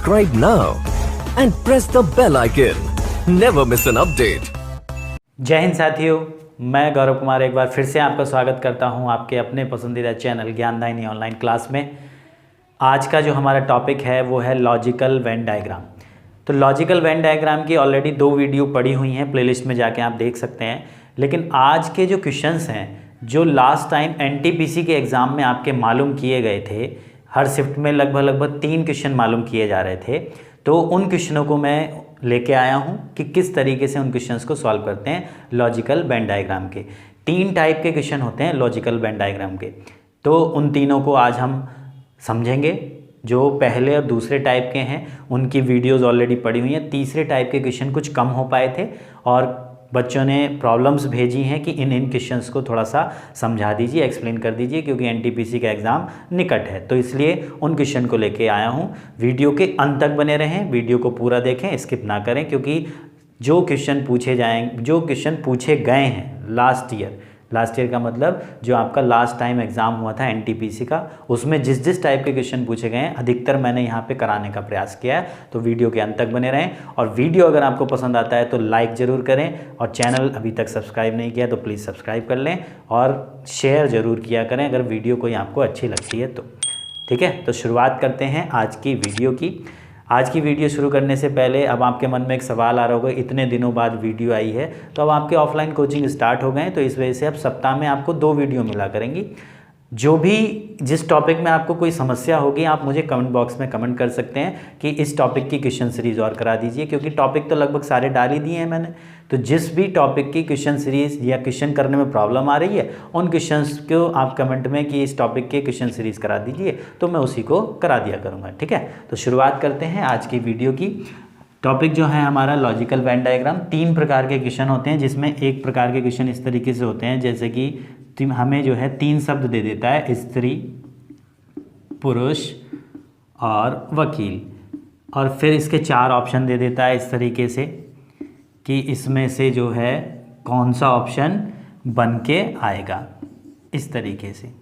subscribe now and press the bell icon. Never miss an update. जय हिंद साथियों, मैं गौरव कुमार एक बार फिर से आपका स्वागत करता हूं आपके अपने पसंदीदा चैनल ज्ञानदायिनी ऑनलाइन क्लास में। आज का जो हमारा टॉपिक है वो है लॉजिकल वेन डायग्राम। तो लॉजिकल वेन डायग्राम की ऑलरेडी 2 वीडियो पड़ी हुई हैं, प्लेलिस्ट में जाके आप देख सकते हैं। लेकिन आज के जो क्वेश्चंस हैं जो लास्ट टाइम एनटीपीसी के एग्ज़ाम में आपके मालूम किए गए थे, हर शिफ्ट में लगभग 3 क्वेश्चन मालूम किए जा रहे थे, तो उन क्वेश्चनों को मैं लेके आया हूं कि किस तरीके से उन क्वेश्चंस को सॉल्व करते हैं लॉजिकल वेन डायग्राम के। 3 टाइप के क्वेश्चन होते हैं लॉजिकल वेन डायग्राम के, तो उन तीनों को आज हम समझेंगे। जो पहले और दूसरे टाइप के हैं उनकी वीडियोस ऑलरेडी पड़ी हुई हैं। तीसरे टाइप के क्वेश्चन कुछ कम हो पाए थे और बच्चों ने प्रॉब्लम्स भेजी हैं कि इन क्वेश्चंस को थोड़ा सा समझा दीजिए, एक्सप्लेन कर दीजिए, क्योंकि एनटीपीसी का एग्ज़ाम निकट है। तो इसलिए उन क्वेश्चन को लेके आया हूं। वीडियो के अंत तक बने रहें, वीडियो को पूरा देखें, स्किप ना करें, क्योंकि जो क्वेश्चन पूछे गए हैं लास्ट ईयर का मतलब जो आपका लास्ट टाइम एग्ज़ाम हुआ था एनटीपीसी का, उसमें जिस टाइप के क्वेश्चन पूछे गए हैं अधिकतर मैंने यहाँ पे कराने का प्रयास किया है। तो वीडियो के अंत तक बने रहें और वीडियो अगर आपको पसंद आता है तो लाइक ज़रूर करें और चैनल अभी तक सब्सक्राइब नहीं किया तो प्लीज़ सब्सक्राइब कर लें और शेयर ज़रूर किया करें अगर वीडियो कोई आपको अच्छी लगती है तो। ठीक है, तो शुरुआत करते हैं आज की वीडियो की। आज की वीडियो शुरू करने से पहले अब आपके मन में एक सवाल आ रहा होगा, इतने दिनों बाद वीडियो आई है तो अब आपके ऑफलाइन कोचिंग स्टार्ट हो गए हैं, तो इस वजह से अब सप्ताह में आपको 2 वीडियो मिला करेंगी। जिस टॉपिक में आपको कोई समस्या होगी आप मुझे कमेंट बॉक्स में कमेंट कर सकते हैं कि इस टॉपिक की क्वेश्चन सीरीज़ और करा दीजिए, क्योंकि टॉपिक तो लगभग सारे डाल ही दिए हैं मैंने। तो जिस भी टॉपिक की क्वेश्चन सीरीज़ या क्वेश्चन करने में प्रॉब्लम आ रही है उन क्वेश्चंस को आप कमेंट में कि इस टॉपिक के क्वेश्चन सीरीज़ करा दीजिए, तो मैं उसी को करा दिया करूँगा। ठीक है, तो शुरुआत करते हैं आज की वीडियो की। टॉपिक जो है हमारा लॉजिकल वेन डायग्राम। 3 प्रकार के क्वेश्चन होते हैं, जिसमें एक प्रकार के क्वेश्चन इस तरीके से होते हैं जैसे कि हमें जो है 3 शब्द दे देता है, स्त्री, पुरुष और वकील, और फिर इसके 4 ऑप्शन दे देता है इस तरीके से कि इसमें से जो है कौन सा ऑप्शन बन के आएगा। इस तरीके से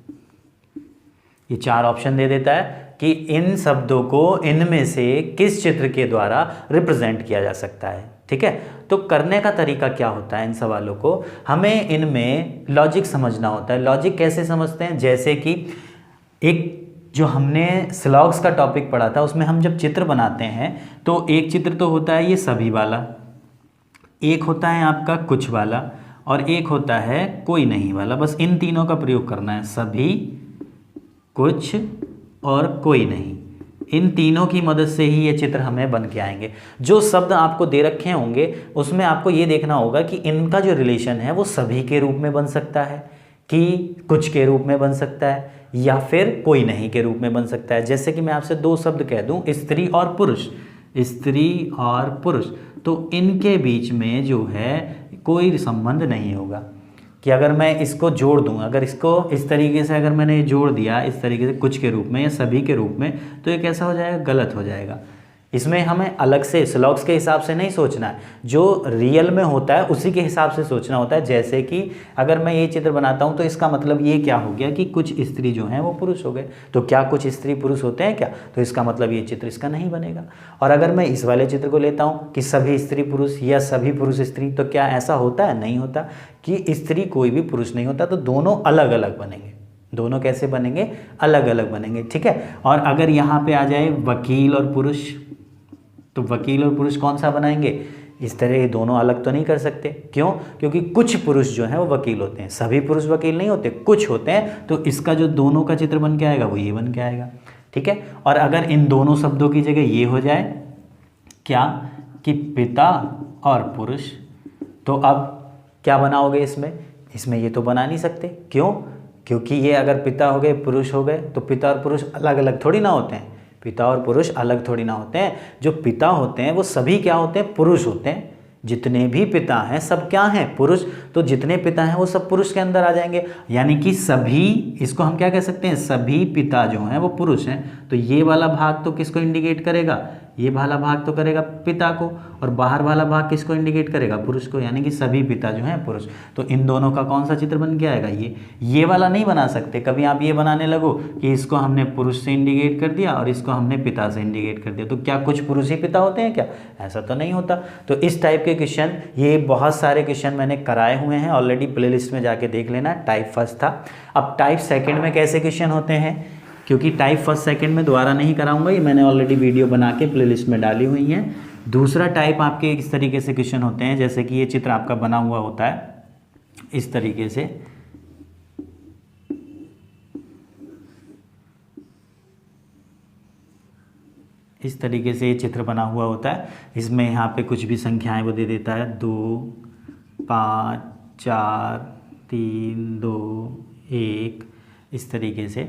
ये 4 ऑप्शन दे देता है कि इन शब्दों को इनमें से किस चित्र के द्वारा रिप्रेजेंट किया जा सकता है। ठीक है, तो करने का तरीका क्या होता है, इन सवालों को हमें इनमें लॉजिक समझना होता है। लॉजिक कैसे समझते हैं, जैसे कि एक जो हमने स्लॉग्स का टॉपिक पढ़ा था उसमें हम जब चित्र बनाते हैं तो एक चित्र तो होता है ये सभी वाला, एक होता है आपका कुछ वाला और एक होता है कोई नहीं वाला। बस इन तीनों का प्रयोग करना है, सभी, कुछ और कोई नहीं। इन तीनों की मदद से ही ये चित्र हमें बन के आएंगे। जो शब्द आपको दे रखे होंगे उसमें आपको ये देखना होगा कि इनका जो रिलेशन है वो सभी के रूप में बन सकता है कि कुछ के रूप में बन सकता है या फिर कोई नहीं के रूप में बन सकता है। जैसे कि मैं आपसे 2 शब्द कह दूं, स्त्री और पुरुष, स्त्री और पुरुष, तो इनके बीच में जो है कोई संबंध नहीं होगा। कि अगर मैं इसको जोड़ दूं, अगर इसको इस तरीके से अगर मैंने जोड़ दिया इस तरीके से कुछ के रूप में या सभी के रूप में, तो ये कैसा हो जाएगा, गलत हो जाएगा। इसमें हमें अलग से स्लॉग्स के हिसाब से नहीं सोचना है, जो रियल में होता है उसी के हिसाब से सोचना होता है। जैसे कि अगर मैं ये चित्र बनाता हूँ तो इसका मतलब ये क्या हो गया कि कुछ स्त्री जो हैं वो पुरुष हो गए, तो क्या कुछ स्त्री पुरुष होते हैं क्या, तो इसका मतलब ये चित्र इसका नहीं बनेगा। और अगर मैं इस वाले चित्र को लेता हूँ कि सभी स्त्री पुरुष या सभी पुरुष स्त्री, तो क्या ऐसा होता है, नहीं होता कि स्त्री कोई भी पुरुष नहीं होता, तो दोनों अलग अलग बनेंगे। दोनों कैसे बनेंगे, अलग अलग बनेंगे। ठीक है, और अगर यहाँ पे आ जाए वकील और पुरुष, तो वकील और पुरुष कौन सा बनाएंगे, इस तरह ये दोनों अलग तो नहीं कर सकते। क्यों, क्योंकि कुछ पुरुष जो हैं वो वकील होते हैं, सभी पुरुष वकील नहीं होते, कुछ होते हैं, तो इसका जो दोनों का चित्र बन के आएगा वो ये बन के आएगा। ठीक है, और अगर इन दोनों शब्दों की जगह ये हो जाए क्या कि पिता और पुरुष, तो अब क्या बनाओगे इसमें ये तो बना नहीं सकते। क्यों, क्योंकि ये अगर पिता हो गए पुरुष हो गए तो पिता और पुरुष अलग अलग थोड़ी ना होते हैं, पिता और पुरुष अलग थोड़ी ना होते हैं। जो पिता होते हैं वो सभी क्या होते हैं, पुरुष होते हैं। जितने भी पिता हैं सब क्या हैं, पुरुष। तो जितने पिता हैं वो सब पुरुष के अंदर आ जाएंगे, यानी कि सभी, इसको हम क्या कह सकते हैं, सभी पिता जो हैं वो पुरुष हैं। तो ये वाला भाग तो किसको इंडिकेट करेगा, ये वाला भाग तो करेगा पिता को, और बाहर वाला भाग किसको इंडिकेट करेगा, पुरुष को, यानी कि सभी पिता जो हैं पुरुष। तो इन दोनों का कौन सा चित्र बन के आएगा, ये वाला नहीं बना सकते। कभी आप ये बनाने लगो कि इसको हमने पुरुष से इंडिकेट कर दिया और इसको हमने पिता से इंडिकेट कर दिया, तो क्या कुछ पुरुष ही पिता होते हैं क्या, ऐसा तो नहीं होता। तो इस टाइप के क्वेश्चन, ये बहुत सारे क्वेश्चन मैंने कराए हुए हैं ऑलरेडी, प्लेलिस्ट में जाके देख लेना। टाइप फर्स्ट था। अब टाइप सेकेंड में कैसे क्वेश्चन होते हैं, क्योंकि टाइप फर्स्ट सेकंड में दोबारा नहीं कराऊंगा, ये मैंने ऑलरेडी वीडियो बना के प्लेलिस्ट में डाली हुई है। दूसरा टाइप आपके इस तरीके से क्वेश्चन होते हैं, जैसे कि ये चित्र आपका बना हुआ होता है इस तरीके से, इस तरीके से ये चित्र बना हुआ होता है। इसमें यहाँ पे कुछ भी संख्याएं वो दे देता है, 2 5 4 3 2 1, इस तरीके से।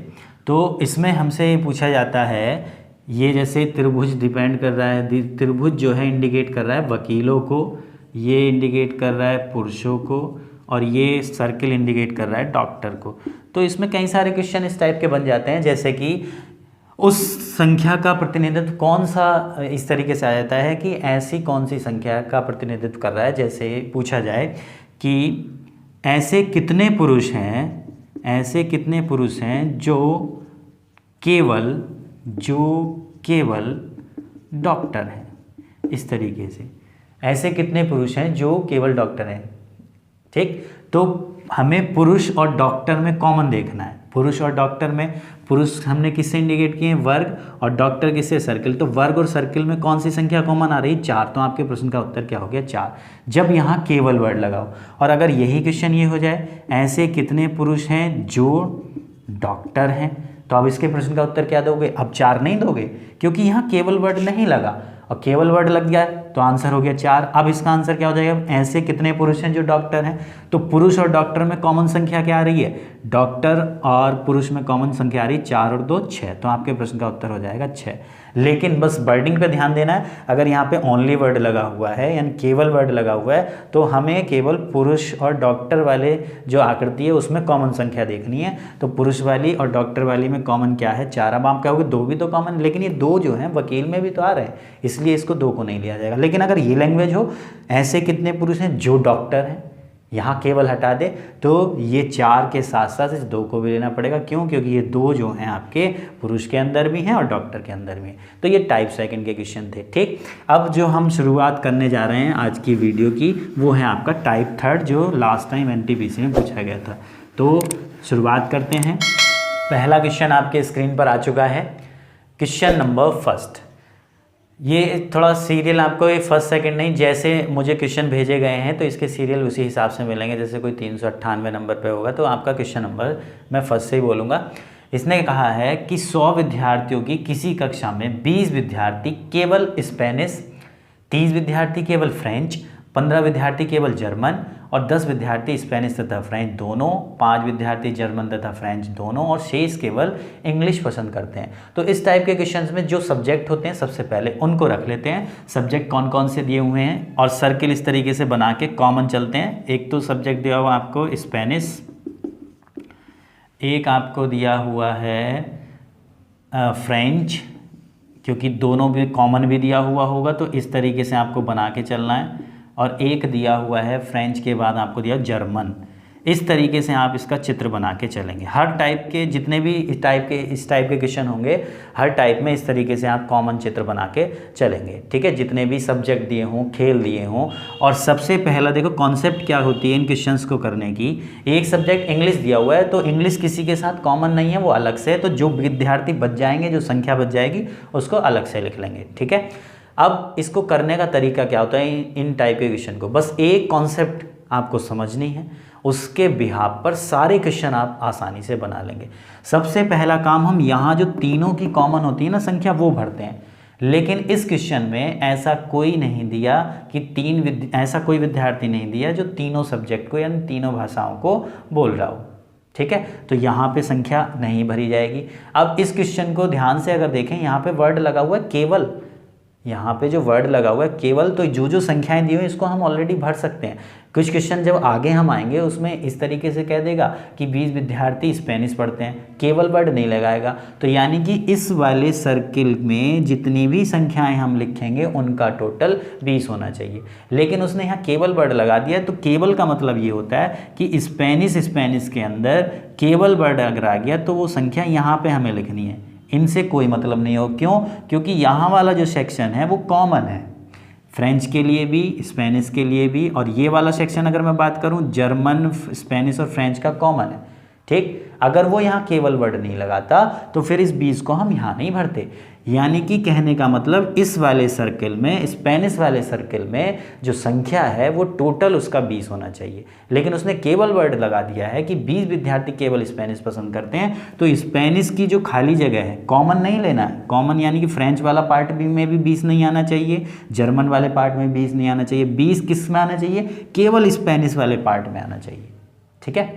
तो इसमें हमसे ये पूछा जाता है, ये जैसे त्रिभुज डिपेंड कर रहा है, त्रिभुज जो है इंडिकेट कर रहा है वकीलों को, ये इंडिकेट कर रहा है पुरुषों को, और ये सर्किल इंडिकेट कर रहा है डॉक्टर को। तो इसमें कई सारे क्वेश्चन इस टाइप के बन जाते हैं, जैसे कि उस संख्या का प्रतिनिधित्व कौन सा, इस तरीके से आ जाता है कि ऐसी कौन सी संख्या का प्रतिनिधित्व कर रहा है। जैसे पूछा जाए कि ऐसे कितने पुरुष हैं, ऐसे कितने पुरुष हैं जो केवल डॉक्टर हैं, इस तरीके से, ऐसे कितने पुरुष हैं जो केवल डॉक्टर हैं। ठीक, तो हमें पुरुष और डॉक्टर में कॉमन देखना है। पुरुष और डॉक्टर में, पुरुष हमने किससे इंडिकेट किए, वर्ग, और डॉक्टर किससे, सर्किल। तो वर्ग और सर्किल में कौन सी संख्या कॉमन आ रही, 4। तो आपके प्रश्न का उत्तर क्या हो गया, 4। जब यहाँ केवल वर्ड लगाओ, और अगर यही क्वेश्चन ये हो जाए, ऐसे कितने पुरुष हैं जो डॉक्टर हैं, तो अब इसके प्रश्न का उत्तर क्या दोगे, अब 4 नहीं दोगे, क्योंकि यहाँ केवल वर्ड नहीं लगा, और केवल वर्ड लग गया तो आंसर हो गया 4। अब इसका आंसर क्या हो जाएगा, ऐसे कितने पुरुष हैं जो डॉक्टर हैं। तो पुरुष और डॉक्टर में कॉमन संख्या क्या आ रही है, डॉक्टर और पुरुष में कॉमन संख्या आ रही है 4 और 2 6। तो आपके प्रश्न का उत्तर हो जाएगा 6। लेकिन बस वर्डिंग पे ध्यान देना है, अगर यहाँ पे ओनली वर्ड लगा हुआ है यानी केवल वर्ड लगा हुआ है, तो हमें केवल पुरुष और डॉक्टर वाले जो आकृति है उसमें कॉमन संख्या देखनी है। तो पुरुष वाली और डॉक्टर वाली में कॉमन क्या है, 4। अब आप कहोगे 2 भी तो कॉमन, लेकिन ये 2 जो हैं वकील में भी तो आ रहे हैं, इसलिए इसको 2 को नहीं लिया जाएगा। लेकिन अगर ये लैंग्वेज हो, ऐसे कितने पुरुष हैं जो डॉक्टर हैं, यहाँ केवल हटा दे, तो ये 4 के साथ साथ इस 2 को भी लेना पड़ेगा। क्यों, क्योंकि ये 2 जो हैं आपके पुरुष के अंदर भी हैं और डॉक्टर के अंदर भी हैं। तो ये टाइप सेकंड के क्वेश्चन थे। ठीक, अब जो हम शुरुआत करने जा रहे हैं आज की वीडियो की, वो है आपका टाइप थर्ड, जो लास्ट टाइम एनटीपीसी में पूछा गया था। तो शुरुआत करते हैं। पहला क्वेश्चन आपके स्क्रीन पर आ चुका है, क्वेश्चन नंबर फर्स्ट। ये थोड़ा सीरियल आपको ये फर्स्ट सेकंड नहीं, जैसे मुझे क्वेश्चन भेजे गए हैं तो इसके सीरियल उसी हिसाब से मिलेंगे। जैसे कोई 398 नंबर पे होगा तो आपका क्वेश्चन नंबर मैं फर्स्ट से ही बोलूँगा। इसने कहा है कि 100 विद्यार्थियों की किसी कक्षा में 20 विद्यार्थी केवल स्पेनिश, 30 विद्यार्थी केवल फ्रेंच, 15 विद्यार्थी केवल जर्मन और 10 विद्यार्थी स्पेनिश तथा फ्रेंच दोनों, 5 विद्यार्थी जर्मन तथा फ्रेंच दोनों और शेष केवल इंग्लिश पसंद करते हैं। तो इस टाइप के क्वेश्चंस में जो सब्जेक्ट होते हैं सबसे पहले उनको रख लेते हैं। सब्जेक्ट कौन कौन से दिए हुए हैं और सर्किल इस तरीके से बना के कॉमन चलते हैं। एक तो सब्जेक्ट दिया हुआ आपको स्पेनिश, एक आपको दिया हुआ है फ्रेंच, क्योंकि दोनों भी कॉमन भी दिया हुआ होगा तो इस तरीके से आपको बना के चलना है। और एक दिया हुआ है फ्रेंच के बाद आपको दिया जर्मन। इस तरीके से आप इसका चित्र बना के चलेंगे। हर टाइप के जितने भी इस टाइप के क्वेश्चन होंगे, हर टाइप में इस तरीके से आप कॉमन चित्र बना के चलेंगे। ठीक है, जितने भी सब्जेक्ट दिए हों, खेल दिए हों। और सबसे पहला देखो कॉन्सेप्ट क्या होती है इन क्वेश्चंस को करने की। एक सब्जेक्ट इंग्लिश दिया हुआ है तो इंग्लिश किसी के साथ कॉमन नहीं है, वो अलग से है। तो जो विद्यार्थी बच जाएंगे, जो संख्या बच जाएगी उसको अलग से लिख लेंगे। ठीक है, अब इसको करने का तरीका क्या होता है इन टाइप के क्वेश्चन को, बस एक कॉन्सेप्ट आपको समझनी है, उसके बिहाफ पर सारे क्वेश्चन आप आसानी से बना लेंगे। सबसे पहला काम, हम यहाँ जो तीनों की कॉमन होती है ना संख्या वो भरते हैं। लेकिन इस क्वेश्चन में ऐसा कोई नहीं दिया कि ऐसा कोई विद्यार्थी नहीं दिया जो तीनों सब्जेक्ट को यानी तीनों भाषाओं को बोल रहा हो। ठीक है, तो यहाँ पे संख्या नहीं भरी जाएगी। अब इस क्वेश्चन को ध्यान से अगर देखें, यहाँ पे वर्ड लगा हुआ है केवल, यहाँ पे जो वर्ड लगा हुआ है केवल, तो जो संख्याएं दी हुई इसको हम ऑलरेडी भर सकते हैं। कुछ क्वेश्चन जब आगे हम आएंगे उसमें इस तरीके से कह देगा कि 20 विद्यार्थी स्पेनिश पढ़ते हैं, केवल वर्ड नहीं लगाएगा। तो यानी कि इस वाले सर्किल में जितनी भी संख्याएं हम लिखेंगे उनका टोटल 20 होना चाहिए, लेकिन उसने यहाँ केवल वर्ड लगा दिया। तो केवल का मतलब ये होता है कि स्पेनिश के अंदर केवल वर्ड अगर आ गया तो वो संख्या यहाँ पे हमें लिखनी है, इनसे कोई मतलब नहीं हो। क्यों? क्योंकि यहाँ वाला जो सेक्शन है वो कॉमन है, फ्रेंच के लिए भी, स्पेनिश के लिए भी, और ये वाला सेक्शन अगर मैं बात करूँ जर्मन, स्पेनिश और फ्रेंच का कॉमन है। ठीक, अगर वो यहाँ केवल वर्ड नहीं लगाता तो फिर इस 20 को हम यहाँ नहीं भरते। यानी कि कहने का मतलब इस वाले सर्किल में, स्पेनिश वाले सर्किल में जो संख्या है वो टोटल उसका 20 होना चाहिए, लेकिन उसने केवल वर्ड लगा दिया है कि 20 विद्यार्थी केवल स्पेनिश पसंद करते हैं। तो स्पेनिश की जो खाली जगह है, कॉमन नहीं लेना है, कॉमन यानी कि फ्रेंच वाला पार्ट में भी 20 नहीं आना चाहिए, जर्मन वाले पार्ट में 20 नहीं आना चाहिए, 20 किस में आना चाहिए? केवल स्पेनिश वाले पार्ट में आना चाहिए। ठीक है,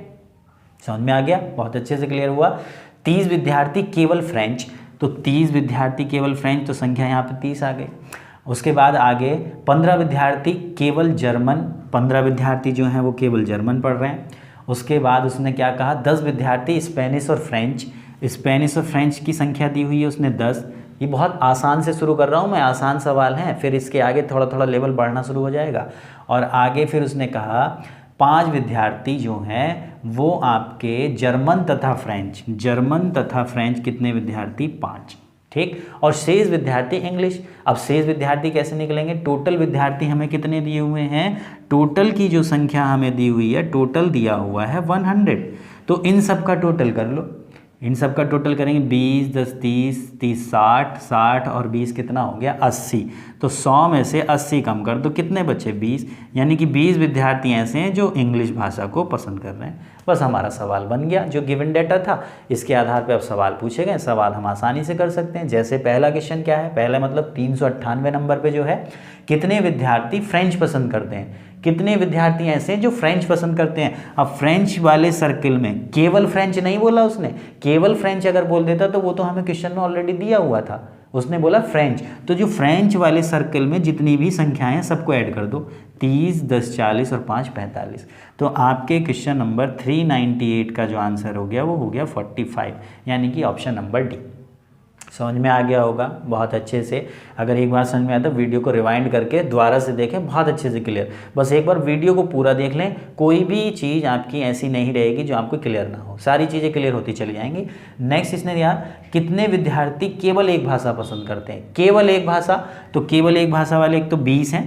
समझ में आ गया? बहुत अच्छे से क्लियर हुआ। 30 विद्यार्थी केवल फ्रेंच, तो 30 विद्यार्थी केवल फ्रेंच, तो संख्या यहाँ पे 30 आ गई। उसके बाद आगे 15 विद्यार्थी केवल जर्मन, 15 विद्यार्थी जो हैं वो केवल जर्मन पढ़ रहे हैं। उसके बाद उसने क्या कहा, 10 विद्यार्थी स्पेनिश और फ्रेंच, स्पेनिश और फ्रेंच की संख्या दी हुई है उसने 10। ये बहुत आसान से शुरू कर रहा हूँ मैं, आसान सवाल हैं, फिर इसके आगे थोड़ा थोड़ा लेवल बढ़ना शुरू हो जाएगा। और आगे फिर उसने कहा 5 विद्यार्थी जो हैं वो आपके जर्मन तथा फ्रेंच, जर्मन तथा फ्रेंच कितने विद्यार्थी? 5। ठीक, और शेष विद्यार्थी इंग्लिश। अब शेष विद्यार्थी कैसे निकलेंगे? टोटल विद्यार्थी हमें कितने दिए हुए हैं? टोटल की जो संख्या हमें दी हुई है, टोटल दिया हुआ है 100। तो इन सब का टोटल कर लो, इन सब का टोटल करेंगे 20, 10, 30, 30, 60, 60 और 20 कितना हो गया? 80। तो 100 में से 80 कम कर दो, कितने बचे? 20। यानी कि 20 विद्यार्थी ऐसे हैं जो इंग्लिश भाषा को पसंद कर रहे हैं। बस हमारा सवाल बन गया। जो गिवन डेटा था इसके आधार पर अब सवाल पूछे गए, सवाल हम आसानी से कर सकते हैं। जैसे पहला क्वेश्चन क्या है? पहला मतलब 398 नंबर पे जो है, कितने विद्यार्थी फ्रेंच पसंद करते हैं? कितने विद्यार्थी ऐसे हैं जो फ्रेंच पसंद करते हैं? अब फ्रेंच वाले सर्किल में केवल फ्रेंच नहीं बोला उसने, केवल फ्रेंच अगर बोल देता तो वो तो हमें क्वेश्चन में ऑलरेडी दिया हुआ था, उसने बोला फ्रेंच। तो जो फ्रेंच वाले सर्किल में जितनी भी संख्याएं हैं सबको ऐड कर दो, 30, 10, 40 और 5, 45। तो आपके क्वेश्चन नंबर 398 का जो आंसर हो गया वो हो गया 45, यानी कि ऑप्शन नंबर डी। समझ में आ गया होगा बहुत अच्छे से। अगर एक बार समझ में आया तो वीडियो को रिवाइंड करके दोबारा से देखें, बहुत अच्छे से क्लियर। बस एक बार वीडियो को पूरा देख लें, कोई भी चीज़ आपकी ऐसी नहीं रहेगी जो आपको क्लियर ना हो, सारी चीज़ें क्लियर होती चली जाएंगी। नेक्स्ट इसने दिया, कितने विद्यार्थी केवल एक भाषा पसंद करते हैं? केवल एक भाषा, तो केवल एक भाषा वाले एक तो 20 हैं,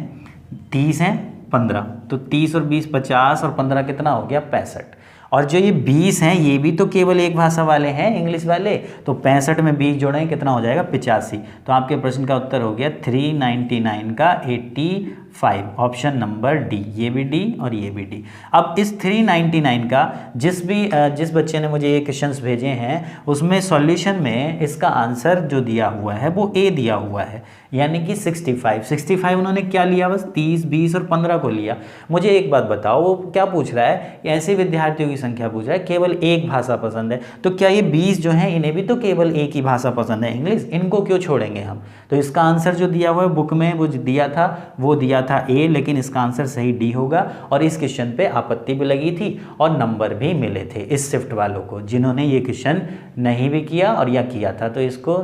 30 हैं, 15। तो 30 और 20 50 और 15 कितना हो गया? 65। और जो ये 20 हैं ये भी तो केवल एक भाषा वाले हैं, इंग्लिश वाले, तो 65 में 20 जोड़ें कितना हो जाएगा? 85। तो आपके प्रश्न का उत्तर हो गया 399 का 85, ऑप्शन नंबर डी। ये भी डी और ये भी डी। अब इस 399 का जिस बच्चे ने मुझे ये क्वेश्चंस भेजे हैं उसमें सॉल्यूशन में इसका आंसर जो दिया हुआ है वो ए दिया हुआ है, यानी कि 65 उन्होंने क्या लिया? बस 30, 20 और 15 को लिया। मुझे एक बात बताओ, वो क्या पूछ रहा है? ऐसे विद्यार्थियों की संख्या पूछ रहा है, केवल एक भाषा पसंद है, तो क्या ये 20 जो हैं इन्हें भी तो केवल एक ही भाषा पसंद है, इंग्लिश, इनको क्यों छोड़ेंगे हम? तो इसका आंसर जो दिया हुआ है बुक में वो दिया था ए, लेकिन इसका आंसर सही डी होगा। और इस क्वेश्चन पे आपत्ति भी लगी थी और नंबर भी मिले थे इस शिफ्ट वालों को, जिन्होंने ये क्वेश्चन नहीं भी किया और या किया था, तो इसको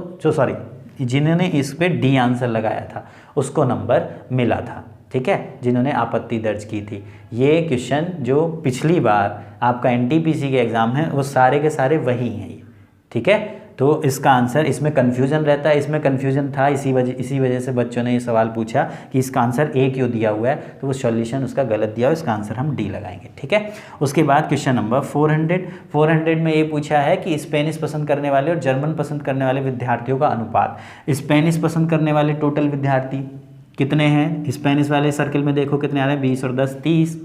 जिन्होंने इस पे डी आंसर लगाया था उसको नंबर मिला था। ठीक है, जिन्होंने आपत्ति दर्ज की थी। ये क्वेश्चन जो पिछली बार आपका एनटीपीसी के एग्ज़ाम है वो सारे के सारे वही हैं ये। ठीक है, तो इसका आंसर, इसमें कन्फ्यूज़न रहता है, इसमें कन्फ्यूज़न था, इसी वजह से बच्चों ने ये सवाल पूछा कि इसका आंसर ए क्यों दिया हुआ है, तो वो सॉल्यूशन उसका गलत दिया हुआ, इसका आंसर हम डी लगाएंगे। ठीक है, उसके बाद क्वेश्चन नंबर 400 में ये पूछा है कि स्पेनिश पसंद करने वाले और जर्मन पसंद करने वाले विद्यार्थियों का अनुपात। स्पेनिश पसंद करने वाले टोटल विद्यार्थी कितने हैं? स्पेनिश वाले सर्किल में देखो कितने आ रहे हैं, 20 और 10 30।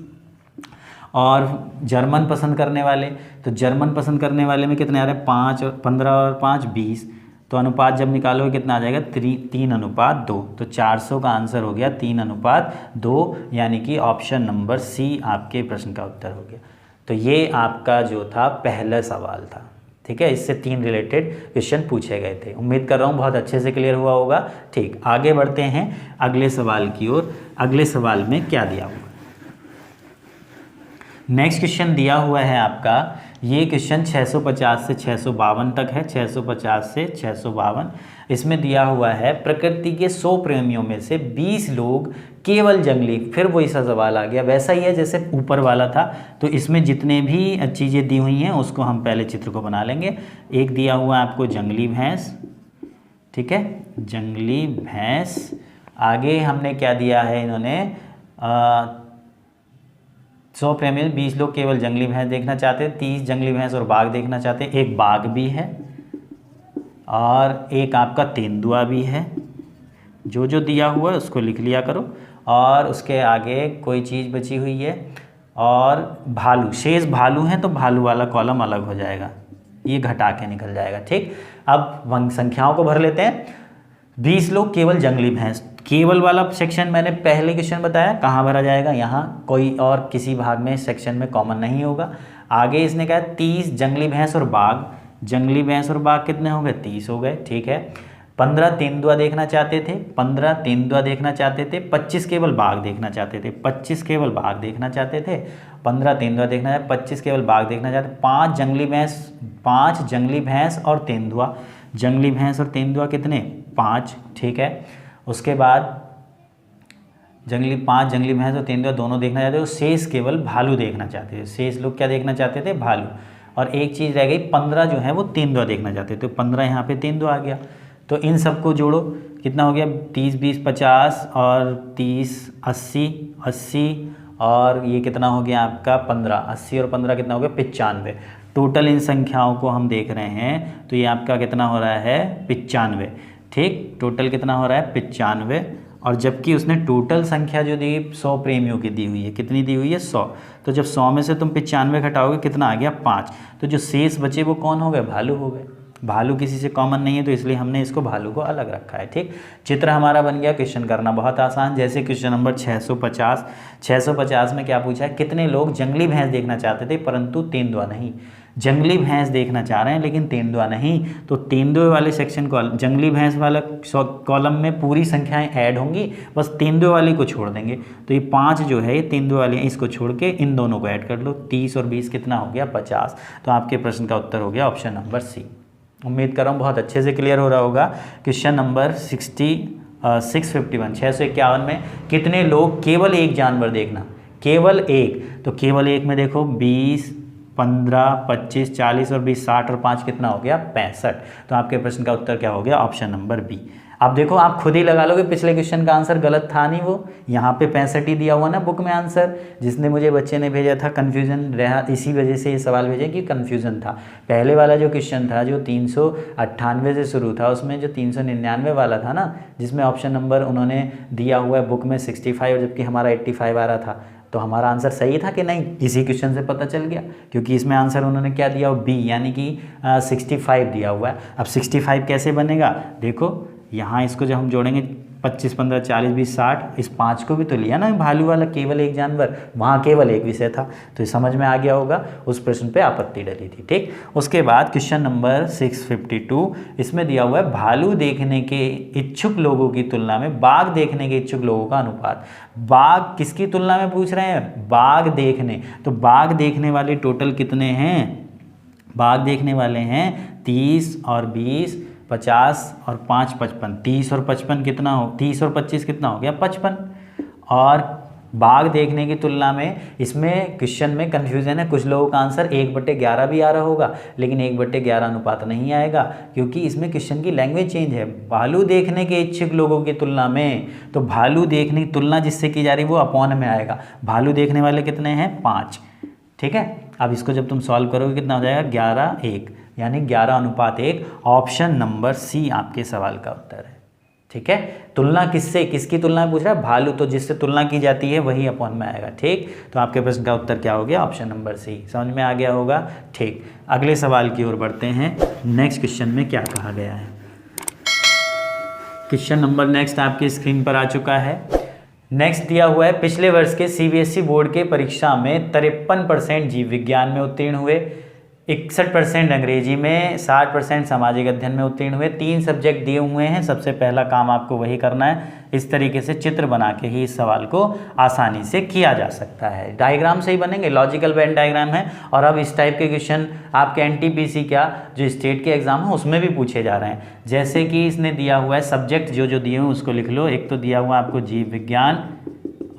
और जर्मन पसंद करने वाले, तो जर्मन पसंद करने वाले में कितने आ रहे हैं? 5 और 15 और 5 20। तो अनुपात जब निकालोगे कितना आ जाएगा? 3:2। तो 400 का आंसर हो गया 3:2, यानी कि ऑप्शन नंबर सी आपके प्रश्न का उत्तर हो गया। तो ये आपका जो था पहला सवाल था। ठीक है, इससे 3 रिलेटेड क्वेश्चन पूछे गए थे। उम्मीद कर रहा हूँ बहुत अच्छे से क्लियर हुआ होगा। ठीक, आगे बढ़ते हैं अगले सवाल की ओर। अगले सवाल में क्या दिया हुआ, नेक्स्ट क्वेश्चन दिया हुआ है आपका, ये क्वेश्चन 650 से 652 तक है, 650 से 652। इसमें दिया हुआ है प्रकृति के 100 प्रेमियों में से 20 लोग केवल जंगली, फिर वही सा सवाल आ गया, वैसा ही है जैसे ऊपर वाला था। तो इसमें जितने भी चीज़ें दी हुई हैं उसको हम पहले चित्र को बना लेंगे। एक दिया हुआ है आपको जंगली भैंस, ठीक है, जंगली भैंस। आगे हमने क्या दिया है, इन्होंने 100 प्रेमी 20 लोग केवल जंगली भैंस देखना चाहते हैं, 30 जंगली भैंस और बाघ देखना चाहते हैं, एक बाघ भी है और एक आपका तेंदुआ भी है। जो जो दिया हुआ है उसको लिख लिया करो। और उसके आगे कोई चीज़ बची हुई है और भालू, शेष भालू हैं तो भालू वाला कॉलम अलग हो जाएगा, ये घटा के निकल जाएगा। ठीक, अब संख्याओं को भर लेते हैं। 20 लोग केवल जंगली भैंस, केवल वाला सेक्शन मैंने पहले क्वेश्चन बताया, कहाँ भरा जाएगा, यहाँ, कोई और किसी भाग में सेक्शन में कॉमन नहीं होगा। आगे इसने कहा 30 जंगली भैंस और बाघ, जंगली भैंस और बाघ कितने हो गए, 30 हो गए, ठीक है। 15 तेंदुआ देखना चाहते थे, 15 तेंदुआ देखना चाहते थे, 25 केवल बाघ देखना चाहते थे, 25 केवल बाघ देखना चाहते थे, 15 तेंदुआ देखना चाहते, 25 केवल बाघ देखना चाहते, 5 जंगली भैंस, 5 जंगली भैंस और तेंदुआ, जंगली भैंस और तेंदुआ कितने, 5, ठीक है। उसके बाद 5 जंगली भैंस और तेंदुआ दोनों देखना चाहते थे, शेष केवल भालू देखना चाहते थे। शेष लोग क्या देखना चाहते थे, भालू। और एक चीज़ रह गई, 15 जो है वो तेंदुआ देखना चाहते थे, तो 15 यहाँ पे तेंदुआ आ गया। तो इन सबको जोड़ो, कितना हो गया, 30 20 50 और 30 80 और ये कितना हो गया आपका 15, 80 और 15 कितना हो गया 95। टोटल इन संख्याओं को हम देख रहे हैं तो ये आपका कितना हो रहा है 95, ठीक, टोटल कितना हो रहा है 95। और जबकि उसने टोटल संख्या जो दी 100 प्रेमियों की दी हुई है, कितनी दी हुई है 100। तो जब 100 में से तुम 95 घटाओगे कितना आ गया 5। तो जो शेष बचे वो कौन हो गए, भालू हो गए। भालू किसी से कॉमन नहीं है तो इसलिए हमने इसको भालू को अलग रखा है, ठीक। चित्र हमारा बन गया। क्वेश्चन करना बहुत आसान, जैसे क्वेश्चन नंबर 650 में क्या पूछा है, कितने लोग जंगली भैंस देखना चाहते थे परंतु तेंदुआ नहीं। जंगली भैंस देखना चाह रहे हैं लेकिन तेंदुआ नहीं, तो तेंदुए वाले सेक्शन को, जंगली भैंस वाला कॉलम में पूरी संख्याएं ऐड होंगी, बस तेंदुए वाली को छोड़ देंगे। तो ये 5 जो है ये तेंदुए वाली, इसको छोड़ के इन दोनों को ऐड कर लो, 30 और 20 कितना हो गया 50। तो आपके प्रश्न का उत्तर हो गया ऑप्शन नंबर सी। उम्मीद कर रहा हूँ बहुत अच्छे से क्लियर हो रहा होगा। क्वेश्चन नंबर 651 में कितने लोग केवल एक जानवर देखना, केवल एक, तो केवल एक में देखो 20 15 25 40 और 20 60 और 5 कितना हो गया 65। तो आपके प्रश्न का उत्तर क्या हो गया ऑप्शन नंबर बी। अब देखो आप खुद ही लगा लोगे, पिछले क्वेश्चन का आंसर गलत था नहीं, वो यहाँ पे 65 ही दिया हुआ ना बुक में आंसर, जिसने मुझे बच्चे ने भेजा था, कन्फ्यूजन रहा, इसी वजह से ये सवाल भेजे कि कन्फ्यूजन था। पहले वाला जो क्वेश्चन था जो 398 से शुरू था, उसमें जो 399 वाला था ना, जिसमें ऑप्शन नंबर उन्होंने दिया हुआ है बुक में 65 और जबकि हमारा 85 आ रहा था, तो हमारा आंसर सही था कि नहीं, इसी क्वेश्चन से पता चल गया, क्योंकि इसमें आंसर उन्होंने क्या दिया हुआ बी, यानी कि 65 दिया हुआ है। अब 65 कैसे बनेगा, देखो यहाँ इसको जब हम जोड़ेंगे 25 15 40 20 60, इस 5 को भी तो लिया ना भालू वाला, केवल एक जानवर, वहाँ केवल एक विषय था, तो समझ में आ गया होगा, उस प्रश्न पे आपत्ति डली थी, ठीक। उसके बाद क्वेश्चन नंबर 652, इसमें दिया हुआ है भालू देखने के इच्छुक लोगों की तुलना में बाघ देखने के इच्छुक लोगों का अनुपात। बाघ किसकी तुलना में पूछ रहे हैं, बाघ देखने, तो बाघ देखने वाले टोटल कितने हैं, बाघ देखने वाले हैं 30 और 20 50 और 5 55, 30 और 55 कितना हो, 30 और 25 कितना हो गया 55। और बाघ देखने की तुलना में, इसमें क्वेश्चन में कन्फ्यूजन है, कुछ लोगों का आंसर 1/11 भी आ रहा होगा, लेकिन 1/11 अनुपात नहीं आएगा, क्योंकि इसमें क्वेश्चन की लैंग्वेज चेंज है। भालू देखने के इच्छुक लोगों की तुलना में, तो भालू देखने की तुलना जिससे की जा रही है वो अपॉन में आएगा। भालू देखने वाले कितने हैं 5, ठीक है। अब इसको जब तुम सॉल्व करोगे कितना हो जाएगा 11:1, यानी 11:1। ऑप्शन नंबर सी आपके सवाल का उत्तर है, ठीक है। तुलना किससे, किसकी तुलना में पूछ रहा है, भालू, तो जिससे तुलना की जाती है वही अपॉन में आएगा, ठीक। तो आपके प्रश्न का उत्तर क्या हो गया ऑप्शन नंबर सी, समझ में आ गया होगा, ठीक। अगले सवाल की ओर बढ़ते हैं। नेक्स्ट क्वेश्चन में क्या कहा गया है, क्वेश्चन नंबर नेक्स्ट आपकी स्क्रीन पर आ चुका है। नेक्स्ट दिया हुआ है, पिछले वर्ष के CBSE बोर्ड के परीक्षा में 53% जीव विज्ञान में उत्तीर्ण हुए, 61% अंग्रेजी में, 60% सामाजिक अध्ययन में उत्तीर्ण हुए। 3 सब्जेक्ट दिए हुए हैं, सबसे पहला काम आपको वही करना है। इस तरीके से चित्र बना के ही इस सवाल को आसानी से किया जा सकता है। डायग्राम से ही बनेंगे, लॉजिकल वेन डायग्राम है। और अब इस टाइप के क्वेश्चन आपके एनटीपीसी क्या जो स्टेट के एग्जाम है उसमें भी पूछे जा रहे हैं। जैसे कि इसने दिया हुआ है सब्जेक्ट जो जो दिए हुए उसको लिख लो। एक तो दिया हुआ आपको जीव विज्ञान,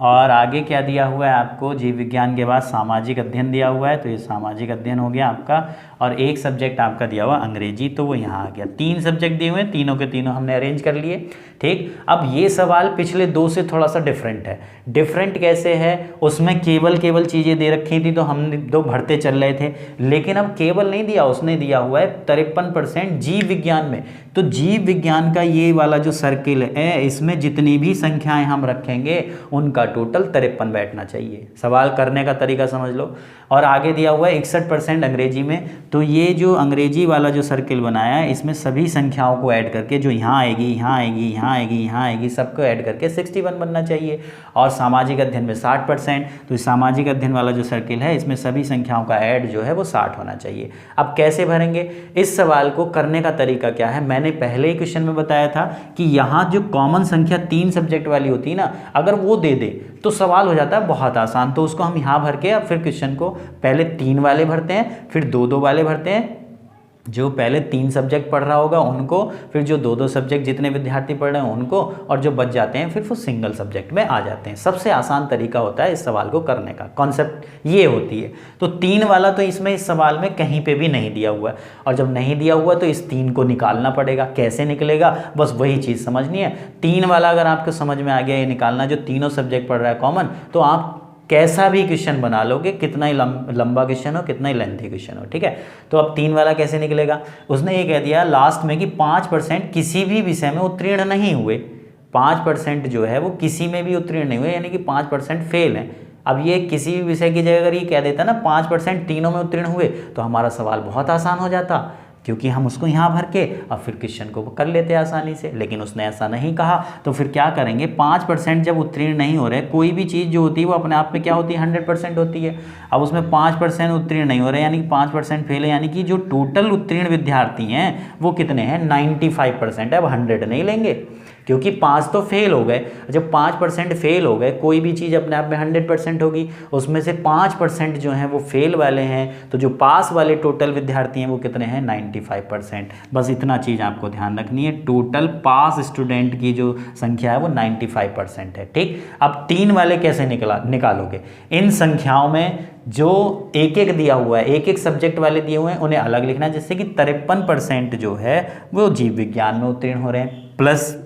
और आगे क्या दिया हुआ है आपको, जीव विज्ञान के बाद सामाजिक अध्ययन दिया हुआ है, तो ये सामाजिक अध्ययन हो गया आपका। और एक सब्जेक्ट आपका दिया हुआ अंग्रेजी, तो वो यहाँ आ गया। 3 सब्जेक्ट दिए हुए हैं, तीनों के तीनों हमने अरेंज कर लिए। ठीक, अब ये सवाल पिछले 2 से थोड़ा सा डिफरेंट है। डिफरेंट कैसे है, उसमें केवल चीज़ें दे रखी थी तो हम 2 भरते चल रहे थे, लेकिन अब केवल नहीं दिया, उसने दिया हुआ है 53% जीव विज्ञान में। तो जीव विज्ञान का ये वाला जो सर्किल है, इसमें जितनी भी संख्याएं हम रखेंगे उनका टोटल 53 बैठना चाहिए। सवाल करने का तरीका समझ लो। और आगे दिया हुआ है 61% अंग्रेजी में, तो ये जो अंग्रेजी वाला जो सर्किल बनाया है, इसमें सभी संख्याओं को ऐड करके जो यहाँ आएगी, यहाँ आएगी, यहाँ आएगी, यहाँ आएगी, सबको ऐड करके 61 बनना चाहिए। और सामाजिक अध्ययन में 60%, तो सामाजिक अध्ययन वाला जो सर्किल है इसमें सभी संख्याओं का ऐड जो है वो 60 होना चाहिए। अब कैसे भरेंगे इस सवाल को, करने का तरीका क्या है, मैंने पहले ही क्वेश्चन में बताया था कि यहाँ जो कॉमन संख्या 3 सब्जेक्ट वाली होती है ना, अगर वो दे दे तो सवाल हो जाता है बहुत आसान। तो उसको हम यहाँ भर के अब फिर क्वेश्चन को पहले 3 वाले भरते हैं, फिर 2-2 वाले भरते हैं, जो पहले 3 सब्जेक्ट पढ़ रहा होगा उनको, फिर जो 2-2 सब्जेक्ट जितने विद्यार्थी पढ़ रहे हैं उनको, और जो बच जाते हैं फिर वो सिंगल सब्जेक्ट में आ जाते हैं। सबसे आसान तरीका होता है इस सवाल को करने का, कॉन्सेप्ट ये होती है। तो 3 वाला तो इसमें इस सवाल में कहीं पे भी नहीं दिया हुआ है, और जब नहीं दिया हुआ तो इस 3 को निकालना पड़ेगा। कैसे निकलेगा, बस वही चीज़ समझनी है। 3 वाला अगर आपको समझ में आ गया ये निकालना, जो तीनों सब्जेक्ट पढ़ रहा है कॉमन, तो आप कैसा भी क्वेश्चन बना लोगे, कितना ही लंबा क्वेश्चन हो, कितना ही लेंथी क्वेश्चन हो। ठीक है, तो अब 3 वाला कैसे निकलेगा, उसने ये कह दिया लास्ट में कि 5% किसी भी विषय में उत्तीर्ण नहीं हुए। 5% जो है वो किसी में भी उत्तीर्ण नहीं हुए, यानी कि 5% फेल हैं। अब ये किसी भी विषय की जगह अगर ये कह देता ना 5% तीनों में उत्तीर्ण हुए, तो हमारा सवाल बहुत आसान हो जाता, क्योंकि हम उसको यहाँ भर के और फिर क्वेश्चन को कर लेते आसानी से। लेकिन उसने ऐसा नहीं कहा, तो फिर क्या करेंगे, 5% जब उत्तीर्ण नहीं हो रहे, कोई भी चीज़ जो होती है वो अपने आप में क्या होती है, 100% होती है। अब उसमें 5% उत्तीर्ण नहीं हो रहे, यानी कि 5% फेल है, यानी कि जो टोटल उत्तीर्ण विद्यार्थी हैं वो कितने हैं, 95% है। अब 100 नहीं लेंगे, क्योंकि 5 तो फेल हो गए। जब 5% फेल हो गए, कोई भी चीज़ अपने आप में 100% होगी, उसमें से 5% जो हैं वो फेल वाले हैं, तो जो पास वाले टोटल विद्यार्थी हैं वो कितने हैं, 95%। बस इतना चीज़ आपको ध्यान रखनी है, टोटल पास स्टूडेंट की जो संख्या है वो 95% है। ठीक, अब 3 वाले कैसे निकालोगे, इन संख्याओं में जो एक एक दिया हुआ है, एक एक सब्जेक्ट वाले दिए हुए हैं उन्हें अलग लिखना है। जैसे कि 53% जो है वो जीव विज्ञान में उत्तीर्ण हो रहे हैं, प्लस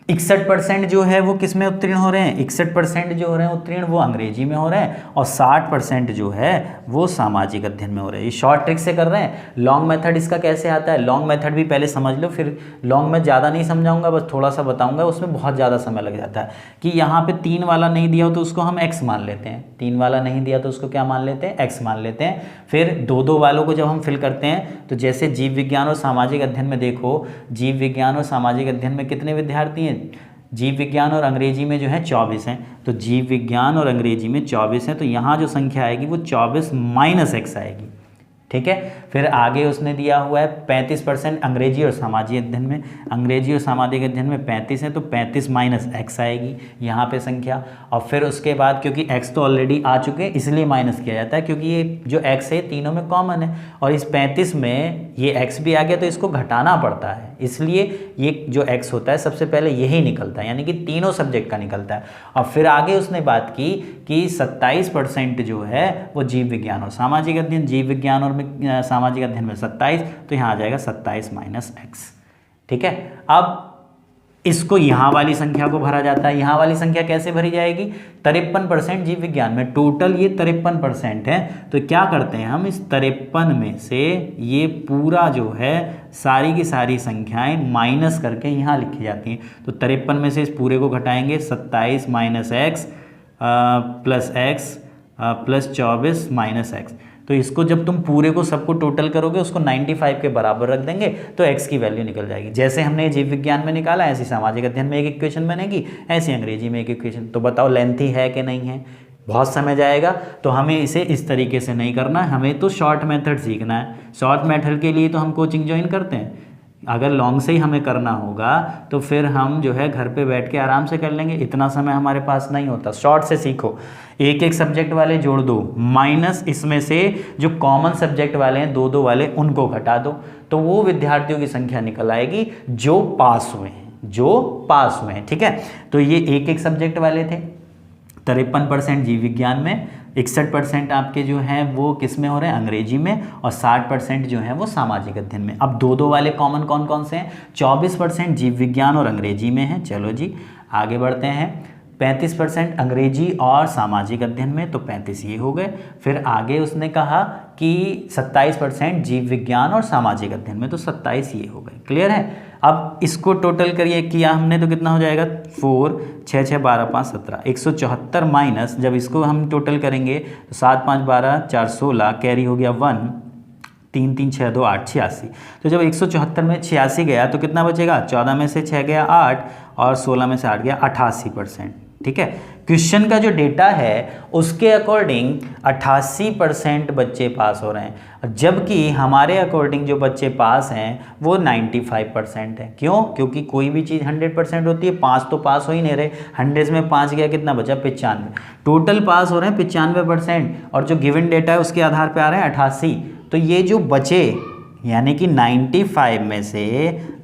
61% जो है वो किस में उत्तीर्ण हो रहे हैं, 61% जो हो रहे हैं उत्तीर्ण वो अंग्रेजी में हो रहे हैं, और 60% जो है वो सामाजिक अध्ययन में हो रहे हैं। ये शॉर्ट ट्रिक से कर रहे हैं। लॉन्ग मेथड इसका कैसे आता है, लॉन्ग मेथड भी पहले समझ लो, फिर लॉन्ग में ज़्यादा नहीं समझाऊंगा, बस थोड़ा सा बताऊंगा, उसमें बहुत ज़्यादा समय लग जाता है। कि यहाँ पे 3 वाला नहीं दिया हो तो उसको हम x मान लेते हैं, 3 वाला नहीं दिया तो उसको क्या मान लेते हैं, x मान लेते हैं। फिर 2-2 वालों को जब हम फिल करते हैं, तो जैसे जीव विज्ञान और सामाजिक अध्ययन में देखो, जीव विज्ञान और सामाजिक अध्ययन में कितने विद्यार्थी हैं, जीव विज्ञान और अंग्रेजी में जो है 24 हैं, तो जीव विज्ञान और अंग्रेजी में 24 हैं, तो यहाँ जो संख्या आएगी वो 24 - x आएगी। ठीक है, फिर आगे उसने दिया हुआ है 35% अंग्रेजी और सामाजिक अध्ययन में, अंग्रेजी और सामाजिक अध्ययन में 35 है, तो 35 - x आएगी यहाँ पे संख्या। और फिर उसके बाद क्योंकि x तो ऑलरेडी आ चुके हैं इसलिए माइनस किया जाता है, क्योंकि ये जो x है तीनों में कॉमन है, और इस 35 में ये x भी आ गया तो इसको घटाना पड़ता है, इसलिए ये जो x होता है सबसे पहले यही निकलता है, यानी कि तीनों सब्जेक्ट का निकलता है। और फिर आगे उसने बात की कि 27% जो है वो जीव विज्ञान और सामाजिक अध्ययन, जीव विज्ञान और सामाजिक अध्ययन में 27, तो यहाँ आ जाएगा 27 - x। ठीक है, अब इसको यहाँ वाली संख्या को भरा जाता है। यहाँ वाली संख्या कैसे भरी जाएगी, 53% जीव विज्ञान में, टोटल ये 53% है, तो क्या करते हैं हम, इस 53 में से ये पूरा जो है सारी की सारी संख्याएं माइनस करके यहाँ लिखी जाती हैं। तो 53 में से इस पूरे को घटाएंगे, 27 - x plus x plus 24 - x। तो इसको जब तुम पूरे को सबको टोटल करोगे, उसको 95 के बराबर रख देंगे, तो x की वैल्यू निकल जाएगी। जैसे हमने जीव विज्ञान में निकाला, ऐसी सामाजिक अध्ययन में एक इक्वेशन बनेगी, ऐसी अंग्रेजी में एक इक्वेशन। तो बताओ लेंथी है कि नहीं है, बहुत समय जाएगा। तो हमें इसे इस तरीके से नहीं करना है, हमें तो शॉर्ट मेथड सीखना है। शॉर्ट मेथड के लिए तो हम कोचिंग ज्वाइन करते हैं। अगर लॉन्ग से ही हमें करना होगा तो फिर हम जो है घर पे बैठ के आराम से कर लेंगे, इतना समय हमारे पास नहीं होता। शॉर्ट से सीखो, एक एक सब्जेक्ट वाले जोड़ दो, माइनस इसमें से जो कॉमन सब्जेक्ट वाले हैं दो दो वाले उनको घटा दो, तो वो विद्यार्थियों की संख्या निकल आएगी जो पास हुए हैं, जो पास हुए हैं। ठीक है, तो ये एक एक सब्जेक्ट वाले थे। 53% जीव विज्ञान में, 61% आपके जो हैं वो किस में हो रहे हैं, अंग्रेजी में, और 60% जो है वो सामाजिक अध्ययन में। अब दो दो वाले कॉमन कौन कौन से हैं, 24% जीव विज्ञान और अंग्रेजी में है। चलो जी आगे बढ़ते हैं। 35% अंग्रेजी और सामाजिक अध्ययन में, तो 35 ये हो गए। फिर आगे उसने कहा कि 27% जीव विज्ञान और सामाजिक अध्ययन में, तो 27 ये हो गए। क्लियर है। अब इसको टोटल करिए, किया हमने तो कितना हो जाएगा, 4 6 6 12 5 17, 174 माइनस, जब इसको हम टोटल करेंगे तो 7 5 12 4 16, कैरी हो गया 1, 3 3 6 2 8, 86। तो जब 174 में 86 गया तो कितना बचेगा, 14 में से 6 गया 8 और 16 में से 8 गया 88%। ठीक है, क्वेश्चन का जो डेटा है उसके अकॉर्डिंग 88% बच्चे पास हो रहे हैं, जबकि हमारे अकॉर्डिंग जो बच्चे पास हैं वो 95% है। क्यों? क्योंकि कोई भी चीज़ 100% होती है, 5 तो पास हो ही नहीं रहे, 100 में 5 गया कितना बचा, 95। टोटल पास हो रहे हैं 95%, और जो गिवन डेटा है उसके आधार पर आ रहे हैं 88। तो ये जो बचे, यानी कि 95 में से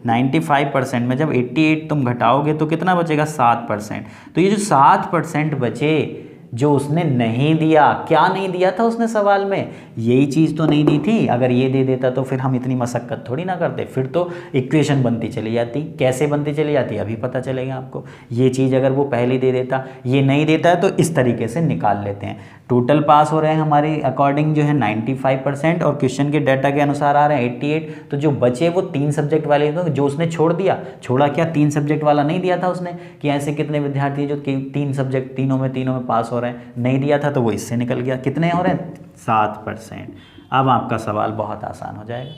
95% में जब 88 तुम घटाओगे तो कितना बचेगा, 7%। तो ये जो 7% बचे जो उसने नहीं दिया, क्या नहीं दिया था उसने सवाल में, यही चीज़ तो नहीं दी थी। अगर ये दे देता तो फिर हम इतनी मशक्कत थोड़ी ना करते, फिर तो इक्वेशन बनती चली जाती। कैसे बनती चली जाती अभी पता चलेगा आपको। ये चीज़ अगर वो पहले दे देता, ये नहीं देता है, तो इस तरीके से निकाल लेते हैं। टोटल पास हो रहे हैं हमारे अकॉर्डिंग जो है 95%, और क्वेश्चन के डाटा के अनुसार आ रहे हैं 88। तो जो बचे वो 3 सब्जेक्ट वाले, तो जो उसने छोड़ दिया, छोड़ा क्या, 3 सब्जेक्ट वाला नहीं दिया था उसने, कि ऐसे कितने विद्यार्थी जो 3 सब्जेक्ट तीनों में पास हो रहे हैं, नहीं दिया था, तो वो इससे निकल गया। कितने हो रहे हैं, 7%। अब आपका सवाल बहुत आसान हो जाएगा,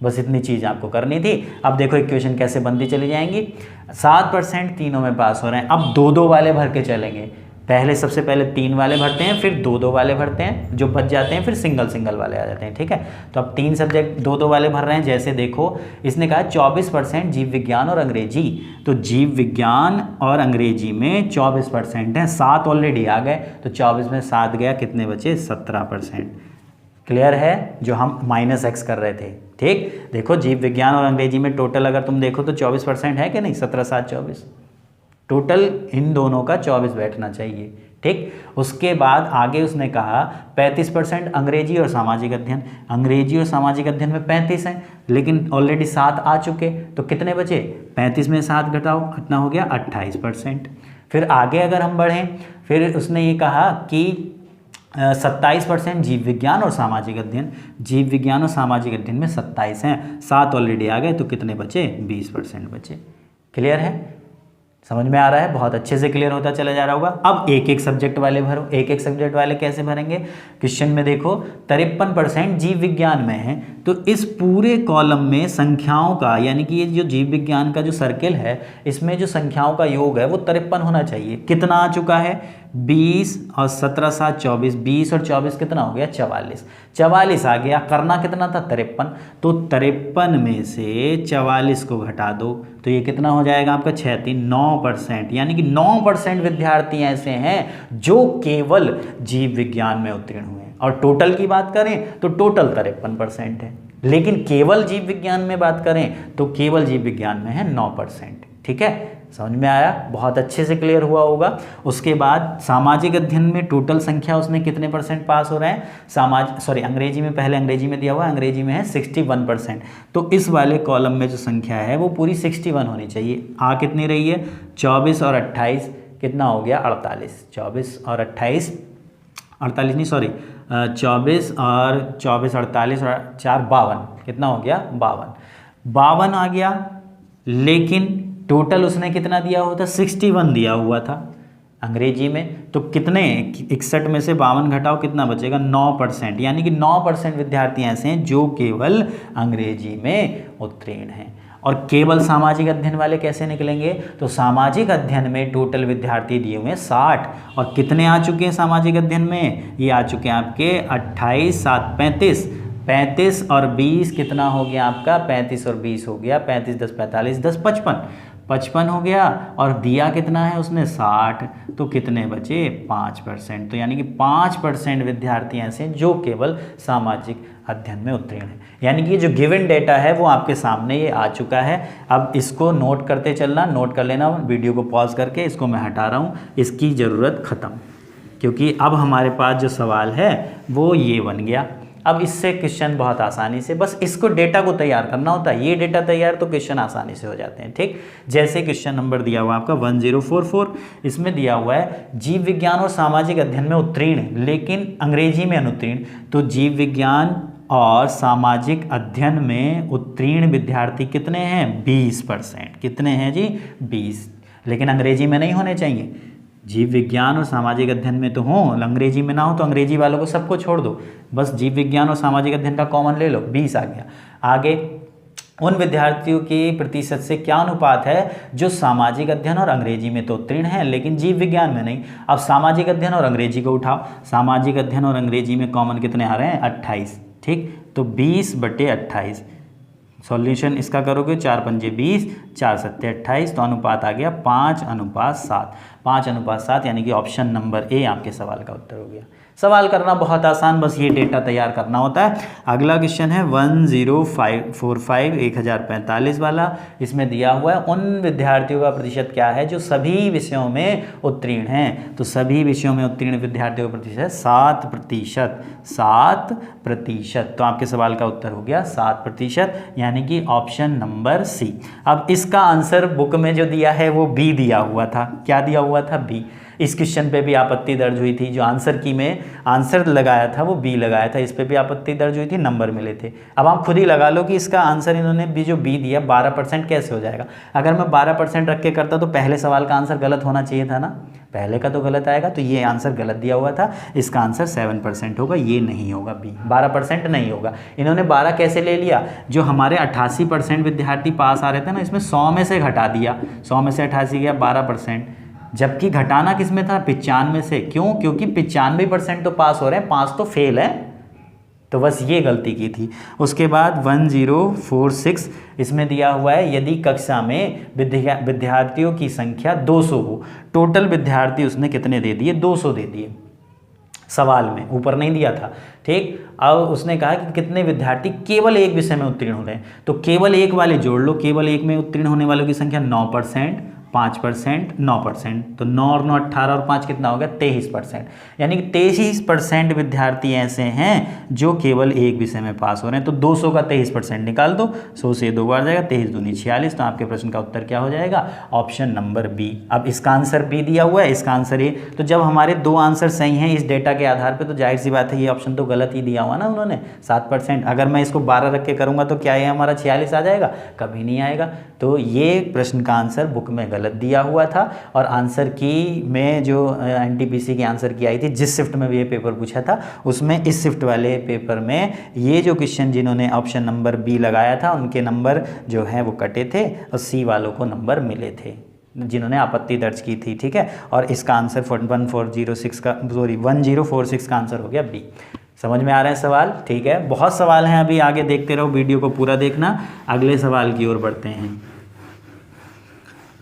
बस इतनी चीज़ आपको करनी थी। अब देखो इक्वेशन कैसे बनती चली जाएंगी। 7% तीनों में पास हो रहे हैं, अब 2-2 वाले भर के चलेंगे। पहले सबसे पहले 3 वाले भरते हैं, फिर 2-2 वाले भरते हैं, जो बच जाते हैं फिर सिंगल वाले आ जाते हैं। ठीक है, तो अब 3 सब्जेक्ट 2-2 वाले भर रहे हैं। जैसे देखो इसने कहा 24% जीव विज्ञान और अंग्रेजी, तो जीव विज्ञान और अंग्रेजी में 24% है, 7 ऑलरेडी आ गए, तो 24 में 7 गया, कितने बचे, 17%। क्लियर है, जो हम -x कर रहे थे। ठीक, देखो जीव विज्ञान और अंग्रेजी में टोटल अगर तुम देखो तो 24% है कि नहीं, 17 7 24, टोटल इन दोनों का 24 बैठना चाहिए। ठीक, उसके बाद आगे उसने कहा 35% अंग्रेजी और सामाजिक अध्ययन, अंग्रेजी और सामाजिक अध्ययन में 35 हैं, लेकिन ऑलरेडी 7 आ चुके, तो कितने बचे, 35 में 7 घटाओ, कितना हो गया, 28%। फिर आगे अगर हम बढ़ें, फिर उसने ये कहा कि 27% जीव विज्ञान और सामाजिक अध्ययन, जीव विज्ञान और सामाजिक अध्ययन में 27 हैं, 7 ऑलरेडी आ गए, तो कितने बचे, 20% बचे। क्लियर है, समझ में आ रहा है, बहुत अच्छे से क्लियर होता चला जा रहा होगा। अब एक एक सब्जेक्ट वाले भरो। एक एक सब्जेक्ट वाले कैसे भरेंगे, क्वेश्चन में देखो 53% जीव विज्ञान में है, तो इस पूरे कॉलम में संख्याओं का, यानी कि ये जो जीव विज्ञान का जो सर्किल है, इसमें जो संख्याओं का योग है वो 53 होना चाहिए। कितना आ चुका है, 20 और 17 7 24, 20 और 24 कितना हो गया, 44। 44 आ गया, करना कितना था, 53, तो 53 में से 44 को घटा दो, तो ये कितना हो जाएगा आपका, 6 9%, यानी कि 9% विद्यार्थी ऐसे हैं जो केवल जीव विज्ञान में उत्तीर्ण हुए हैं। और टोटल की बात करें तो टोटल 53% है, लेकिन केवल जीव विज्ञान में बात करें तो केवल जीव विज्ञान में है 9%। ठीक है, समझ में आया, बहुत अच्छे से क्लियर हुआ होगा। उसके बाद सामाजिक अध्ययन में टोटल संख्या उसने कितने % पास हो रहे हैं, अंग्रेजी में, पहले अंग्रेजी में दिया हुआ है, अंग्रेजी में है 61%, तो इस वाले कॉलम में जो संख्या है वो पूरी 61 होनी चाहिए। आ कितनी रही है, 24 और 28 कितना हो गया, 48। 24 और 28, 48 नहीं, 24 और 24 48 और 4 52, कितना हो गया, 52 आ गया। लेकिन टोटल उसने कितना दिया हुआ था, 61 दिया हुआ था अंग्रेजी में, तो कितने, 61 में से 52 घटाओ, कितना बचेगा, 9%, यानी कि 9% विद्यार्थी ऐसे हैं जो केवल अंग्रेजी में उत्तीर्ण हैं। और केवल सामाजिक अध्ययन वाले कैसे निकलेंगे? तो सामाजिक अध्ययन में टोटल विद्यार्थी दिए हुए हैं 60, और कितने आ चुके हैं सामाजिक अध्ययन में? ये आ चुके हैं आपके 28, 7, 35, 35 और 20 कितना हो गया आपका? 35 और 20 हो गया, 35 10 45 10 55, 55 हो गया। और दिया कितना है उसने? 60, तो कितने बचे? 5%। तो यानी कि 5% विद्यार्थी ऐसे हैं जो केवल सामाजिक अध्ययन में उत्तीर्ण है। यानी कि जो गिवन डेटा है वो आपके सामने ये आ चुका है। अब इसको नोट करते चलना, नोट कर लेना, वीडियो को पॉज करके इसको मैं हटा रहा हूँ, इसकी ज़रूरत ख़त्म, क्योंकि अब हमारे पास जो सवाल है वो ये बन गया। अब इससे क्वेश्चन बहुत आसानी से, बस इसको डेटा को तैयार करना होता है, ये डेटा तैयार तो क्वेश्चन आसानी से हो जाते हैं। ठीक, जैसे क्वेश्चन नंबर दिया हुआ आपका 1044, इसमें दिया हुआ है जीव विज्ञान और सामाजिक अध्ययन में उत्तीर्ण लेकिन अंग्रेजी में अनुत्तीर्ण। तो जीव विज्ञान और सामाजिक अध्ययन में उत्तीर्ण विद्यार्थी कितने हैं? 20%। कितने हैं जी? 20, लेकिन अंग्रेजी में नहीं होने चाहिए। जीव विज्ञान और सामाजिक अध्ययन में तो हों, अंग्रेजी में ना हो तो अंग्रेजी वालों को सबको छोड़ दो, बस जीव विज्ञान और सामाजिक अध्ययन का कॉमन ले लो, 20 आ गया। आगे, उन विद्यार्थियों के प्रतिशत से क्या अनुपात है जो सामाजिक अध्ययन और अंग्रेजी में तो उत्तीर्ण है लेकिन जीव विज्ञान में नहीं? अब सामाजिक अध्ययन और अंग्रेजी को उठाओ, सामाजिक अध्ययन और अंग्रेजी में कॉमन कितने आ रहे हैं? 28। ठीक, तो 20/28, सॉल्यूशन इसका करोगे 4 पंजे 20, 4 सत्ते 28, तो अनुपात आ गया 5:7। 5:7 यानी कि ऑप्शन नंबर ए आपके सवाल का उत्तर हो गया। सवाल करना बहुत आसान, बस ये डेटा तैयार करना होता है। अगला क्वेश्चन है 1045 1045 वाला। इसमें दिया हुआ है उन विद्यार्थियों का प्रतिशत क्या है जो सभी विषयों में उत्तीर्ण हैं? तो सभी विषयों में उत्तीर्ण विद्यार्थियों का प्रतिशत 7%। 7%, तो आपके सवाल का उत्तर हो गया 7%, यानी कि ऑप्शन नंबर सी। अब इसका आंसर बुक में जो दिया है वो बी दिया हुआ था। क्या दिया हुआ था? बी। इस क्वेश्चन पे भी आपत्ति दर्ज हुई थी, जो आंसर की में आंसर लगाया था वो बी लगाया था, इस पे भी आपत्ति दर्ज हुई थी, नंबर मिले थे। अब आप खुद ही लगा लो कि इसका आंसर इन्होंने भी जो बी दिया 12% कैसे हो जाएगा? अगर मैं 12% रख के करता तो पहले सवाल का आंसर गलत होना चाहिए था ना, पहले का तो गलत आएगा, तो ये आंसर गलत दिया हुआ था, इसका आंसर 7% होगा, ये नहीं होगा बी, 12% नहीं होगा। इन्होंने 12 कैसे ले लिया? जो हमारे 88% विद्यार्थी पास आ रहे थे ना, इसमें 100 में से घटा दिया, 100 में से 88 गया 12%, जबकि घटाना किस में था? 95 से। क्यों? क्योंकि 95% तो पास हो रहे हैं, 5 तो फेल है, तो बस ये गलती की थी। उसके बाद 1046, इसमें दिया हुआ है यदि कक्षा में विद्यार्थियों की संख्या 200 हो, टोटल विद्यार्थी उसने कितने दे दिए? 200 दे दिए सवाल में, ऊपर नहीं दिया था। ठीक, अब उसने कहा कि कितने विद्यार्थी केवल एक विषय में उत्तीर्ण हो रहे हैं, तो केवल एक वाले जोड़ लो, केवल एक में उत्तीर्ण होने वालों की संख्या 9%, 5%, 9%, तो 9 और 9 18 और 5 कितना हो गया? 23%, यानी कि 23% विद्यार्थी ऐसे हैं जो केवल एक विषय में पास हो रहे हैं। तो 200 का 23% निकाल दो, 100 से 2 बार जाएगा, 23 दूनी 46, तो आपके प्रश्न का उत्तर क्या हो जाएगा? Option number B. अब इसका आंसर बी दिया हुआ है, इसका आंसर ए, तो जब हमारे 2 आंसर सही हैं इस डेटा के आधार पर, तो जाहिर सी बात है ये ऑप्शन तो गलत ही दिया हुआ ना उन्होंने, 7%। अगर मैं इसको 12 रख के करूँगा तो क्या ये हमारा 46 आ जाएगा? कभी नहीं आएगा। तो ये प्रश्न का आंसर बुक में गलत दिया हुआ था, और आंसर की में जो एनटीपीसी की आंसर की आई थी, जिस शिफ्ट में भी ये पेपर पूछा था उसमें, इस शिफ्ट वाले पेपर में ये जो क्वेश्चन जिन्होंने ऑप्शन नंबर बी लगाया था उनके नंबर जो है वो कटे थे, और सी वालों को नंबर मिले थे जिन्होंने आपत्ति दर्ज की थी। ठीक है, और इसका आंसर 1046 का आंसर हो गया बी। समझ में आ रहे हैं सवाल? ठीक है, बहुत सवाल हैं अभी, आगे देखते रहो, वीडियो को पूरा देखना। अगले सवाल की ओर बढ़ते हैं।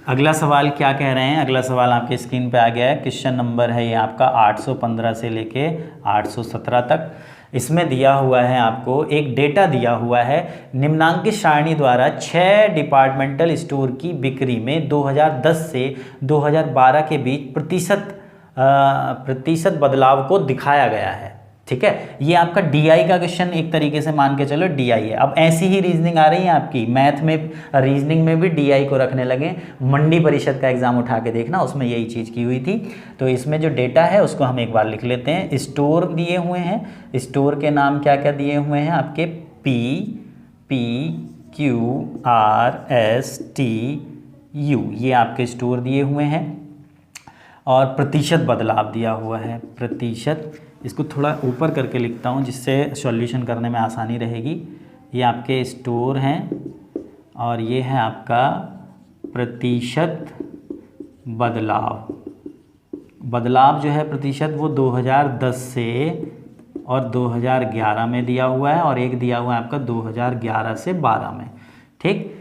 अगला सवाल क्या कह रहे हैं? अगला सवाल आपके स्क्रीन पे आ गया है। क्वेश्चन नंबर है ये आपका 815 से लेके 817 तक। इसमें दिया हुआ है आपको एक डेटा दिया हुआ है, निम्नांकित सारणी द्वारा 6 डिपार्टमेंटल स्टोर की बिक्री में 2010 से 2012 के बीच प्रतिशत बदलाव को दिखाया गया है। ठीक है, ये आपका डीआई का क्वेश्चन एक तरीके से मान के चलो डीआई है। अब ऐसी ही रीजनिंग आ रही है आपकी मैथ में, रीजनिंग में भी डीआई को रखने लगे। मंडी परिषद का एग्जाम उठा के देखना, उसमें यही चीज़ की हुई थी। तो इसमें जो डेटा है उसको हम एक बार लिख लेते हैं। स्टोर दिए हुए हैं, स्टोर के नाम क्या क्या दिए हुए हैं आपके? PQRSTU, ये आपके स्टोर दिए हुए हैं, और प्रतिशत बदलाव दिया हुआ है। प्रतिशत, इसको थोड़ा ऊपर करके लिखता हूँ जिससे सॉल्यूशन करने में आसानी रहेगी। ये आपके स्टोर हैं और ये है आपका प्रतिशत बदलाव। बदलाव जो है प्रतिशत वो 2010 से और 2011 में दिया हुआ है, और एक दिया हुआ है आपका 2011 से 12 में। ठीक,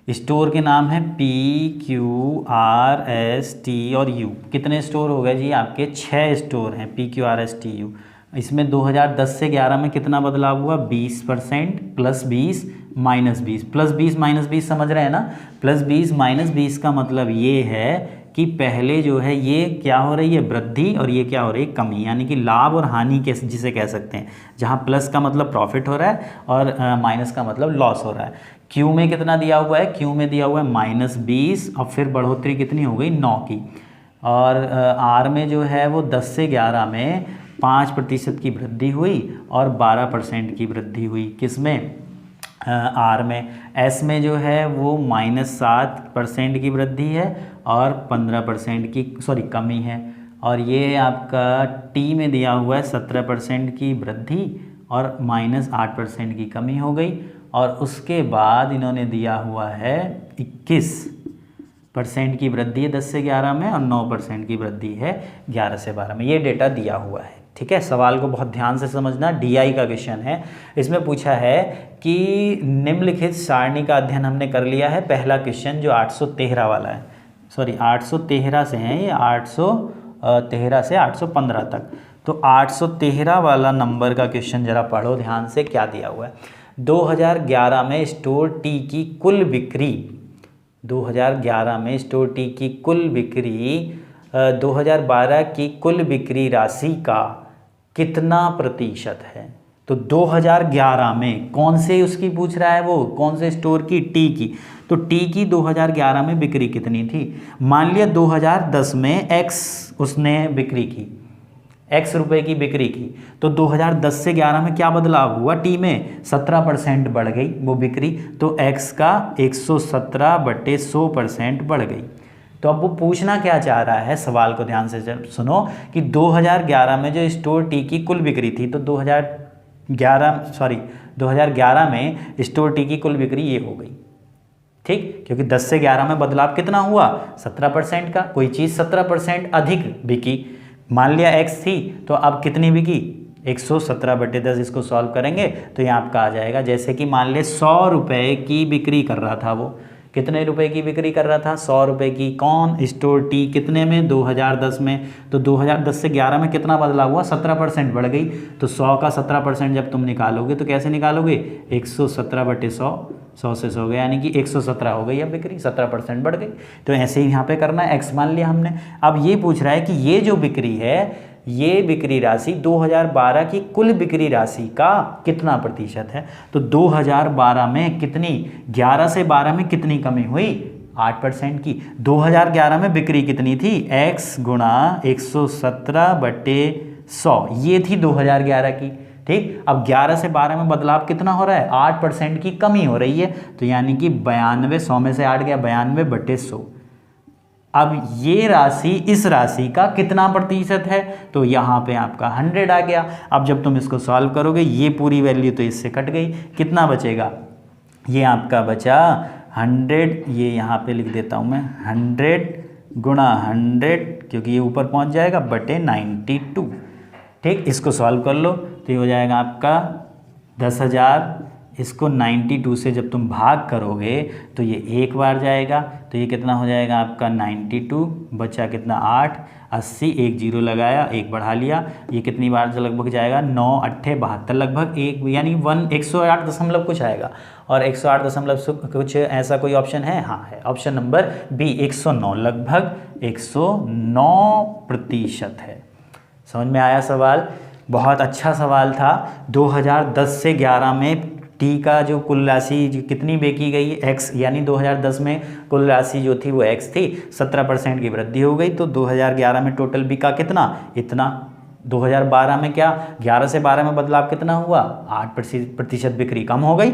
स्टोर के नाम है PQRST और U। कितने स्टोर हो गए जी? आपके 6 स्टोर हैं PQRSTU। इसमें 2010 से 11 में कितना बदलाव हुआ? 20%, +20, -20। +20 -20 समझ रहे हैं ना? +20 -20 का मतलब ये है कि पहले जो है ये क्या हो रही है? वृद्धि, और ये क्या हो रही है? कमी, यानी कि लाभ और हानि के जिसे कह सकते हैं, जहाँ प्लस का मतलब प्रॉफिट हो रहा है और माइनस का मतलब लॉस हो रहा है। क्यू में कितना दिया हुआ है? क्यू में दिया हुआ है -20, और फिर बढ़ोतरी कितनी हो गई? 9 की। और आर में जो है वो 10 से 11 में 5% की वृद्धि हुई और 12% की वृद्धि हुई। किस में? आर में। एस में जो है वो -7% की वृद्धि है और 15% की कमी है। और ये आपका टी में दिया हुआ है 17% की वृद्धि और -8% की कमी हो गई। और उसके बाद इन्होंने दिया हुआ है 21% की वृद्धि है 10 से 11 में, और 9% की वृद्धि है 11 से 12 में। ये डेटा दिया हुआ है। ठीक है, सवाल को बहुत ध्यान से समझना। DI का क्वेश्चन है। इसमें पूछा है कि निम्नलिखित सारणी का अध्ययन हमने कर लिया है। पहला क्वेश्चन जो 813 वाला है, सॉरी 813 से है ये, 813 से 815 तक। तो 813 वाला नंबर का क्वेश्चन जरा पढ़ो ध्यान से, क्या दिया हुआ है। 2011 में स्टोर टी की कुल बिक्री, 2011 में स्टोर टी की कुल बिक्री 2012 की कुल बिक्री राशि का कितना प्रतिशत है? तो 2011 में कौन से उसकी पूछ रहा है वो, कौन से स्टोर की? टी की। तो टी की 2011 में बिक्री कितनी थी? मान लिया 2010 में x उसने बिक्री की, x रुपए की बिक्री की। तो 2010 से 11 में क्या बदलाव हुआ? टी में 17% बढ़ गई वो बिक्री, तो x का 117/100% बढ़ गई। तो अब वो पूछना क्या चाह रहा है, सवाल को ध्यान से सुनो, कि 2011 में जो स्टोर टी की कुल बिक्री थी, तो 2011 में स्टोर टी की कुल बिक्री ये हो गई। ठीक, क्योंकि 10 से 11 में बदलाव कितना हुआ? 17% का। कोई चीज़ 17% अधिक बिकी, मान लिया x थी, तो अब कितनी बिकी? 117/10। इसको सॉल्व करेंगे तो ये आपका आ जाएगा, जैसे कि मान ले 100 रुपये की बिक्री कर रहा था वो। कितने रुपए की बिक्री कर रहा था? 100 रुपये की। कौन? Store T. कितने में? 2010 में। तो 2010 से 11 में कितना बदलाव हुआ? 17% बढ़ गई। तो 100 का 17% जब तुम निकालोगे तो कैसे निकालोगे? 117/100, 100 से 100 गया, यानी कि 117 हो गई अब बिक्री, 17% बढ़ गई। तो ऐसे ही यहाँ पे करना है, x मान लिया हमने। अब ये पूछ रहा है कि ये जो बिक्री है, ये बिक्री राशि 2012 की कुल बिक्री राशि का कितना प्रतिशत है? तो 2012 में कितनी? 11 से 12 में कितनी कमी हुई? 8% की। 2011 में बिक्री कितनी थी? x गुणा 117/100, ये थी 2011 की। ठीक, अब 11 से 12 में बदलाव कितना हो रहा है? 8% की कमी हो रही है। तो यानी कि 92, 100 में से 8 गया, 92/100। अब ये राशि इस राशि का कितना प्रतिशत है? तो यहाँ पे आपका 100 आ गया। अब जब तुम इसको सॉल्व करोगे, ये पूरी वैल्यू तो इससे कट गई, कितना बचेगा? ये आपका बचा 100, ये यहाँ पे लिख देता हूँ मैं, 100 गुणा 100, क्योंकि ये ऊपर पहुँच जाएगा, बटे 92। ठीक, इसको सॉल्व कर लो तो ये हो जाएगा आपका 10,000। इसको 92 से जब तुम भाग करोगे तो ये एक बार जाएगा, तो ये कितना हो जाएगा आपका 92, बचा कितना 8, 80, एक जीरो लगाया, एक बढ़ा लिया, ये कितनी बार से लगभग जाएगा? 9 8 72 लगभग, एक यानी 108 दशमलव कुछ आएगा। और 108 दशमलव कुछ ऐसा कोई ऑप्शन है? हाँ है, ऑप्शन नंबर बी 109, लगभग 109% है। समझ में आया सवाल? बहुत अच्छा सवाल था। 2010 से 11 में टी का जो कुल राशि कितनी बेची गई? x, यानी 2010 में कुल राशि जो थी वो x थी, 17% की वृद्धि हो गई। तो 2011 में टोटल बिका कितना? इतना। 2012 में क्या? 11 से 12 में बदलाव कितना हुआ? 8% बिक्री कम हो गई।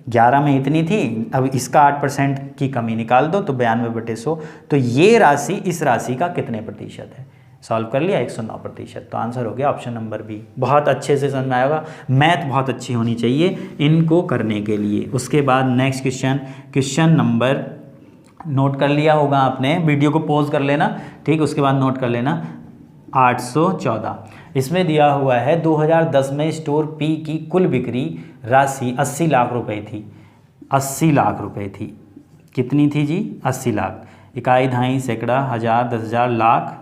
11 में इतनी थी, अब इसका 8% की कमी निकाल दो तो 92/100। तो ये राशि इस राशि का कितने प्रतिशत है? सॉल्व कर लिया 109%। तो आंसर हो गया ऑप्शन नंबर बी। बहुत अच्छे से समझ में आएगा, मैथ बहुत अच्छी होनी चाहिए इनको करने के लिए। उसके बाद नेक्स्ट क्वेश्चन नंबर नोट कर लिया होगा आपने, वीडियो को पॉज कर लेना, ठीक, उसके बाद नोट कर लेना। 814 इसमें दिया हुआ है 2010 में स्टोर पी की कुल बिक्री राशि 80 लाख रुपए थी। 80 लाख रुपए थी, कितनी थी जी? 80 लाख। इकाई, दहाई, सैकड़ा, हज़ार, 10,000, लाख,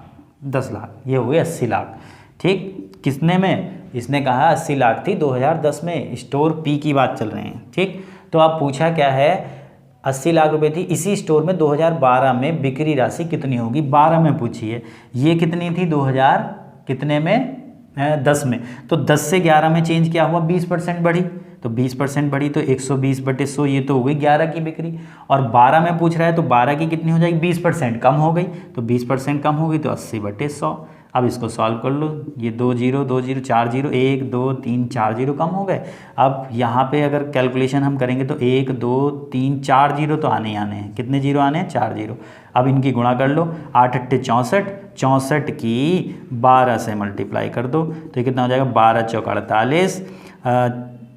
10 लाख, ये हुए 80 लाख। ठीक, किसने में? इसने कहा 80 लाख थी 2010 में, स्टोर पी की बात चल रहे हैं। ठीक, तो आप पूछा क्या है? 80 लाख रुपए थी, इसी स्टोर में 2012 में बिक्री राशि कितनी होगी? 12 में पूछी है। ये कितनी थी 2000 कितने में? 10 में। तो 10 से 11 में चेंज क्या हुआ? 20% बढ़ी। तो 20% बढ़ी तो 120/100, ये तो हो गई 11 की बिक्री। और 12 में पूछ रहा है तो 12 की कितनी हो जाएगी? 20% कम हो गई। तो 20% कम हो गई तो 80/100। अब इसको सॉल्व कर लो, ये 2 0 2 0 4 0, 1 2 3 4 0 कम हो गए। अब यहाँ पे अगर कैलकुलेशन हम करेंगे तो 1 2 3 4 0 तो आने ही आने हैं। कितने जीरो आने हैं? 4 0। अब इनकी गुणा कर लो, 8 8 64, 64 की 12 से मल्टीप्लाई कर दो तो ये कितना हो जाएगा? 12 चौक 48,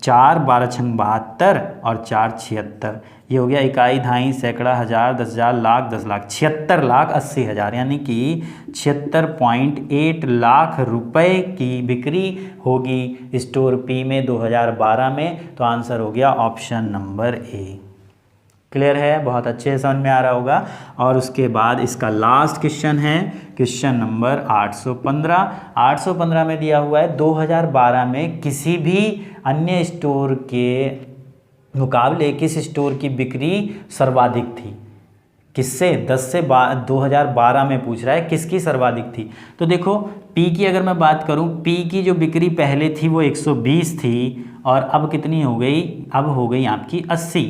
4 12 छंग 72 और 4 76। ये हो गया इकाई, दहाई, सैकड़ा, हज़ार, 10,000, लाख, 10 लाख, 76,80,000, यानी कि 76.8 लाख रुपए की बिक्री होगी स्टोर पी में 2012 में। तो आंसर हो गया ऑप्शन नंबर ए। क्लियर है? बहुत अच्छे से समझ में आ रहा होगा। और उसके बाद इसका लास्ट क्वेश्चन है क्वेश्चन नंबर 815। 815 में दिया हुआ है 2012 में किसी भी अन्य स्टोर के मुकाबले किस स्टोर की बिक्री सर्वाधिक थी? किससे? 10 से 2012 में पूछ रहा है किसकी सर्वाधिक थी। तो देखो पी की अगर मैं बात करूं, पी की जो बिक्री पहले थी वो 120 थी और अब कितनी हो गई? अब हो गई आपकी 80।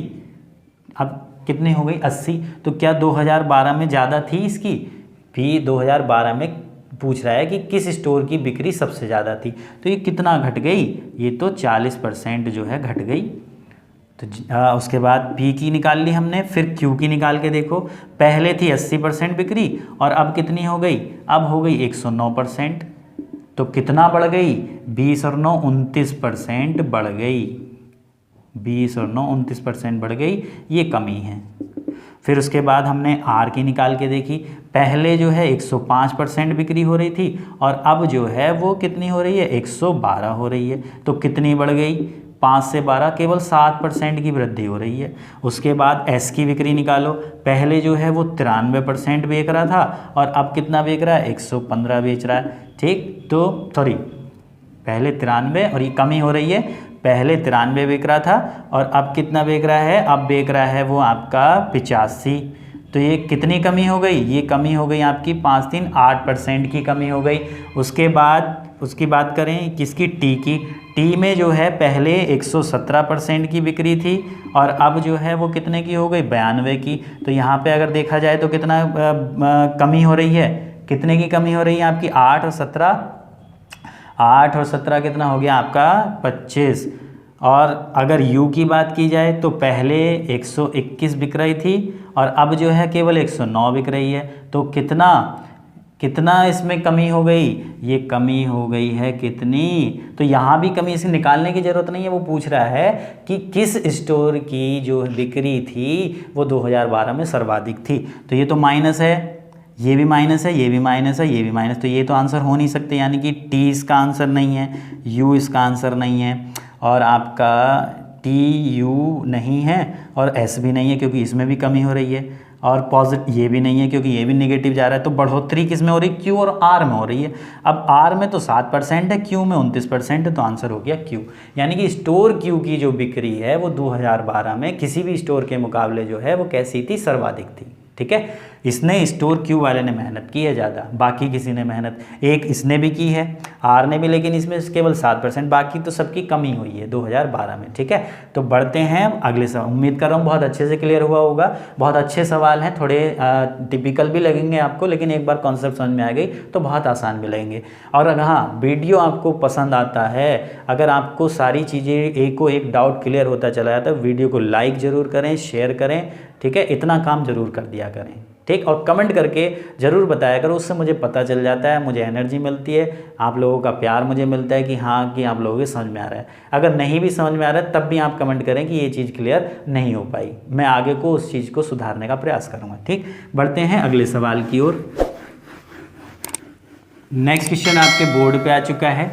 अब कितनी हो गई? 80। तो क्या 2012 में ज़्यादा थी इसकी? पी 2012 में पूछ रहा है कि किस स्टोर की बिक्री सबसे ज़्यादा थी। तो ये कितना घट गई? ये तो 40% जो है घट गई। तो उसके बाद P की निकाल ली हमने, फिर Q की निकाल के देखो। पहले थी 80% बिक्री और अब कितनी हो गई? अब हो गई 109%। तो कितना बढ़ गई? 20 और 9 29% बढ़ गई। 20 और 9 29% बढ़ गई, ये कमी है। फिर उसके बाद हमने R की निकाल के देखी। पहले जो है 105% बिक्री हो रही थी और अब जो है वो कितनी हो रही है? 112 हो रही है। तो कितनी बढ़ गई? 5 से 12 केवल 7% की वृद्धि हो रही है। उसके बाद S की बिक्री निकालो। पहले जो है वो 93% बेच रहा था और अब कितना बेच रहा है? 115 बेच रहा है। ठीक, तो सॉरी, पहले 93 और ये कमी हो रही है। पहले 93 बेच रहा था और अब कितना बेच रहा है? अब बेच रहा है वो आपका 85। तो ये कितनी कमी हो गई? ये कमी हो गई आपकी 5 3 8% की कमी हो गई। उसके बाद उसकी बात करें किसकी? टी की। टी में जो है पहले 117% की बिक्री थी और अब जो है वो कितने की हो गई? 92 की। तो यहाँ पे अगर देखा जाए तो कितना कमी हो रही है? कितने की कमी हो रही है आपकी? 8 और 17, 8 और 17 कितना हो गया आपका? 25। और अगर यू की बात की जाए तो पहले 121 बिक रही थी और अब जो है केवल 109 बिक रही है। तो कितना इसमें कमी हो गई? ये कमी हो गई है कितनी? तो यहाँ भी कमी इसे निकालने की ज़रूरत नहीं है। वो पूछ रहा है कि किस स्टोर की जो बिक्री थी वो 2012 में सर्वाधिक थी। तो ये तो माइनस है, ये भी माइनस है, ये भी माइनस है, ये भी माइनस। तो ये तो आंसर हो नहीं सकते, यानी कि टी इसका आंसर नहीं है, यू इसका आंसर नहीं है और आपका टी यू नहीं है और एस भी नहीं है क्योंकि इसमें भी कमी हो रही है। और पॉजिटिव ये भी नहीं है क्योंकि ये भी नेगेटिव जा रहा है। तो बढ़ोतरी किस में हो रही है? क्यू और आर में हो रही है। अब आर में तो 7% है, क्यू में 29% है। तो आंसर हो गया क्यू, यानी कि स्टोर क्यू की जो बिक्री है वो 2012 में किसी भी स्टोर के मुकाबले जो है वो कैसी थी? सर्वाधिक थी। ठीक है, इसने स्टोर क्यू वाले ने मेहनत की है ज़्यादा, बाकी किसी ने मेहनत एक इसने भी की है, आर ने भी, लेकिन इसमें केवल 7%, बाकी तो सबकी कमी हुई है 2012 में। ठीक है, तो बढ़ते हैं अगले सवाल। उम्मीद कर रहा हूँ बहुत अच्छे से क्लियर हुआ होगा। बहुत अच्छे सवाल हैं, थोड़े टिपिकल भी लगेंगे आपको, लेकिन एक बार कॉन्सेप्ट समझ में आ गई तो बहुत आसान भी लगेंगे। और अगर हाँ वीडियो आपको पसंद आता है, अगर आपको सारी चीज़ें एक को एक डाउट क्लियर होता चला जाता है, वीडियो को लाइक ज़रूर करें, शेयर करें। ठीक है, इतना काम ज़रूर कर दिया करें। ठीक। और कमेंट करके ज़रूर बताया करो, उससे मुझे पता चल जाता है, मुझे एनर्जी मिलती है, आप लोगों का प्यार मुझे मिलता है कि हाँ कि आप लोगों के समझ में आ रहा है। अगर नहीं भी समझ में आ रहा है तब भी आप कमेंट करें कि ये चीज़ क्लियर नहीं हो पाई, मैं आगे को उस चीज़ को सुधारने का प्रयास करूँगा। ठीक, बढ़ते हैं अगले सवाल की ओर। नेक्स्ट क्वेश्चन आपके बोर्ड पे आ चुका है।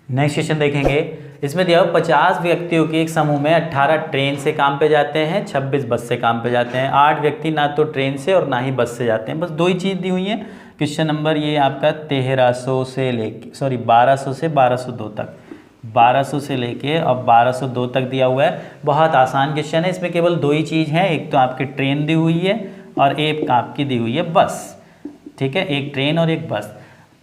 नेक्स्ट क्वेश्चन देखेंगे, इसमें दिया 50 व्यक्तियों के एक समूह में 18 ट्रेन से काम पे जाते हैं, 26 बस से काम पे जाते हैं। 8 व्यक्ति ना तो ट्रेन से और ना ही बस से जाते हैं, बस दो ही चीज़ दी हुई है। क्वेश्चन नंबर ये आपका 1300 से लेके 1200 से 1202 तक, 1200 से लेके अब 1202 तक दिया हुआ है। बहुत आसान क्वेश्चन है, इसमें केवल दो ही चीज़ हैं, एक तो आपकी ट्रेन दी हुई है और एक आपकी दी हुई है बस। ठीक है, एक ट्रेन और एक बस,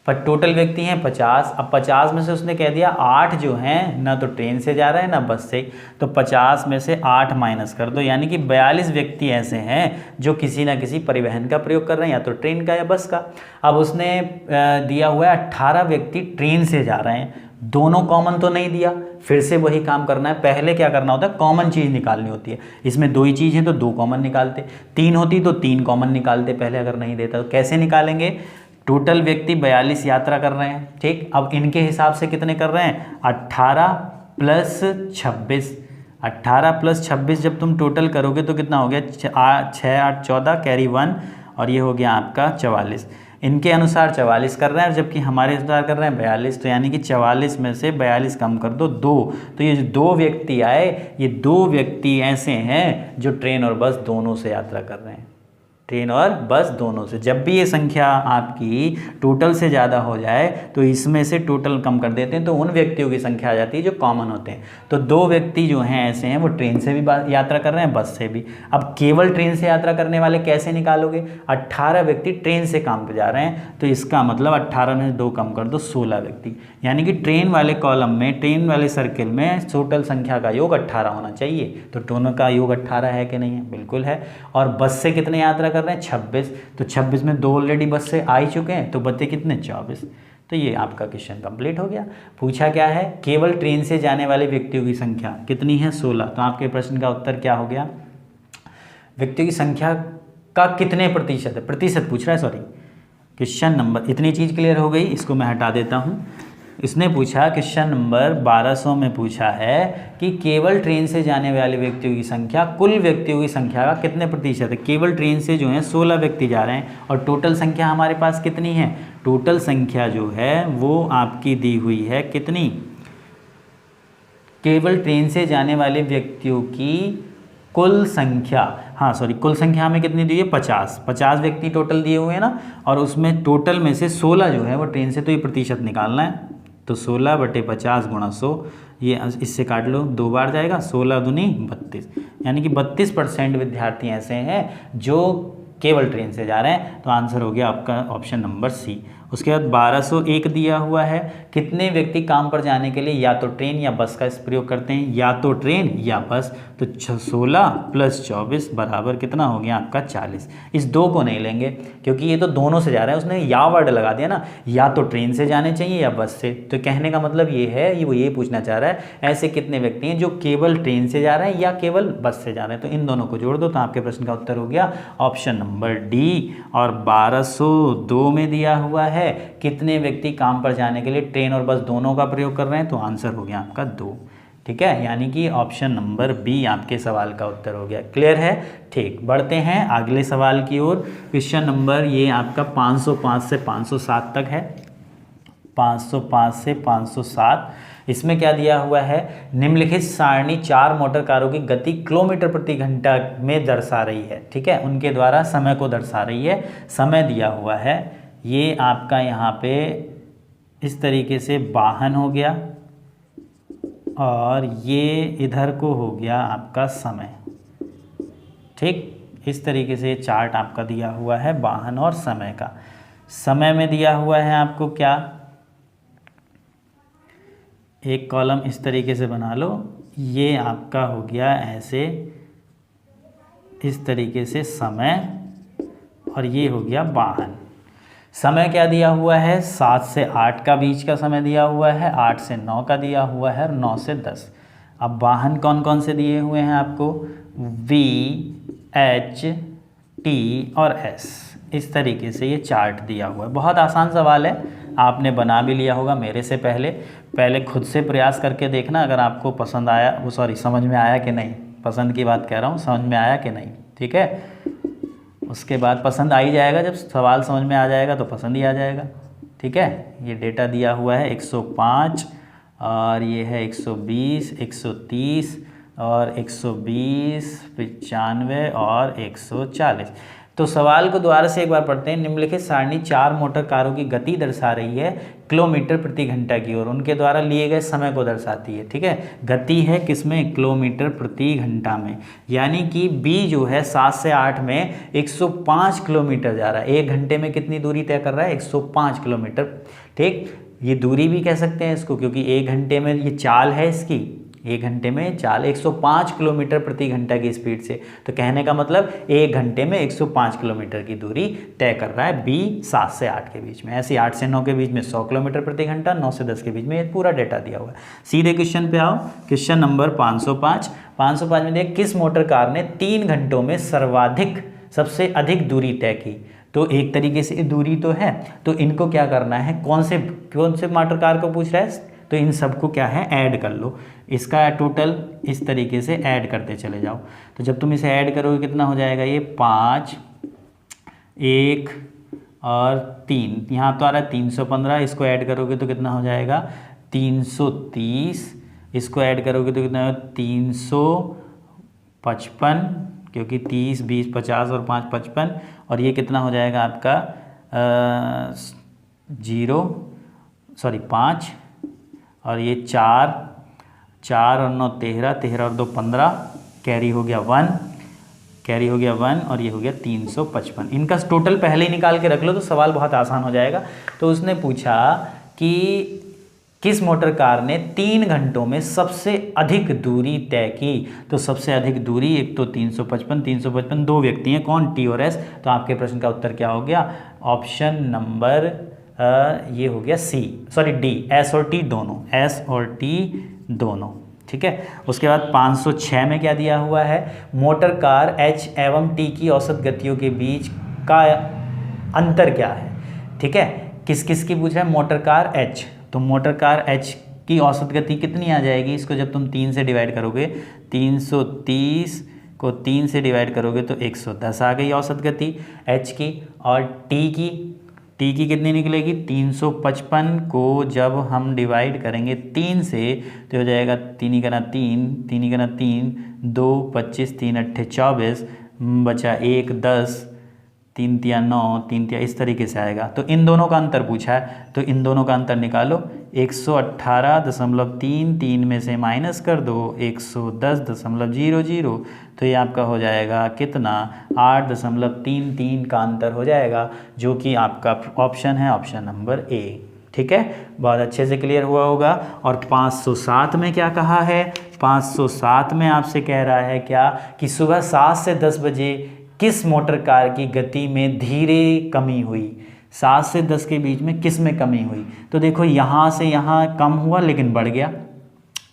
पर टोटल व्यक्ति हैं 50। अब 50 में से उसने कह दिया 8 जो हैं ना तो ट्रेन से जा रहे हैं ना बस से, तो 50 में से 8 माइनस कर दो, यानी कि 42 व्यक्ति ऐसे हैं जो किसी ना किसी परिवहन का प्रयोग कर रहे हैं, या तो ट्रेन का या बस का। अब उसने दिया हुआ है 18 व्यक्ति ट्रेन से जा रहे हैं, दोनों कॉमन तो नहीं दिया, फिर से वही काम करना है। पहले क्या करना होता है, कॉमन चीज़ निकालनी होती है। इसमें दो ही चीज़ है तो दो कॉमन निकालते, 3 होती तो 3 कॉमन निकालते पहले, अगर नहीं देता तो कैसे निकालेंगे। टोटल व्यक्ति 42 यात्रा कर रहे हैं। ठीक, अब इनके हिसाब से कितने कर रहे हैं, 18 प्लस 26, 18 प्लस 26 जब तुम टोटल करोगे तो कितना हो गया, 6 8 14 कैरी 1, और ये हो गया आपका 44। इनके अनुसार 44 कर रहे हैं, जबकि हमारे अनुसार कर रहे हैं 42, तो यानी कि 44 में से 42 कम कर दो 2, तो ये जो 2 व्यक्ति आए, ये 2 व्यक्ति ऐसे हैं जो ट्रेन और बस दोनों से यात्रा कर रहे हैं, ट्रेन और बस दोनों से। जब भी ये संख्या आपकी टोटल से ज़्यादा हो जाए तो इसमें से टोटल कम कर देते हैं, तो उन व्यक्तियों की संख्या आ जाती है जो कॉमन होते हैं। तो 2 व्यक्ति जो हैं ऐसे हैं वो ट्रेन से भी यात्रा कर रहे हैं, बस से भी। अब केवल ट्रेन से यात्रा करने वाले कैसे निकालोगे, 18 व्यक्ति ट्रेन से काम पे जा रहे हैं, तो इसका मतलब 18 में से 2 कम कर दो, 16 व्यक्ति, यानी कि ट्रेन वाले कॉलम में, ट्रेन वाले सर्किल में टोटल संख्या का योग 18 होना चाहिए। तो दोनों का योग 18 है कि नहीं है, बिल्कुल है। और बस से कितने यात्रा कर रहे हैं, 26, तो 26 में 2 ऑलरेडी बस से आ ही चुके हैं, तो बचे कितने, 24। तो ये आपका क्वेश्चन कंप्लीट हो गया। पूछा क्या है, केवल ट्रेन से जाने वाले व्यक्तियों की संख्या कितनी है, 16। तो आपके प्रश्न का उत्तर क्या हो गया, व्यक्तियों की संख्या का कितने प्रतिशत है, प्रतिशत पूछ रहा है, सॉरी। क्वेश्चन नंबर, इतनी चीज़ क्लियर हो गई, इसको मैं हटा देता हूँ। इसने पूछा क्वेश्चन नंबर 1200 में पूछा है कि केवल ट्रेन से जाने वाले व्यक्तियों की संख्या कुल व्यक्तियों की संख्या का कितने प्रतिशत है। केवल ट्रेन से जो है 16 व्यक्ति जा रहे हैं, और टोटल संख्या हमारे पास कितनी है, टोटल संख्या जो है वो आपकी दी हुई है कितनी, केवल ट्रेन से जाने वाले व्यक्तियों की कुल संख्या, हाँ सॉरी, कुल संख्या हमें कितनी दी है, 50 व्यक्ति टोटल दिए हुए हैं ना, और उसमें टोटल में से 16 जो है वो ट्रेन से, तो ये प्रतिशत निकालना है। तो 16/50 गुणा 100, ये इससे काट लो, 2 बार जाएगा, 16 दूनी 32, यानी कि 32% विद्यार्थी ऐसे हैं जो केवल ट्रेन से जा रहे हैं। तो आंसर हो गया आपका ऑप्शन नंबर सी। उसके बाद 1201 दिया हुआ है, कितने व्यक्ति काम पर जाने के लिए या तो ट्रेन या बस का प्रयोग करते हैं, या तो ट्रेन या बस। तो 16 प्लस 24 बराबर कितना हो गया आपका 40। इस 2 को नहीं लेंगे क्योंकि ये तो दोनों से जा रहे हैं, उसने या वर्ड लगा दिया ना, या तो ट्रेन से जाने चाहिए या बस से। तो कहने का मतलब ये है, वो ये पूछना चाह रहा है ऐसे कितने व्यक्ति हैं जो केवल ट्रेन से जा रहे हैं या केवल बस से जा रहे हैं। तो इन दोनों को जोड़ दो, तो आपके प्रश्न का उत्तर हो गया ऑप्शन नंबर डी। और 1202 में दिया हुआ है कितने व्यक्ति काम पर जाने के लिए ट्रेन और बस दोनों का प्रयोग कर रहे हैं, तो आंसर हो गया आपका 2। ठीक है, यानी कि ऑप्शन नंबर बी आपके सवाल का उत्तर हो गया। क्लियर है, ठीक। बढ़ते हैं अगले सवाल की ओर। क्वेश्चन नंबर ये आपका 505 से 507 तक है, 505 से 507। इसमें क्या दिया हुआ है, निम्नलिखित सारणी 4 मोटर कारों की गति किलोमीटर प्रति घंटा में दर्शा रही है। ठीक है, उनके द्वारा समय को दर्शा रही है। समय दिया हुआ है, ये आपका यहाँ पे इस तरीके से वाहन हो गया, और ये इधर को हो गया आपका समय। ठीक, इस तरीके से चार्ट आपका दिया हुआ है वाहन और समय का। समय में दिया हुआ है आपको क्या, एक कॉलम इस तरीके से बना लो, ये आपका हो गया ऐसे इस तरीके से समय, और ये हो गया वाहन। समय क्या दिया हुआ है, 7 से 8 का बीच का समय दिया हुआ है, 8 से 9 का दिया हुआ है, और 9 से 10। अब वाहन कौन कौन से दिए हुए हैं आपको, V, H, टी और एस, इस तरीके से ये चार्ट दिया हुआ है। बहुत आसान सवाल है, आपने बना भी लिया होगा मेरे से पहले खुद से प्रयास करके देखना, अगर आपको पसंद आया, वो सॉरी समझ में आया कि नहीं, पसंद की बात कह रहा हूँ, समझ में आया कि नहीं, ठीक है। उसके बाद पसंद आ ही जाएगा, जब सवाल समझ में आ जाएगा तो पसंद ही आ जाएगा, ठीक है। ये डेटा दिया हुआ है 105 और ये है 120, 130 और 120, 95 और 140। तो सवाल को दोबारा से एक बार पढ़ते हैं। निम्नलिखित सारणी 4 मोटर कारों की गति दर्शा रही है किलोमीटर प्रति घंटा की ओर, उनके द्वारा लिए गए समय को दर्शाती है, ठीक है। गति है किसमें, किलोमीटर प्रति घंटा में, यानी कि बी जो है 7 से 8 में 105 किलोमीटर जा रहा है। 1 घंटे में कितनी दूरी तय कर रहा है, 105 किलोमीटर, ठीक। ये दूरी भी कह सकते हैं इसको, क्योंकि 1 घंटे में ये चाल है इसकी, 1 घंटे में चाल 105 किलोमीटर प्रति घंटा की स्पीड से, तो कहने का मतलब 1 घंटे में 105 किलोमीटर की दूरी तय कर रहा है बी 7 से 8 के बीच में। ऐसे 8 से 9 के बीच में 100 किलोमीटर प्रति घंटा, 9 से 10 के बीच में ये पूरा डेटा दिया हुआ है। सीधे क्वेश्चन पे आओ, क्वेश्चन नंबर 505 में देख, किस मोटर कार ने 3 घंटों में सबसे अधिक दूरी तय की। तो एक तरीके से दूरी तो है, तो इनको क्या करना है, कौन से मोटर कार को पूछ रहा है, तो इन सबको क्या है, ऐड कर लो। इसका टोटल इस तरीके से ऐड करते चले जाओ। तो जब तुम इसे ऐड करोगे कितना हो जाएगा, ये 5, 1 और 3, यहाँ तो आ रहा है 315, इसको ऐड करोगे तो कितना हो जाएगा 330, इसको ऐड करोगे तो कितना होगा 355, क्योंकि 30, 20, 50 और 5, 55, और ये कितना हो जाएगा आपका 5, और ये 4 और 9 13, 13 और 2 15, कैरी हो गया 1, और ये हो गया 355। इनका टोटल पहले ही निकाल के रख लो तो सवाल बहुत आसान हो जाएगा। तो उसने पूछा कि किस मोटर कार ने 3 घंटों में सबसे अधिक दूरी तय की। तो सबसे अधिक दूरी, एक तो 355, 2 व्यक्ति हैं, कौन, टी और एस। तो आपके प्रश्न का उत्तर क्या हो गया, ऑप्शन नंबर ये हो गया डी, एस और टी दोनों, ठीक है। उसके बाद 506 में क्या दिया हुआ है, मोटर कार एच एवं टी की औसत गतियों के बीच का अंतर क्या है, ठीक है। किस किस की पूछ रहा है, मोटर कार एच, तो मोटर कार एच की औसत गति कितनी आ जाएगी, इसको जब तुम 3 से डिवाइड करोगे, 330 को 3 से डिवाइड करोगे तो 110 आ गई औसत गति एच की। और टी की कितनी निकलेगी, 355 को जब हम डिवाइड करेंगे 3 से तो हो जाएगा 3 × 3, 2 25, 3 8 24, बचा 1 10, 3 तिया 9, 3 तिया, इस तरीके से आएगा। तो इन दोनों का अंतर पूछा है, तो इन दोनों का अंतर निकालो। 118.3, 3 में से माइनस कर दो, 110.00, तो ये आपका हो जाएगा कितना, 8.33 का अंतर हो जाएगा, जो कि आपका ऑप्शन है, ऑप्शन नंबर ए, ठीक है। बहुत अच्छे से क्लियर हुआ होगा। और 507 में क्या कहा है, 507 में आपसे कह रहा है क्या, कि सुबह 7 से 10 बजे किस मोटर कार की गति में धीरे कमी हुई। 7 से 10 के बीच में किस में कमी हुई, तो देखो यहाँ से यहाँ कम हुआ लेकिन बढ़ गया,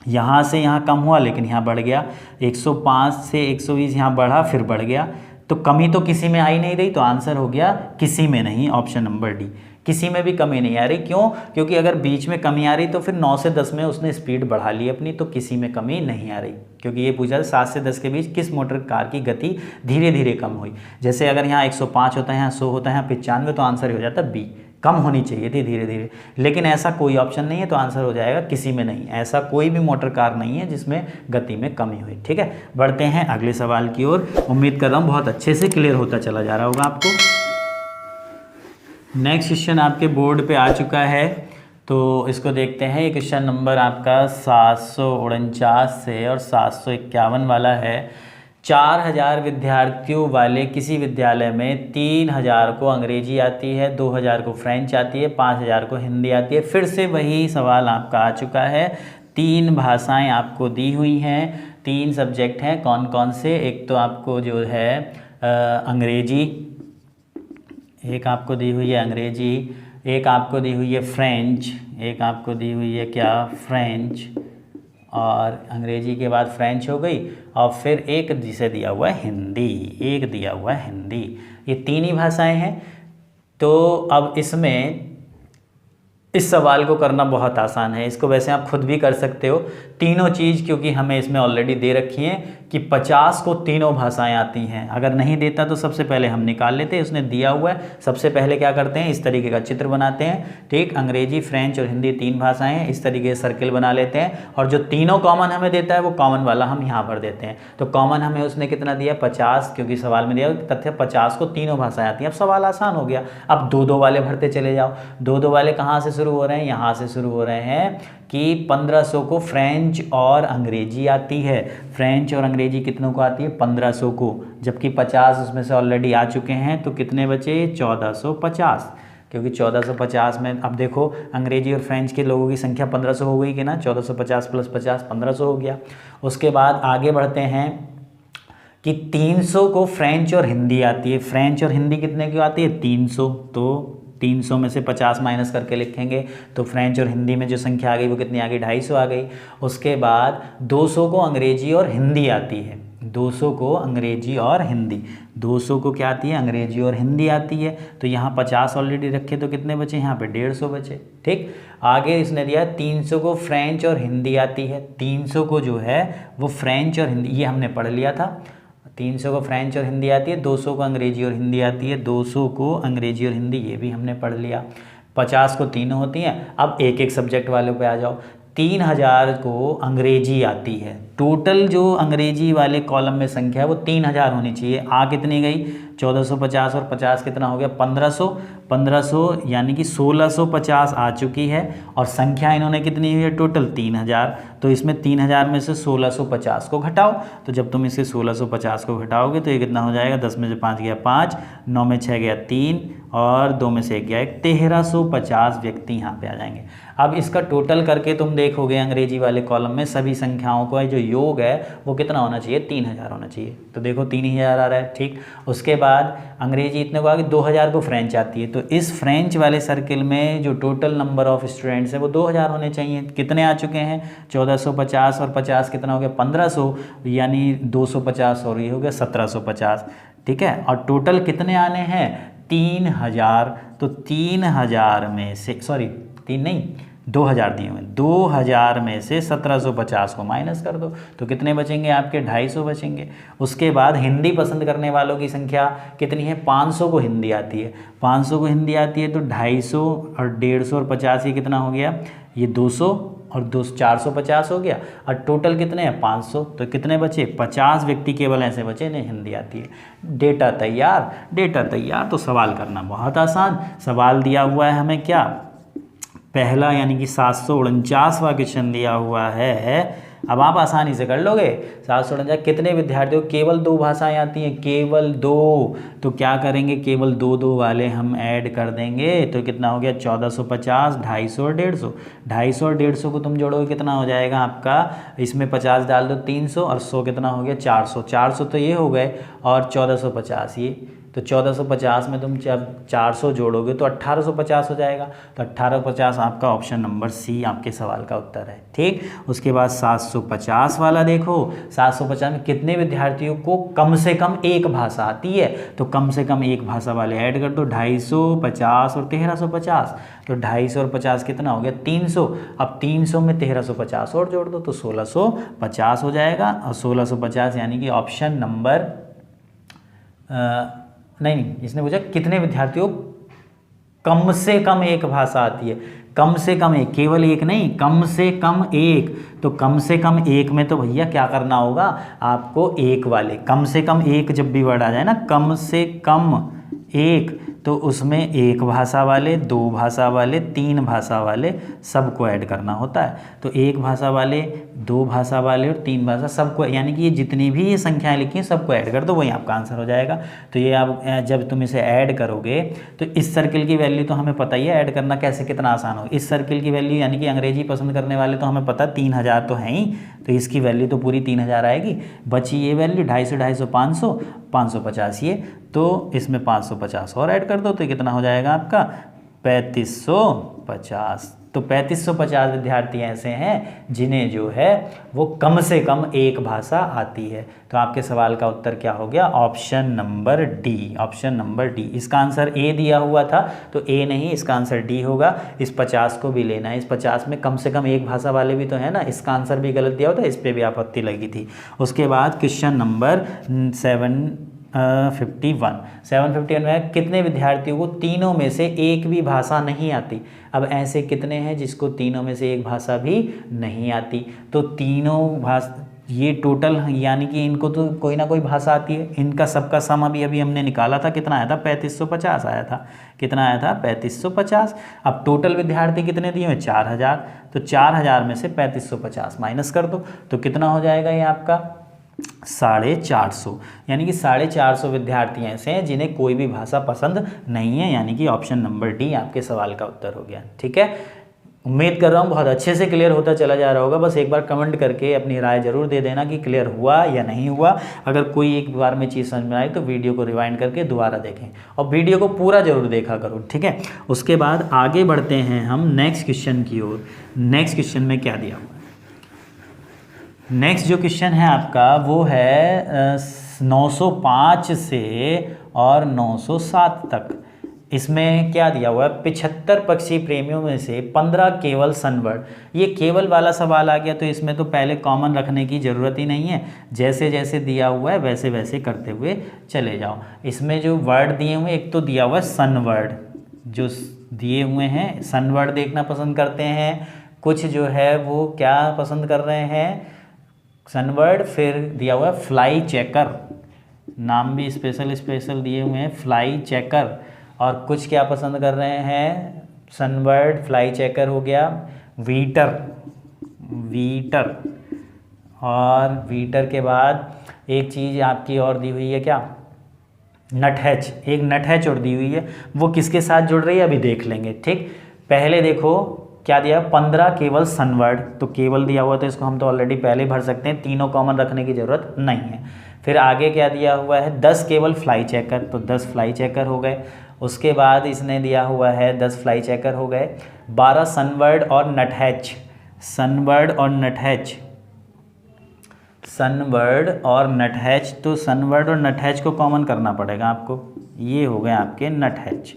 यहाँ से यहाँ कम हुआ लेकिन यहाँ बढ़ गया, 105 से 120 यहाँ बढ़ा फिर बढ़ गया, तो कमी तो किसी में आ ही नहीं रही, तो आंसर हो गया किसी में नहीं, ऑप्शन नंबर डी, किसी में भी कमी नहीं आ रही। क्यों, क्योंकि अगर बीच में कमी आ रही तो फिर 9 से 10 में उसने स्पीड बढ़ा ली अपनी, तो किसी में कमी नहीं आ रही, क्योंकि ये पूछा 7 से 10 के बीच किस मोटर कार की गति धीरे धीरे कम हुई। जैसे अगर यहाँ 105 होता है, यहाँ 100 होता है, यहाँ 95, तो आंसर हो जाता बी, कम होनी चाहिए थी धीरे धीरे, लेकिन ऐसा कोई ऑप्शन नहीं है, तो आंसर हो जाएगा किसी में नहीं। ऐसा कोई भी मोटर कार नहीं है जिसमें गति में कमी हुई, ठीक है। बढ़ते हैं अगले सवाल की ओर। उम्मीद कर रहा हूँ बहुत अच्छे से क्लियर होता चला जा रहा होगा आपको। नेक्स्ट क्वेश्चन आपके बोर्ड पे आ चुका है, तो इसको देखते हैं। ये क्वेश्चन नंबर आपका 749 से और 751 वाला है। 4000 विद्यार्थियों वाले किसी विद्यालय में 3000 को अंग्रेजी आती है, 2000 को फ्रेंच आती है, 5000 को हिंदी आती है। फिर से वही सवाल आपका आ चुका है। 3 भाषाएं आपको दी हुई हैं, 3 सब्जेक्ट हैं, कौन कौन से, एक तो आपको जो है अंग्रेजी, एक आपको दी हुई है अंग्रेजी, एक आपको दी हुई है फ्रेंच, एक आपको दी हुई है क्या, फ्रेंच, और अंग्रेजी के बाद फ्रेंच हो गई, और फिर एक जिसे दिया हुआ है हिंदी, एक दिया हुआ है हिंदी। ये तीन ही भाषाएं हैं। तो अब इसमें इस सवाल को करना बहुत आसान है, इसको वैसे आप खुद भी कर सकते हो। तीनों चीज़ क्योंकि हमें इसमें ऑलरेडी दे रखी हैं कि 50 को तीनों भाषाएं आती हैं। अगर नहीं देता तो सबसे पहले हम निकाल लेते हैं, उसने दिया हुआ है। सबसे पहले क्या करते हैं, इस तरीके का चित्र बनाते हैं, ठीक। अंग्रेजी, फ्रेंच और हिंदी तीन भाषाएं हैं, इस तरीके से सर्किल बना लेते हैं, और जो तीनों कॉमन हमें देता है वो कॉमन वाला हम यहाँ पर देते हैं। तो कॉमन हमें उसने कितना दिया, 50, क्योंकि सवाल में दिया तथ्य 50 को तीनों भाषाएं आती हैं। अब सवाल आसान हो गया। अब 2-2 वाले भरते चले जाओ। 2-2 वाले कहाँ से शुरू हो रहे हैं, यहाँ से शुरू हो रहे हैं कि 1500 को फ्रेंच और अंग्रेजी आती है। फ्रेंच और अंग्रेजी कितनों को आती है, 1500 को, जबकि 50 उसमें से ऑलरेडी आ चुके हैं। तो कितने बचे, 1450, क्योंकि 1450 में अब देखो अंग्रेजी और फ्रेंच के लोगों की संख्या 1500 हो गई कि ना, 1450 प्लस 50 1500 हो गया। उसके बाद आगे बढ़ते हैं कि 300 को फ्रेंच और हिंदी आती है। फ्रेंच और हिंदी कितने की आती है, 300। तो 300 में से 50 माइनस करके लिखेंगे तो फ्रेंच और हिंदी में जो संख्या आ गई वो कितनी आ गई, 250 आ गई। उसके बाद 200 को अंग्रेजी और हिंदी आती है। 200 को अंग्रेजी और हिंदी, 200 को क्या आती है, अंग्रेजी और हिंदी आती है। तो यहाँ 50 ऑलरेडी रखे तो कितने बचे, यहाँ पे 150 बचे, ठीक। आगे इसने दिया 300 को फ्रेंच और हिंदी आती है। 300 को जो है वो फ्रेंच और हिंदी, ये हमने पढ़ लिया था। 300 को फ्रेंच और हिंदी आती है, 200 को अंग्रेजी और हिंदी आती है। 200 को अंग्रेजी और हिंदी, ये भी हमने पढ़ लिया। 50 को तीनों होती हैं। अब एक एक सब्जेक्ट वालों पे आ जाओ। 3000 को अंग्रेजी आती है। टोटल जो अंग्रेजी वाले कॉलम में संख्या है वो 3000 होनी चाहिए। आ कितनी गई, 1450 और 50 कितना हो गया, 1500। 1500 यानी कि 1650 आ चुकी है, और संख्या इन्होंने कितनी हुई है टोटल, 3000। तो इसमें 3000 में से 1650 को घटाओ। तो जब तुम इसे 1650 को घटाओगे तो ये कितना हो जाएगा, 10 में से 5 गया 5, 9 में 6 गया 3, और 2 में से 1 गया 1, 1350 व्यक्ति यहाँ पे आ जाएंगे। अब इसका टोटल करके तुम देखोगे अंग्रेजी वाले कॉलम में सभी संख्याओं का जो योग है वो कितना होना चाहिए, 3000 होना चाहिए। तो देखो 3000 आ रहा है, ठीक। उसके बाद अंग्रेजी इतने को आ गई, 2000 को फ्रेंच आती है। तो इस फ्रेंच वाले सर्किल में जो टोटल नंबर ऑफ स्टूडेंट्स है वो 2000 होने चाहिए। कितने आ चुके हैं, 1450 और 50 कितना हो गया, 1500, यानी 250 और ये हो गया 1750, ठीक है। और टोटल कितने आने हैं, 3000। तो 3000 में से, सॉरी 3 नहीं 2000 दिए हुए, 2000 में से 1750 को माइनस कर दो तो कितने बचेंगे आपके, 250 बचेंगे। उसके बाद हिंदी पसंद करने वालों की संख्या कितनी है, 500 को हिंदी आती है। 500 को हिंदी आती है तो 250 और 150 और 50 ये कितना हो गया, ये 200 और 450 हो गया। और टोटल कितने हैं, 500। तो कितने बचे, 50 व्यक्ति केवल ऐसे बचे इन्हें हिंदी आती है। डेटा तैयार, डेटा तैयार। तो सवाल करना बहुत आसान। सवाल दिया हुआ है हमें क्या, पहला यानी कि 749वां क्वेश्चन दिया हुआ है। अब आप आसानी से कर लोगे। 749 कितने विद्यार्थियों, केवल 2 भाषाएं आती हैं, केवल 2। तो क्या करेंगे, केवल 2-2 वाले हम ऐड कर देंगे। तो कितना हो गया, 1450, 250 और 150। 250 और 150 को तुम जोड़ोगे कितना हो जाएगा आपका, इसमें 50 डाल दो 300, और 100 कितना हो गया, 400। 400 तो ये हो गए, और 1450 ये। तो 1450 में तुम जब 400 जोड़ोगे तो 1850 हो जाएगा। तो 1850 आपका ऑप्शन नंबर सी आपके सवाल का उत्तर है, ठीक। उसके बाद 750 वाला देखो। 750 में कितने विद्यार्थियों को कम से कम एक भाषा आती है, तो कम से कम एक भाषा वाले ऐड कर दो, 250, 50 और 1350। तो 250 और 50 कितना हो गया, 300। अब 300 में 1350 और जोड़ दो तो 1650 हो जाएगा। और 1650 यानी कि ऑप्शन नंबर नहीं, इसने पूछा कितने विद्यार्थियों कम से कम एक भाषा आती है। कम से कम एक, केवल एक नहीं, कम से कम एक। तो कम से कम एक में तो भैया क्या करना होगा आपको, एक वाले, कम से कम एक जब भी वर्ड आ जाए ना, कम से कम एक, तो उसमें एक भाषा वाले, 2 भाषा वाले, 3 भाषा वाले सबको ऐड करना होता है। तो एक भाषा वाले, 2 भाषा वाले और 3 भाषा सबको, यानी कि ये जितनी भी ये संख्याएं लिखी हैं सबको ऐड कर दो, वही आपका आंसर हो जाएगा। तो ये आप जब तुम इसे ऐड करोगे तो इस सर्किल की वैल्यू तो हमें पता ही है ऐड करना कैसे, कितना आसान हो। इस सर्किल की वैल्यू यानी कि अंग्रेजी पसंद करने वाले तो हमें पता 3000 तो है ही, तो इसकी वैल्यू तो पूरी 3000 आएगी। बची ये वैल्यू 250, 250, 500, 550 ये, तो इसमें 550 और ऐड कर दो तो कितना हो जाएगा आपका 3550। तो 3550 विद्यार्थी ऐसे हैं जिन्हें जो है वो कम से कम एक भाषा आती है। तो आपके सवाल का उत्तर क्या हो गया? Option number D. Option number D. इसका आंसर ए दिया हुआ था तो ए नहीं, इसका आंसर डी होगा। इस 50 को भी लेना है, इस 50 में कम से कम एक भाषा वाले भी तो है ना। इसका आंसर भी गलत दिया होता, इस पर भी आपत्ति लगी थी। उसके बाद क्वेश्चन नंबर 751 में कितने विद्यार्थियों को तीनों में से एक भी भाषा नहीं आती? अब ऐसे कितने हैं जिसको तीनों में से एक भाषा भी नहीं आती? तो तीनों भाषा, ये टोटल यानी कि इनको तो कोई ना कोई भाषा आती है। इनका सबका सम अभी हमने निकाला था, कितना आया था? 3550 आया था। कितना आया था? 3550। अब टोटल विद्यार्थी कितने दिए हुए? 4000। तो 4000 में से 3550 माइनस कर दो तो कितना हो जाएगा ये आपका? 450। यानी कि 450 विद्यार्थी ऐसे हैं जिन्हें कोई भी भाषा पसंद नहीं है, यानी कि ऑप्शन नंबर डी आपके सवाल का उत्तर हो गया। ठीक है, उम्मीद कर रहा हूँ बहुत अच्छे से क्लियर होता चला जा रहा होगा। बस एक बार कमेंट करके अपनी राय जरूर दे देना कि क्लियर हुआ या नहीं हुआ। अगर कोई एक बार में चीज़ समझ में आई तो वीडियो को रिवाइंड करके दोबारा देखें और वीडियो को पूरा जरूर देखा करो। ठीक है, उसके बाद आगे बढ़ते हैं हम नेक्स्ट क्वेश्चन की ओर। नेक्स्ट क्वेश्चन में क्या दिया हुआ है? नेक्स्ट जो क्वेश्चन है आपका वो है 905 से और 907 तक। इसमें क्या दिया हुआ है? 75 पक्षी प्रेमियों में से 15 केवल सनबर्ड। ये केवल वाला सवाल आ गया तो इसमें तो पहले कॉमन रखने की ज़रूरत ही नहीं है। जैसे जैसे दिया हुआ है वैसे वैसे करते हुए चले जाओ। इसमें जो वर्ड दिए हुए, एक तो दिया हुआ है सनबर्ड, जो दिए हुए हैं सनबर्ड देखना पसंद करते हैं। कुछ जो है वो क्या पसंद कर रहे हैं? सनबर्ड। फिर दिया हुआ है फ्लाई चेकर, नाम भी स्पेशल दिए हुए हैं, फ्लाई चेकर। और कुछ क्या पसंद कर रहे हैं? सनबर्ड, फ्लाई चेकर हो गया, वीटर। और वीटर के बाद एक चीज़ आपकी और दी हुई है, क्या? नटहैच। एक नटहैच और दी हुई है, वो किसके साथ जुड़ रही है अभी देख लेंगे। ठीक, पहले देखो क्या दिया? 15 केवल सनबर्ड, तो केवल दिया हुआ तो इसको हम तो ऑलरेडी पहले भर सकते हैं, तीनों कॉमन रखने की ज़रूरत नहीं है। फिर आगे क्या दिया हुआ है? 10 केवल फ्लाई चेकर, तो 10 फ्लाई चेकर हो गए। उसके बाद इसने दिया हुआ है 10 फ्लाई चेकर हो गए। 12 सनबर्ड और नटहैच। सनबर्ड और नटहैच, तो सनबर्ड और नटहैच को कॉमन करना पड़ेगा आपको। ये हो गए आपके नटहैच।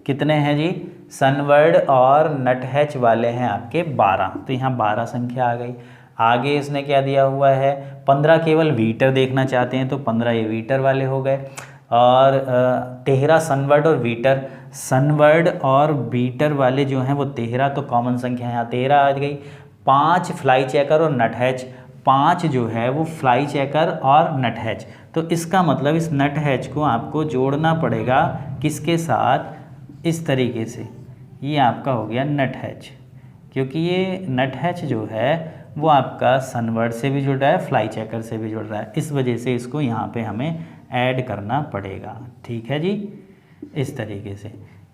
कितने हैं जी? सनबर्ड और नटहैच वाले हैं आपके 12, तो यहाँ 12 संख्या आ गई। आगे इसने क्या दिया हुआ है? 15 केवल वीटर देखना चाहते हैं तो 15 ये वीटर वाले हो गए। और 13 सनबर्ड और वीटर। सनबर्ड और वीटर वाले जो हैं वो 13, तो कॉमन संख्या यहाँ 13 आ गई। 5 फ्लाई चेकर और नटहैच। 5 जो है वो फ्लाई चेकर और नटहैच, तो इसका मतलब इस नटहैच को आपको जोड़ना पड़ेगा किसके साथ? इस तरीके से। ये आपका हो गया नटहैच, क्योंकि ये नटहैच जो है वो आपका सनबर्ड से भी जुड़ रहा है, फ्लाई चेकर से भी जुड़ रहा है। इस वजह से इसको यहाँ पे हमें ऐड करना पड़ेगा। ठीक है जी, इस तरीके से।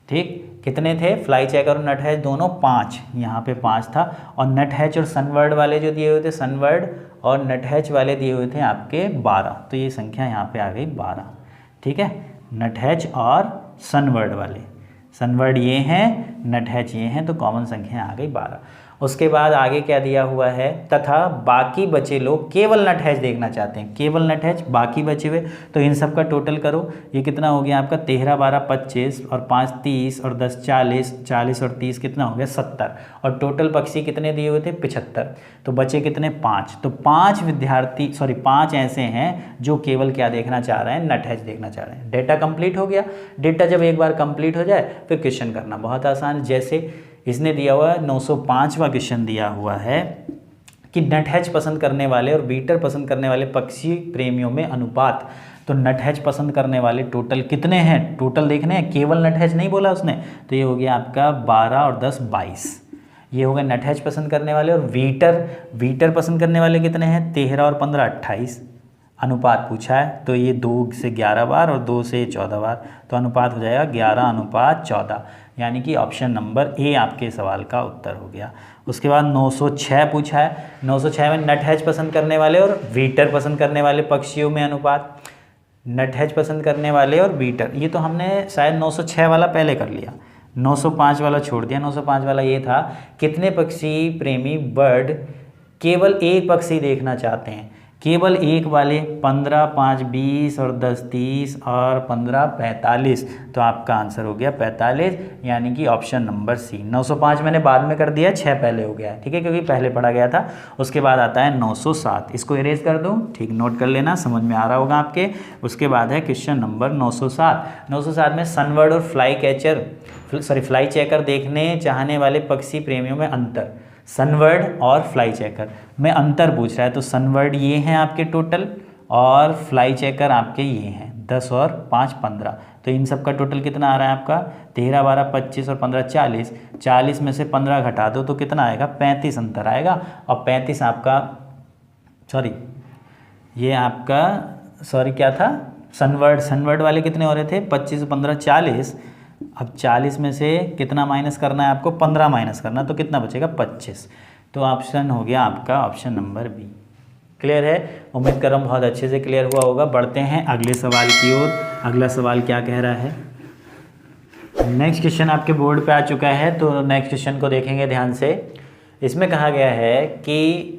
ठीक, कितने थे? फ्लाई चेकर और नटहैच दोनों 5, यहाँ पे 5 था। और नटहैच और सनबर्ड वाले जो दिए हुए थे, सनबर्ड और नटहैच वाले दिए हुए थे आपके 12, तो ये संख्या यहाँ पे आ गई 12। ठीक है, नटहैच और सनबर्ड वाले, सनबर्ड ये हैं, नटहैच ये हैं, तो कॉमन संख्या आ गई 12। उसके बाद आगे क्या दिया हुआ है? तथा बाकी बचे लोग केवल नटहैच देखना चाहते हैं। केवल नटहैच, बाकी बचे हुए, तो इन सब का टोटल करो। ये कितना हो गया आपका? 13 12 25 और 5 30 और 10 40, 40 और 30 कितना हो गया? 70। और टोटल पक्षी कितने दिए हुए थे? 75। तो बचे कितने? 5। तो 5 ऐसे हैं जो केवल क्या देखना चाह रहे हैं? नटहैच देखना चाह रहे हैं। डेटा कंप्लीट हो गया। डेटा जब एक बार कंप्लीट हो जाए फिर क्वेश्चन करना बहुत आसान है। जैसे इसने दिया हुआ है 905वां क्वेश्चन दिया हुआ है कि नटहैच पसंद करने वाले और वीटर पसंद करने वाले पक्षी प्रेमियों में अनुपात। तो नटहैच पसंद करने वाले टोटल कितने हैं? टोटल देखने हैं, केवल नटहैच नहीं बोला उसने। तो ये हो गया आपका 12 और 10 22। ये हो गए नटहैच पसंद करने वाले। और वीटर पसंद करने वाले कितने हैं? 13 और 15 28। अनुपात पूछा है तो ये 2 से 11 बार और 2 से 14 बार, तो अनुपात हो जाएगा 11:14, यानी कि ऑप्शन नंबर ए आपके सवाल का उत्तर हो गया। उसके बाद 906 पूछा है। 906 में नटहैच पसंद करने वाले और वीटर पसंद करने वाले पक्षियों में अनुपात। नटहैच पसंद करने वाले और वीटर, ये तो हमने शायद 906 वाला पहले कर लिया। 905 वाला छोड़ दिया। 905 वाला ये था, कितने पक्षी प्रेमी बर्ड केवल एक पक्षी देखना चाहते हैं? केवल एक वाले 15, 5, 20 और 10, 30 और 15, 45। तो आपका आंसर हो गया 45, यानी कि ऑप्शन नंबर सी। 905 मैंने बाद में कर दिया, 6 पहले हो गया है, ठीक है, क्योंकि पहले पढ़ा गया था। उसके बाद आता है 907, इसको इरेज कर दूँ, ठीक, नोट कर लेना, समझ में आ रहा होगा आपके। उसके बाद है क्वेश्चन नंबर 907। 907 में सनबर्ड और फ्लाई चेकर देखने चाहने वाले पक्षी प्रेमियों में अंतर। सनबर्ड और फ्लाई चेकर में अंतर पूछ रहा है। तो सनबर्ड ये हैं आपके टोटल, और फ्लाई चेकर आपके ये हैं 10 और 5, 15। तो इन सब का टोटल कितना आ रहा है आपका? 13, 12, 25 और 15, 40। 40 में से 15 घटा दो तो कितना आएगा? 35 अंतर आएगा। और 35 आपका, क्या था? सनबर्ड वाले कितने हो रहे थे? 25, 15, 40। अब 40 में से कितना माइनस करना है आपको? 15 माइनस करना, तो कितना बचेगा? 25। तो ऑप्शन हो गया आपका ऑप्शन नंबर बी। क्लियर है? उम्मीद कर रहा हूँ बहुत अच्छे से क्लियर हुआ होगा। बढ़ते हैं अगले सवाल की ओर। अगला सवाल क्या कह रहा है? नेक्स्ट क्वेश्चन आपके बोर्ड पे आ चुका है, तो नेक्स्ट क्वेश्चन को देखेंगे ध्यान से। इसमें कहा गया है कि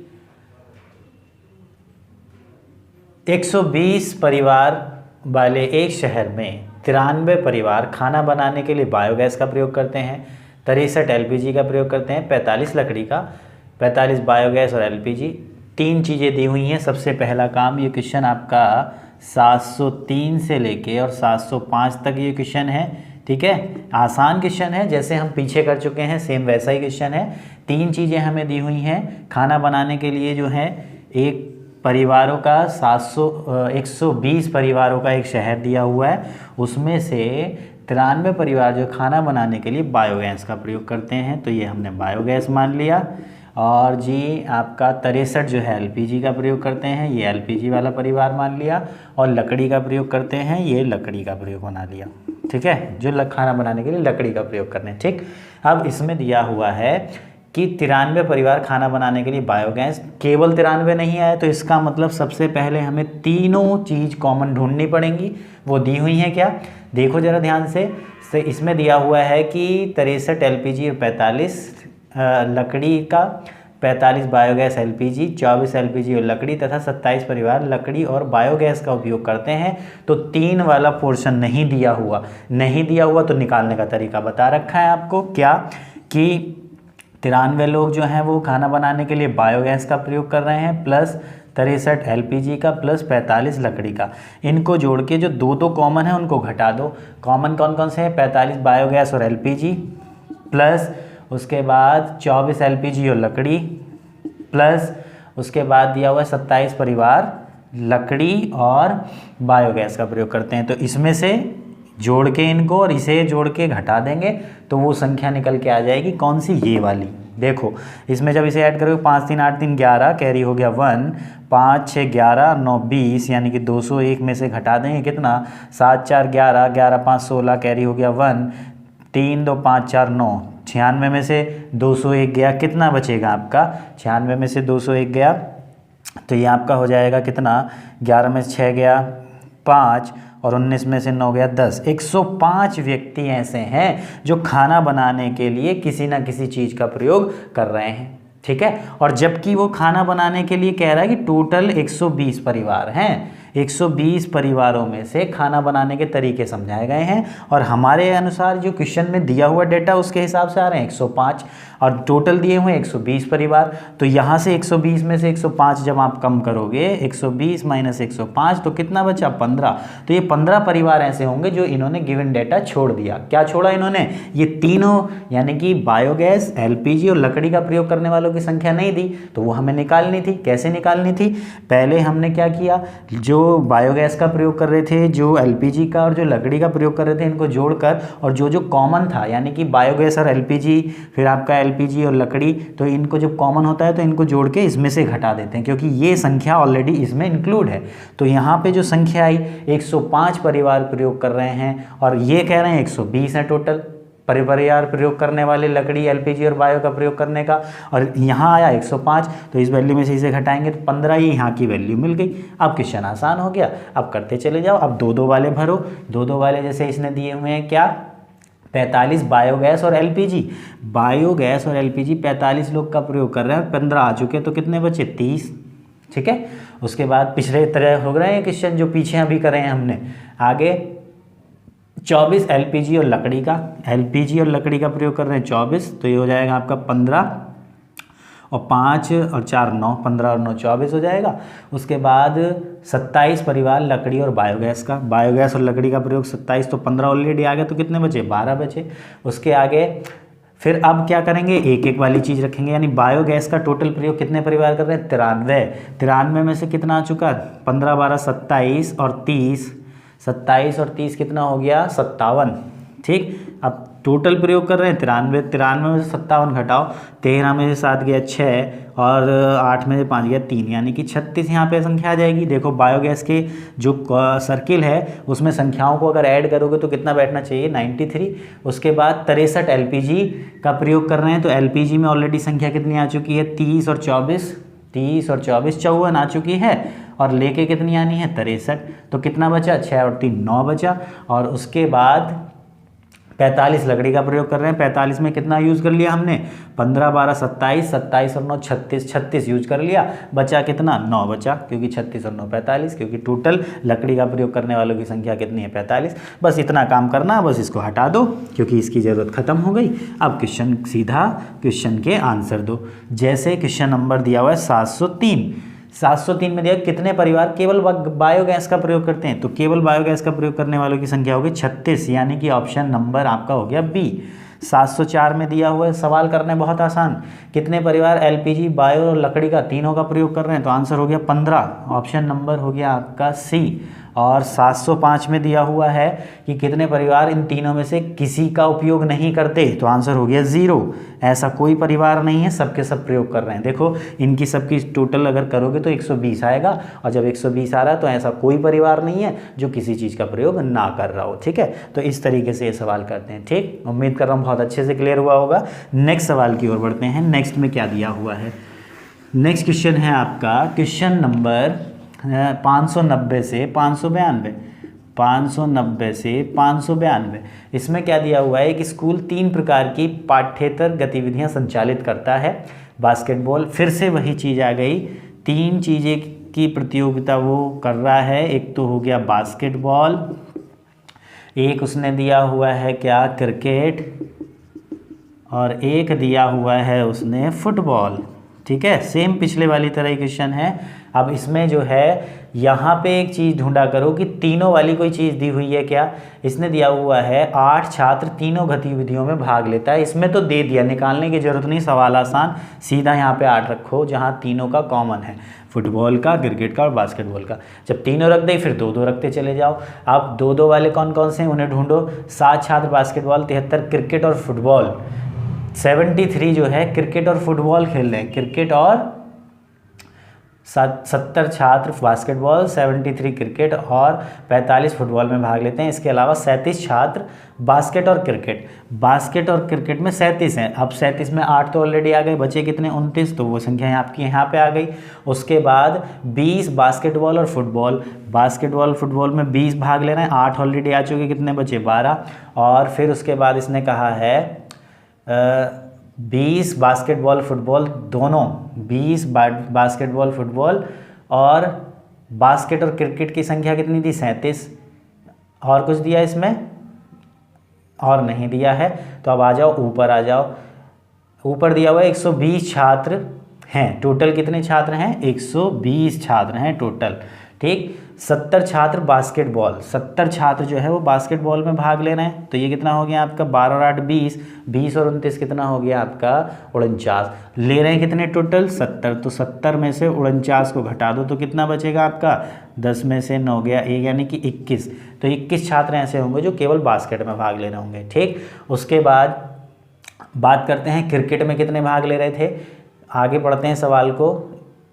120 परिवार वाले एक शहर में 93 परिवार खाना बनाने के लिए बायोगैस का प्रयोग करते हैं, 63 एलपीजी का प्रयोग करते हैं, 45 लकड़ी का, 45 बायोगैस और एलपीजी। 3 चीज़ें दी हुई हैं। सबसे पहला काम, ये क्वेश्चन आपका 703 से लेके और 705 तक ये क्वेश्चन है, ठीक है। आसान क्वेश्चन है, जैसे हम पीछे कर चुके हैं सेम वैसा ही क्वेश्चन है। 3 चीज़ें हमें दी हुई हैं खाना बनाने के लिए, जो है एक परिवारों का 120 परिवारों का एक शहर दिया हुआ है, उसमें से 93 परिवार जो खाना बनाने के लिए बायोगैस का प्रयोग करते हैं, तो ये हमने बायोगैस मान लिया। और जी आपका 63 जो है एलपीजी का प्रयोग करते हैं, ये एलपीजी वाला परिवार मान लिया। और लकड़ी का प्रयोग करते हैं, ये लकड़ी का प्रयोग बना लिया, ठीक है, जो खाना बनाने के लिए लकड़ी का प्रयोग करते हैं, ठीक। अब इसमें दिया हुआ है कि 93 परिवार खाना बनाने के लिए बायोगैस, केवल 93 नहीं आए, तो इसका मतलब सबसे पहले हमें तीनों चीज़ कॉमन ढूंढनी पड़ेंगी। वो दी हुई हैं क्या? देखो ज़रा ध्यान से। इसमें दिया हुआ है कि 63 एलपीजी और 45 लकड़ी का, 45 बायोगैस एलपीजी, 24 एलपीजी और लकड़ी तथा 27 परिवार लकड़ी और बायोगैस का उपयोग करते हैं। तो 3 वाला पोर्शन नहीं दिया हुआ तो निकालने का तरीका बता रखा है आपको। क्या कि 93 लोग जो हैं वो खाना बनाने के लिए बायोगैस का प्रयोग कर रहे हैं, प्लस 63 एलपीजी का, प्लस 45 लकड़ी का। इनको जोड़ के जो 2 कॉमन है उनको घटा दो। कॉमन कौन कौन से हैं? 45 बायोगैस और एलपीजी, प्लस उसके बाद 24 एलपीजी और लकड़ी, प्लस उसके बाद दिया हुआ 27 परिवार लकड़ी और बायोगैस का प्रयोग करते हैं। तो इसमें से जोड़ के इनको और इसे जोड़ के घटा देंगे तो वो संख्या निकल के आ जाएगी। कौन सी? ये वाली। देखो इसमें जब इसे ऐड करोगे 5, 3, 8, 3, 11 कैरी हो गया 1, 5, 6, 11, 9, 20, यानी कि 201 में से घटा देंगे कितना? 7, 4, 11, 11, 5, 16 कैरी हो गया 1, 3, 2, 5, 4, 9, 96 में से 201 गया, कितना बचेगा आपका? 96 में से 201 गया तो ये आपका हो जाएगा कितना? 11 में से 6 गया 5 और 19 में से 9 गया 10। 105 व्यक्ति ऐसे हैं जो खाना बनाने के लिए किसी ना किसी चीज़ का प्रयोग कर रहे हैं, ठीक है। और जबकि वो खाना बनाने के लिए कह रहा है कि टोटल 120 परिवार हैं, 120 परिवारों में से खाना बनाने के तरीके समझाए गए हैं और हमारे अनुसार जो क्वेश्चन में दिया हुआ डेटा उसके हिसाब से आ रहे हैं 105 और टोटल दिए हुए 120 परिवार। तो यहाँ से 120 में से 105 जब आप कम करोगे, 120 माइनस 105 तो कितना बचा? 15। तो ये 15 परिवार ऐसे होंगे जो इन्होंने गिवन डेटा छोड़ दिया। क्या छोड़ा इन्होंने? ये तीनों, यानी कि बायोगैस, एलपीजी और लकड़ी का प्रयोग करने वालों की संख्या नहीं दी, तो वो हमें निकालनी थी। कैसे निकालनी थी? पहले हमने क्या किया, जो बायोगैस का प्रयोग कर रहे थे, जो एलपीजी का और जो लकड़ी का प्रयोग कर रहे थे, इनको जोड़कर और जो कॉमन था, यानी कि बायोगैस और एलपीजी, फिर आपका एलपीजी और लकड़ी, तो इनको जब कॉमन होता है तो इनको जोड़ के इसमें से घटा देते हैं, क्योंकि ये संख्या ऑलरेडी इसमें इंक्लूड है। तो यहाँ पे जो संख्या आई 105 परिवार प्रयोग कर रहे हैं और ये कह रहे हैं 120 है टोटल परिवार प्रयोग करने वाले लकड़ी, एलपीजी और बायो का प्रयोग करने का, और यहाँ आया 105, तो इस वैल्यू में से इसे घटाएंगे तो 15 ही यहाँ की वैल्यू मिल गई। अब क्वेश्चन आसान हो गया, अब करते चले जाओ। अब 2-2 वाले भरो, 2-2 वाले जैसे इसने दिए हुए हैं क्या? 45 बायोगैस और एलपीजी। बायोगैस और एलपीजी 45 लोग का प्रयोग कर रहे हैं और 15 आ चुके, तो कितने बचे? 30। ठीक है, उसके बाद पिछले तरह हो रहे हैं क्वेश्चन जो पीछे अभी करे हैं हमने। आगे 24 एलपीजी और लकड़ी का, एलपीजी और लकड़ी का प्रयोग कर रहे हैं 24, तो ये हो जाएगा आपका 15 और 5 और 4 9, 15 और 9 24 हो जाएगा। उसके बाद 27 परिवार लकड़ी और बायोगैस का, बायोगैस और लकड़ी का प्रयोग 27, तो 15 ऑलरेडी आ गए, तो कितने बचे? 12 बचे। उसके आगे फिर अब क्या करेंगे, एक एक वाली चीज़ रखेंगे, यानी बायोगैस का टोटल प्रयोग कितने परिवार कर रहे हैं? 93 में से कितना आ चुका? 15 12 27 और 30, 27 और 30 कितना हो गया? 57। ठीक, अब टोटल प्रयोग कर रहे हैं 93 में से 57 घटाओ, 13 में से 7 गया 6 और 8 में से 5 गया 3, यानी कि 36 यहाँ पे संख्या आ जाएगी। देखो बायोगैस के जो सर्किल है उसमें संख्याओं को अगर ऐड करोगे तो कितना बैठना चाहिए? 93। उसके बाद 63 एलपीजी का प्रयोग कर रहे हैं, तो एलपीजी में ऑलरेडी संख्या कितनी आ चुकी है? 30 और 24, 54 आ चुकी है, और लेके कितनी आनी है? 63। तो कितना बचा? 6 और 3 9 बचा। और उसके बाद 45 लकड़ी का प्रयोग कर रहे हैं, 45 में कितना यूज़ कर लिया हमने? 15 12 27, 27 और 9 36, 36 यूज कर लिया, बचा कितना? 9 बचा, क्योंकि 36 और 9 45, क्योंकि टोटल लकड़ी का प्रयोग करने वालों की संख्या कितनी है? 45। बस इतना काम करना, बस इसको हटा दो क्योंकि इसकी ज़रूरत खत्म हो गई। अब क्वेश्चन सीधा क्वेश्चन के आंसर दो। जैसे क्वेश्चन नंबर दिया हुआ है 703, 703 में दिया कितने परिवार केवल बायोगैस का प्रयोग करते हैं? तो केवल बायोगैस का प्रयोग करने वालों की संख्या होगी 36, यानी कि ऑप्शन नंबर आपका हो गया बी। 704 में दिया हुआ है, सवाल करने बहुत आसान, कितने परिवार एलपीजी, बायो और लकड़ी का तीनों का प्रयोग कर रहे हैं? तो आंसर हो गया 15, ऑप्शन नंबर हो गया आपका सी। और 705 में दिया हुआ है कि कितने परिवार इन तीनों में से किसी का उपयोग नहीं करते? तो आंसर हो गया 0, ऐसा कोई परिवार नहीं है, सबके सब प्रयोग कर रहे हैं। देखो इनकी सबकी टोटल अगर करोगे तो 120 आएगा, और जब 120 आ रहा है तो ऐसा कोई परिवार नहीं है जो किसी चीज़ का प्रयोग ना कर रहा हो। ठीक है, तो इस तरीके से ये सवाल करते हैं। ठीक, उम्मीद कर रहा हूँ बहुत अच्छे से क्लियर हुआ होगा। नेक्स्ट सवाल की ओर बढ़ते हैं। नेक्स्ट में क्या दिया हुआ है? नेक्स्ट क्वेश्चन है आपका क्वेश्चन नंबर 590 से 592, 590 से 592। इसमें क्या दिया हुआ है कि स्कूल 3 प्रकार की पाठ्येतर गतिविधियां संचालित करता है। बास्केटबॉल, फिर से वही चीज़ आ गई, 3 चीज़ें की प्रतियोगिता वो कर रहा है। एक तो हो गया बास्केटबॉल, एक उसने दिया हुआ है क्या? क्रिकेट, और एक दिया हुआ है उसने फुटबॉल। ठीक है, सेम पिछले वाली तरह क्वेश्चन है। अब इसमें जो है यहाँ पे एक चीज़ ढूंढा करो कि तीनों वाली कोई चीज़ दी हुई है क्या? इसने दिया हुआ है 8 छात्र तीनों गतिविधियों में भाग लेता है। इसमें तो दे दिया, निकालने की जरूरत नहीं, सवाल आसान, सीधा यहाँ पे 8 रखो जहाँ तीनों का कॉमन है, फुटबॉल का, क्रिकेट का और बास्केटबॉल का। जब तीनों रख दे फिर 2-2 रखते चले जाओ। अब 2-2 वाले कौन कौन से हैं उन्हें ढूंढो। 7 छात्र बास्केटबॉल, 73 क्रिकेट और फुटबॉल, 73 जो है क्रिकेट और फुटबॉल खेल रहे हैं, क्रिकेट और 70 छात्र बास्केटबॉल, 73 क्रिकेट और 45 फुटबॉल में भाग लेते हैं। इसके अलावा 37 छात्र बास्केट और क्रिकेट में 37 हैं। अब 37 में 8 तो ऑलरेडी आ गए, बचे कितने? 29, तो वो संख्या आपकी यहाँ पे आ गई। उसके बाद 20 बास्केटबॉल और फुटबॉल में 20 भाग ले रहे हैं, 8 ऑलरेडी आ चुके, कितने बचे? 12। और फिर उसके बाद इसने कहा है 20 बास्केटबॉल फुटबॉल दोनों, 20 बास्केटबॉल फुटबॉल और बास्केट और क्रिकेट की संख्या कितनी थी? 37। और कुछ दिया इसमें? और नहीं दिया है। तो अब आ जाओ ऊपर, आ जाओ ऊपर दिया हुआ है 120 छात्र हैं। टोटल कितने छात्र हैं? 120 छात्र हैं टोटल। ठीक, 70 छात्र बास्केटबॉल, 70 छात्र जो है वो बास्केटबॉल में भाग ले रहे हैं। तो ये कितना हो गया आपका? 12 और 8 20, 20 और 29 कितना हो गया आपका? 49। ले रहे हैं कितने टोटल? 70। तो 70 में से 49 को घटा दो तो कितना बचेगा आपका? 10 में से 9 गया 1, यानी कि 21। तो 21 छात्र ऐसे होंगे जो केवल बास्केट में भाग ले रहे होंगे। ठीक, उसके बाद बात करते हैं क्रिकेट में कितने भाग ले रहे थे। आगे पढ़ते हैं सवाल को।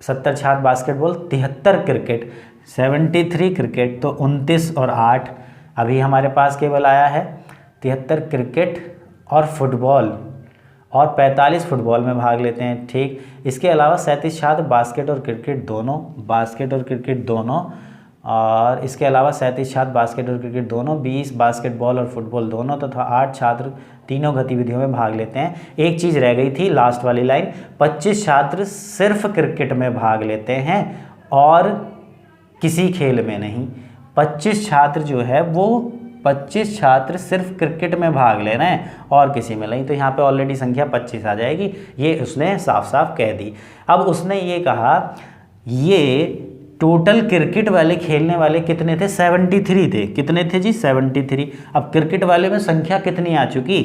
70 छात्र बास्केटबॉल, 73 क्रिकेट, 73 क्रिकेट, तो 29 और 8 अभी हमारे पास केवल आया है। 73 क्रिकेट और फुटबॉल और 45 फुटबॉल में भाग लेते हैं। ठीक, इसके अलावा 37 छात्र बास्केट और क्रिकेट दोनों और इसके अलावा 37 छात्र बास्केट और क्रिकेट दोनों, 20 बास्केटबॉल और फुटबॉल दोनों तथा 8 छात्र तीनों गतिविधियों में भाग लेते हैं। एक चीज़ रह गई थी, लास्ट वाली लाइन, 25 छात्र सिर्फ क्रिकेट में भाग लेते हैं और किसी खेल में नहीं। 25 छात्र जो है वो 25 छात्र सिर्फ क्रिकेट में भाग ले रहे हैं और किसी में नहीं, तो यहाँ पे ऑलरेडी संख्या 25 आ जाएगी, ये उसने साफ साफ कह दी। अब उसने ये कहा ये टोटल क्रिकेट वाले खेलने वाले कितने थे, 73 थे। कितने थे जी, 73। अब क्रिकेट वाले में संख्या कितनी आ चुकी,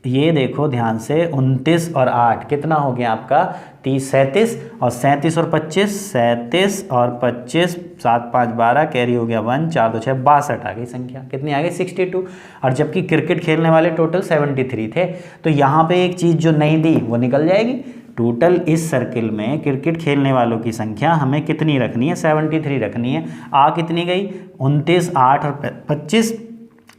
ये देखो ध्यान से, 29 और 8 कितना हो गया आपका 30, 37 और 37 और 25, 37 और 25, 7 5 12, कैरी हो गया 1, 4 2 6, 62 आ गई संख्या। कितनी आ गई 62। और जबकि क्रिकेट खेलने वाले टोटल 73 थे, तो यहाँ पे एक चीज़ जो नहीं दी वो निकल जाएगी। टोटल इस सर्किल में क्रिकेट खेलने वालों की संख्या हमें कितनी रखनी है, 73 रखनी है। आ कितनी गई 29 8 और 25,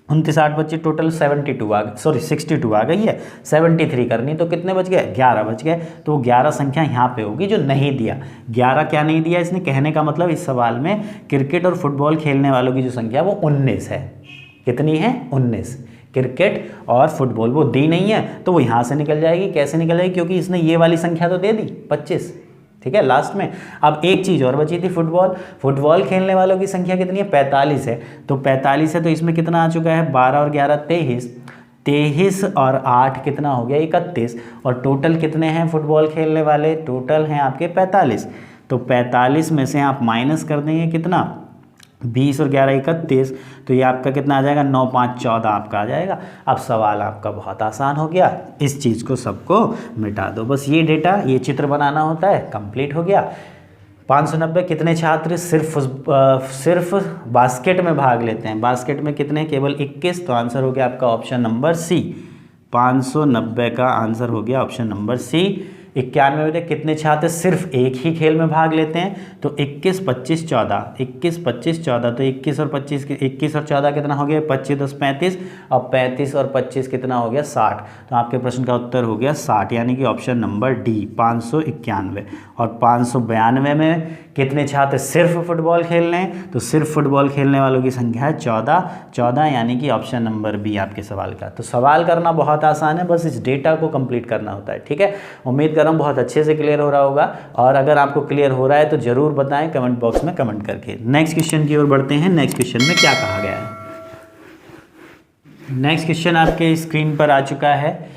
29 8 25 टोटल 72 आ गई, सॉरी 62 आ गई है। 73 करनी तो कितने बच गए, 11 बच गए। तो 11 संख्या यहाँ पे होगी जो नहीं दिया। 11 क्या नहीं दिया, इसने कहने का मतलब इस सवाल में क्रिकेट और फुटबॉल खेलने वालों की जो संख्या वो 19 है। कितनी है, 19। क्रिकेट और फुटबॉल वो दी नहीं है, तो वो यहाँ से निकल जाएगी। कैसे निकल जाएगी, क्योंकि इसने ये वाली संख्या तो दे दी 25, ठीक है, लास्ट में। अब एक चीज़ और बची थी, फुटबॉल खेलने वालों की संख्या कितनी है, 45 है। तो 45 है, तो इसमें कितना आ चुका है, 12 और 11 23, 23 और 8 कितना हो गया 31। और टोटल कितने हैं फुटबॉल खेलने वाले, टोटल हैं आपके 45। तो 45 में से आप माइनस कर देंगे कितना, 20 और 11 31, तो ये आपका कितना आ जाएगा, 9 5 14 आपका आ जाएगा। अब सवाल आपका बहुत आसान हो गया, इस चीज़ को सबको मिटा दो, बस ये डेटा, ये चित्र बनाना होता है, कंप्लीट हो गया। 590 कितने छात्र सिर्फ बास्केट में भाग लेते हैं, बास्केट में कितने, केवल 21, तो आंसर हो गया आपका ऑप्शन नंबर सी। 590 का आंसर हो गया ऑप्शन नंबर सी। 91 में कितने छात्र सिर्फ एक ही खेल में भाग लेते हैं, तो 21 25 14, 21 25 14, तो 21 और 25, 21 और 14 कितना हो गया, 25 10 35, और 35 और 25 कितना हो गया 60। तो आपके प्रश्न का उत्तर हो गया 60, यानी कि ऑप्शन नंबर डी 591। और 592 में कितने छात्र सिर्फ फुटबॉल खेल रहे हैं, तो सिर्फ फुटबॉल खेलने वालों की संख्या है 14, यानी कि ऑप्शन नंबर बी आपके सवाल का। तो सवाल करना बहुत आसान है, बस इस डेटा को कंप्लीट करना होता है, ठीक है। उम्मीद कर रहा हूं बहुत अच्छे से क्लियर हो रहा होगा, और अगर आपको क्लियर हो रहा है तो जरूर बताएं कमेंट बॉक्स में कमेंट करके। नेक्स्ट क्वेश्चन की ओर बढ़ते हैं। नेक्स्ट क्वेश्चन में क्या कहा गया है, नेक्स्ट क्वेश्चन आपके स्क्रीन पर आ चुका है।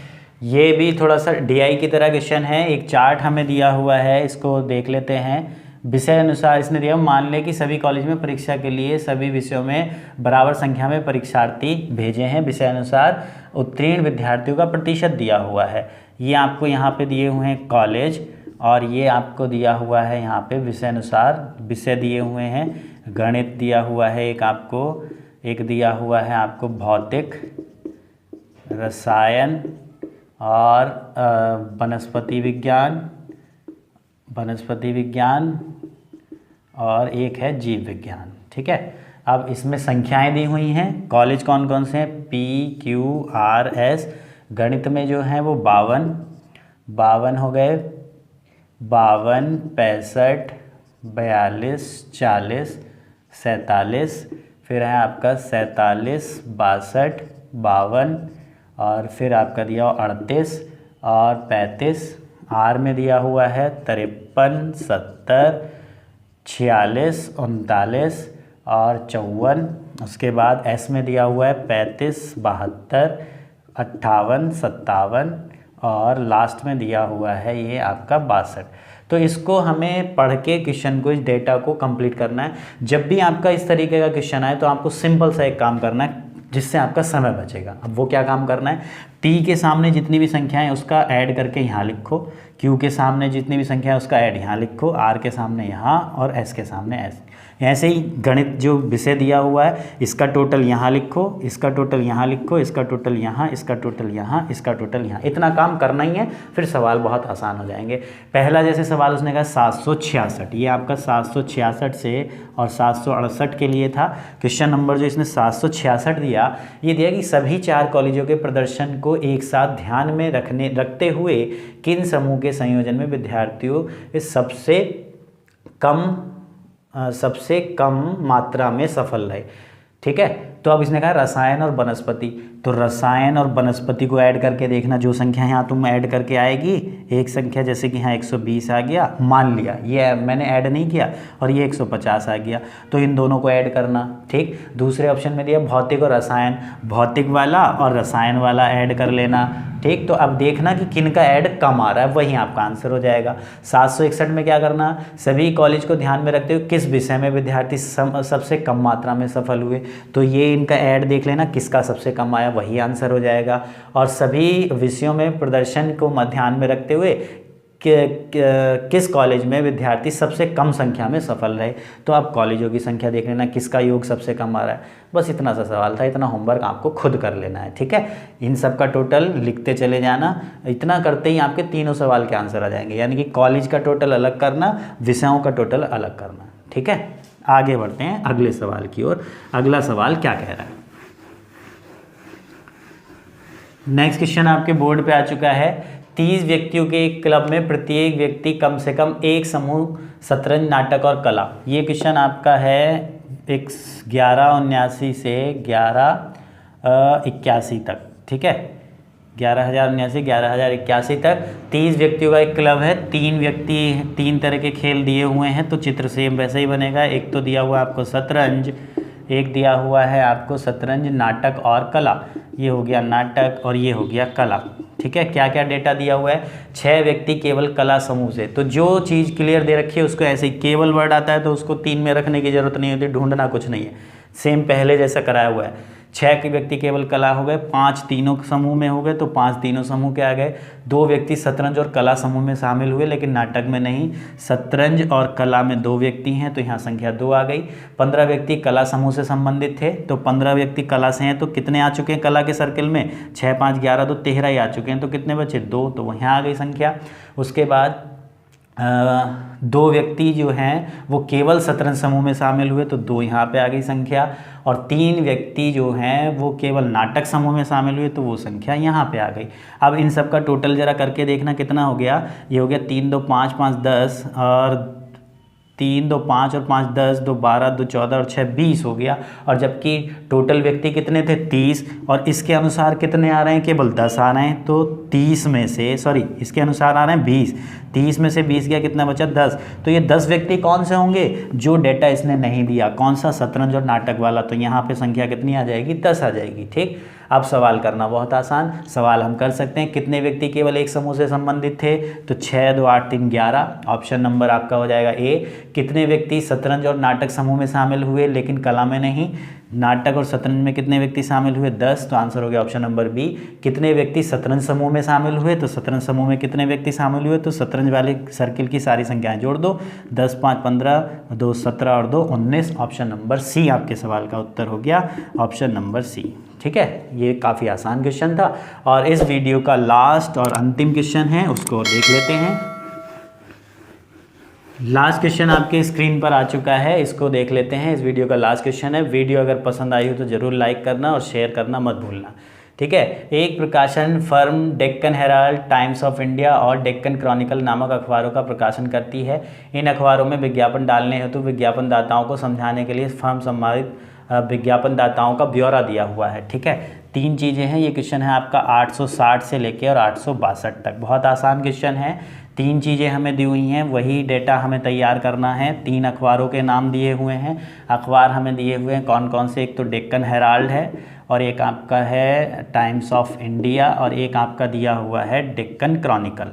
ये भी थोड़ा सा डीआई की तरह क्वेश्चन है, एक चार्ट हमें दिया हुआ है, इसको देख लेते हैं। विषय अनुसार इसने दिया, मान लें कि सभी कॉलेज में परीक्षा के लिए सभी विषयों में बराबर संख्या में परीक्षार्थी भेजे हैं, विषय अनुसार उत्तीर्ण विद्यार्थियों का प्रतिशत दिया हुआ है। ये आपको यहाँ पे दिए हुए हैं कॉलेज, और ये आपको दिया हुआ है यहाँ पे विषय अनुसार, विषय दिए हुए हैं, गणित दिया हुआ है एक आपको, एक दिया हुआ है आपको भौतिक, रसायन और वनस्पति विज्ञान, और एक है जीव विज्ञान, ठीक है। अब इसमें संख्याएं दी हुई हैं, कॉलेज कौन कौन से हैं, PQRS। गणित में जो है वो 52 हो गए, 52 65 42 40 47, फिर है आपका 47 62 52, और फिर आपका दिया 38 और 35। आर में दिया हुआ है 53 70 46 39 और 54। उसके बाद एस में दिया हुआ है 35 72 58 57, और लास्ट में दिया हुआ है ये आपका 62। तो इसको हमें पढ़ के क्वेश्चन को, इस डेटा को कंप्लीट करना है। जब भी आपका इस तरीके का क्वेश्चन आए तो आपको सिंपल सा एक काम करना है जिससे आपका समय बचेगा। अब वो क्या काम करना है, टी के सामने जितनी भी संख्या है उसका ऐड करके यहाँ लिखो, क्यू के सामने जितनी भी संख्या है उसका ऐड यहाँ लिखो, आर के सामने यहाँ, और एस के सामने एस। ऐसे ही गणित जो विषय दिया हुआ है इसका टोटल यहाँ लिखो, इसका टोटल यहाँ लिखो, इसका टोटल यहाँ, इसका टोटल यहाँ, इसका टोटल यहाँ। इतना काम करना ही है, फिर सवाल बहुत आसान हो जाएंगे। पहला जैसे सवाल उसने कहा 766, ये आपका 766 से और 768 के लिए था। क्वेश्चन नंबर जो इसने 766 दिया, ये दिया कि सभी 4 कॉलेजों के प्रदर्शन को एक साथ ध्यान में रखते हुए किन समूह के संयोजन में विद्यार्थियों सबसे कम सबसे कम मात्रा में सफल रहे। ठीक है, तो अब इसने कहा रसायन और वनस्पति, तो रसायन और वनस्पति को ऐड करके देखना, जो संख्या यहाँ तुम ऐड करके आएगी, एक संख्या जैसे कि यहाँ 120 आ गया, मान लिया ये मैंने ऐड नहीं किया, और ये 150 आ गया, तो इन दोनों को ऐड करना। ठीक, दूसरे ऑप्शन में दिया भौतिक और रसायन, भौतिक वाला और रसायन वाला ऐड कर लेना। ठीक, तो अब देखना कि किन का ऐड कम आ रहा है, वही आपका आंसर हो जाएगा। 761 में क्या करना, सभी कॉलेज को ध्यान में रखते हुए किस विषय में विद्यार्थी सबसे कम मात्रा में सफल हुए, तो ये इनका ऐड देख लेना किसका सबसे कम आया, वही आंसर हो जाएगा। और सभी विषयों में प्रदर्शन को ध्यान में रखते हुए किस कॉलेज में विद्यार्थी सबसे कम संख्या में सफल रहे, तो आप कॉलेजों की संख्या देख लेना किसका योग सबसे कम आ रहा है। बस इतना सा सवाल था, इतना होमवर्क आपको खुद कर लेना है। ठीक है, इन सब का टोटल लिखते चले जाना, इतना करते ही आपके तीनों सवाल के आंसर आ जाएंगे, यानी कि कॉलेज का टोटल अलग करना, विषयों का टोटल अलग करना। ठीक है, आगे बढ़ते हैं अगले सवाल की ओर। अगला सवाल क्या कह रहा है, नेक्स्ट क्वेश्चन आपके बोर्ड पे आ चुका है। 30 व्यक्तियों के एक क्लब में प्रत्येक व्यक्ति कम से कम एक समूह शतरंज, नाटक और कला। ये क्वेश्चन आपका है 1179 से 1181 तक। ठीक है, 11,079 11,081 तक 30 व्यक्तियों का एक क्लब है, 3 व्यक्ति 3 तरह के खेल दिए हुए हैं, तो चित्र सेम वैसे ही बनेगा। एक तो दिया हुआ है आपको शतरंज, एक दिया हुआ है आपको शतरंज, नाटक और कला, ये हो गया नाटक और ये हो गया कला। ठीक है, क्या क्या डेटा दिया हुआ है, 6 व्यक्ति केवल कला समूह से, तो जो चीज़ क्लियर दे रखी है उसको ऐसे ही, केवल वर्ड आता है तो उसको 3 में रखने की जरूरत नहीं होती, ढूंढना कुछ नहीं है, सेम पहले जैसा कराया हुआ है। 6 व्यक्ति केवल कला हो गए, 5 तीनों समूह में हो गए, तो 5 तीनों समूह के आ गए। 2 व्यक्ति शतरंज और कला समूह में शामिल हुए लेकिन नाटक में नहीं, शतरंज और कला में 2 व्यक्ति हैं, तो यहाँ संख्या 2 आ गई। 15 व्यक्ति कला समूह से संबंधित थे, तो 15 व्यक्ति कला से हैं, तो कितने आ चुके हैं कला के सर्किल में, 6 5 11, तो 13 ही आ चुके हैं, तो कितने बचे 2, तो वहाँ आ गई संख्या। उसके बाद 2 व्यक्ति जो हैं वो केवल शतरंज समूह में शामिल हुए, तो 2 यहाँ पे आ गई संख्या। और 3 व्यक्ति जो हैं वो केवल नाटक समूह में शामिल हुए, तो वो संख्या यहाँ पे आ गई। अब इन सब का टोटल जरा करके देखना कितना हो गया, ये हो गया 3 2 5 5 10, और 3 2 5 और 5 10, 2 12, 2 14 और 6 20 हो गया। और जबकि टोटल व्यक्ति कितने थे 30, और इसके अनुसार कितने आ रहे हैं, केवल 10 आ रहे हैं, तो 30 में से इसके अनुसार आ रहे हैं 20, 30 में से 20 गया, कितना बचा 10। तो ये 10 व्यक्ति कौन से होंगे, जो डेटा इसने नहीं दिया, कौन सा, शतरंज और नाटक वाला, तो यहाँ पे संख्या कितनी आ जाएगी, 10 आ जाएगी। ठीक, अब सवाल करना बहुत आसान, सवाल हम कर सकते हैं। कितने व्यक्ति केवल एक समूह से संबंधित थे, तो 6 2 8 3 11, ऑप्शन नंबर आपका हो जाएगा ए। कितने व्यक्ति शतरंज और नाटक समूह में शामिल हुए लेकिन कला में नहीं, नाटक और शतरंज में कितने व्यक्ति शामिल हुए, 10, तो आंसर हो गया ऑप्शन नंबर बी। कितने व्यक्ति शतरंज समूह में शामिल हुए, तो शतरंज समूह में कितने व्यक्ति शामिल हुए, तो शतरंज वाले सर्किल की सारी संख्याएं जोड़ दो, 10 5 15, 2 17 और 2 19, ऑप्शन नंबर सी आपके सवाल का उत्तर हो गया, ऑप्शन नंबर सी। ठीक है, ये काफ़ी आसान क्वेश्चन था। और इस वीडियो का लास्ट और अंतिम क्वेश्चन है, उसको देख लेते हैं। लास्ट क्वेश्चन आपके स्क्रीन पर आ चुका है, इसको देख लेते हैं। इस वीडियो का लास्ट क्वेश्चन है। वीडियो अगर पसंद आई हो तो ज़रूर लाइक करना और शेयर करना मत भूलना। ठीक है, एक प्रकाशन firm Deccan Herald, times of India और डेक्कन क्रॉनिकल नामक अखबारों का प्रकाशन करती है। इन अखबारों में विज्ञापन डालने हेतु विज्ञापन दाताओं को समझाने के लिए फर्म संबंधित विज्ञापन दाताओं का ब्यौरा दिया हुआ है। ठीक है, 3 चीज़ें हैं। ये क्वेश्चन है आपका 860 से लेके और 862 तक। बहुत आसान क्वेश्चन है। 3 चीज़ें हमें दी हुई हैं, वही डेटा हमें तैयार करना है। 3 अखबारों के नाम दिए हुए हैं, अखबार हमें दिए हुए हैं कौन कौन से, एक तो डेक्कन हेराल्ड है, और एक आपका है टाइम्स ऑफ इंडिया, और एक आपका दिया हुआ है डेक्कन क्रॉनिकल।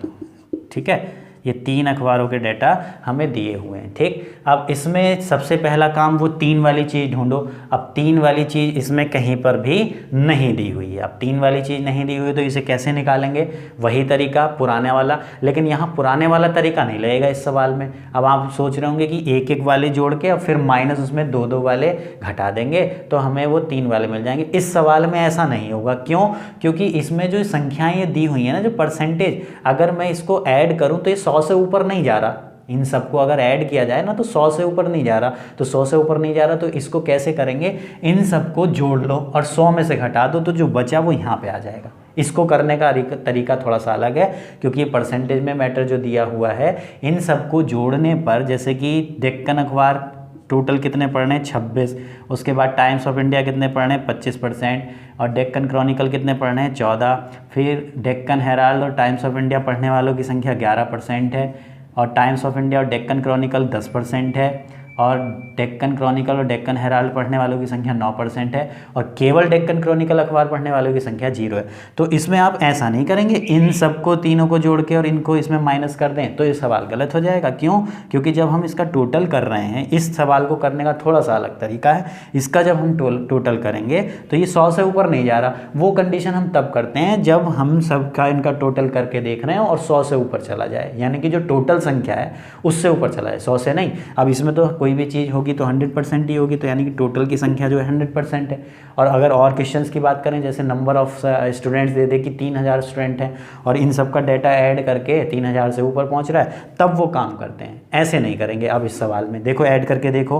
ठीक है, ये 3 अखबारों के डेटा हमें दिए हुए हैं। ठीक, अब इसमें सबसे पहला काम वो 3 वाली चीज़ ढूंढो। अब 3 वाली चीज़ इसमें कहीं पर भी नहीं दी हुई है। अब 3 वाली चीज़ नहीं दी हुई है तो इसे कैसे निकालेंगे, वही तरीका पुराने वाला, लेकिन यहाँ पुराने वाला तरीका नहीं लगेगा इस सवाल में। अब आप सोच रहे होंगे कि 1 वाले जोड़ के और फिर माइनस उसमें 2 वाले घटा देंगे तो हमें वो 3 वाले मिल जाएंगे। इस सवाल में ऐसा नहीं होगा। क्यों? क्योंकि इसमें जो संख्याएँ दी हुई हैं ना, जो परसेंटेज, अगर मैं इसको ऐड करूँ तो ये 100 से ऊपर नहीं जा रहा। इन सबको अगर ऐड किया जाए ना तो 100 से ऊपर नहीं जा रहा, तो 100 से ऊपर नहीं जा रहा, तो इसको कैसे करेंगे, इन सबको जोड़ लो और 100 में से घटा दो, तो जो बचा वो यहाँ पे आ जाएगा। इसको करने का तरीका थोड़ा सा अलग है, क्योंकि ये परसेंटेज में मैटर जो दिया हुआ है, इन सबको जोड़ने पर, जैसे कि डेक्कन अखबार टोटल कितने पढ़ने हैं 26। उसके बाद टाइम्स ऑफ इंडिया कितने पढ़ने हैं 25%, और डेक्कन क्रॉनिकल कितने पढ़ने हैं 14। फिर डेक्कन हेराल्ड और टाइम्स ऑफ इंडिया पढ़ने वालों की संख्या 11% है, और टाइम्स ऑफ इंडिया और डेक्कन क्रॉनिकल 10% है, और डेक्कन क्रॉनिकल और डेक्कन हेराल्ड पढ़ने वालों की संख्या 9% है, और केवल डेक्कन क्रॉनिकल अखबार पढ़ने वालों की संख्या 0 है। तो इसमें आप ऐसा नहीं करेंगे इन सबको तीनों को जोड़ के और इनको इसमें माइनस कर दें, तो ये सवाल गलत हो जाएगा। क्यों? क्योंकि जब हम इसका टोटल कर रहे हैं, इस सवाल को करने का थोड़ा सा अलग तरीका है। इसका जब हम टोटल करेंगे तो ये 100 से ऊपर नहीं जा रहा। वो कंडीशन हम तब करते हैं जब हम सबका इनका टोटल करके देख रहे हैं और 100 से ऊपर चला जाए, यानी कि जो टोटल संख्या है उससे ऊपर चला जाए, 100 से नहीं। अब इसमें तो कोई भी चीज़ होगी तो 100% ही होगी, तो यानी कि टोटल की संख्या जो है 100% है। और अगर और क्वेश्चंस की बात करें, जैसे नंबर ऑफ स्टूडेंट्स दे दे कि 3000 स्टूडेंट हैं और इन सब का डाटा ऐड करके 3000 से ऊपर पहुंच रहा है, तब वो काम करते हैं। ऐसे नहीं करेंगे। अब इस सवाल में देखो, ऐड करके देखो,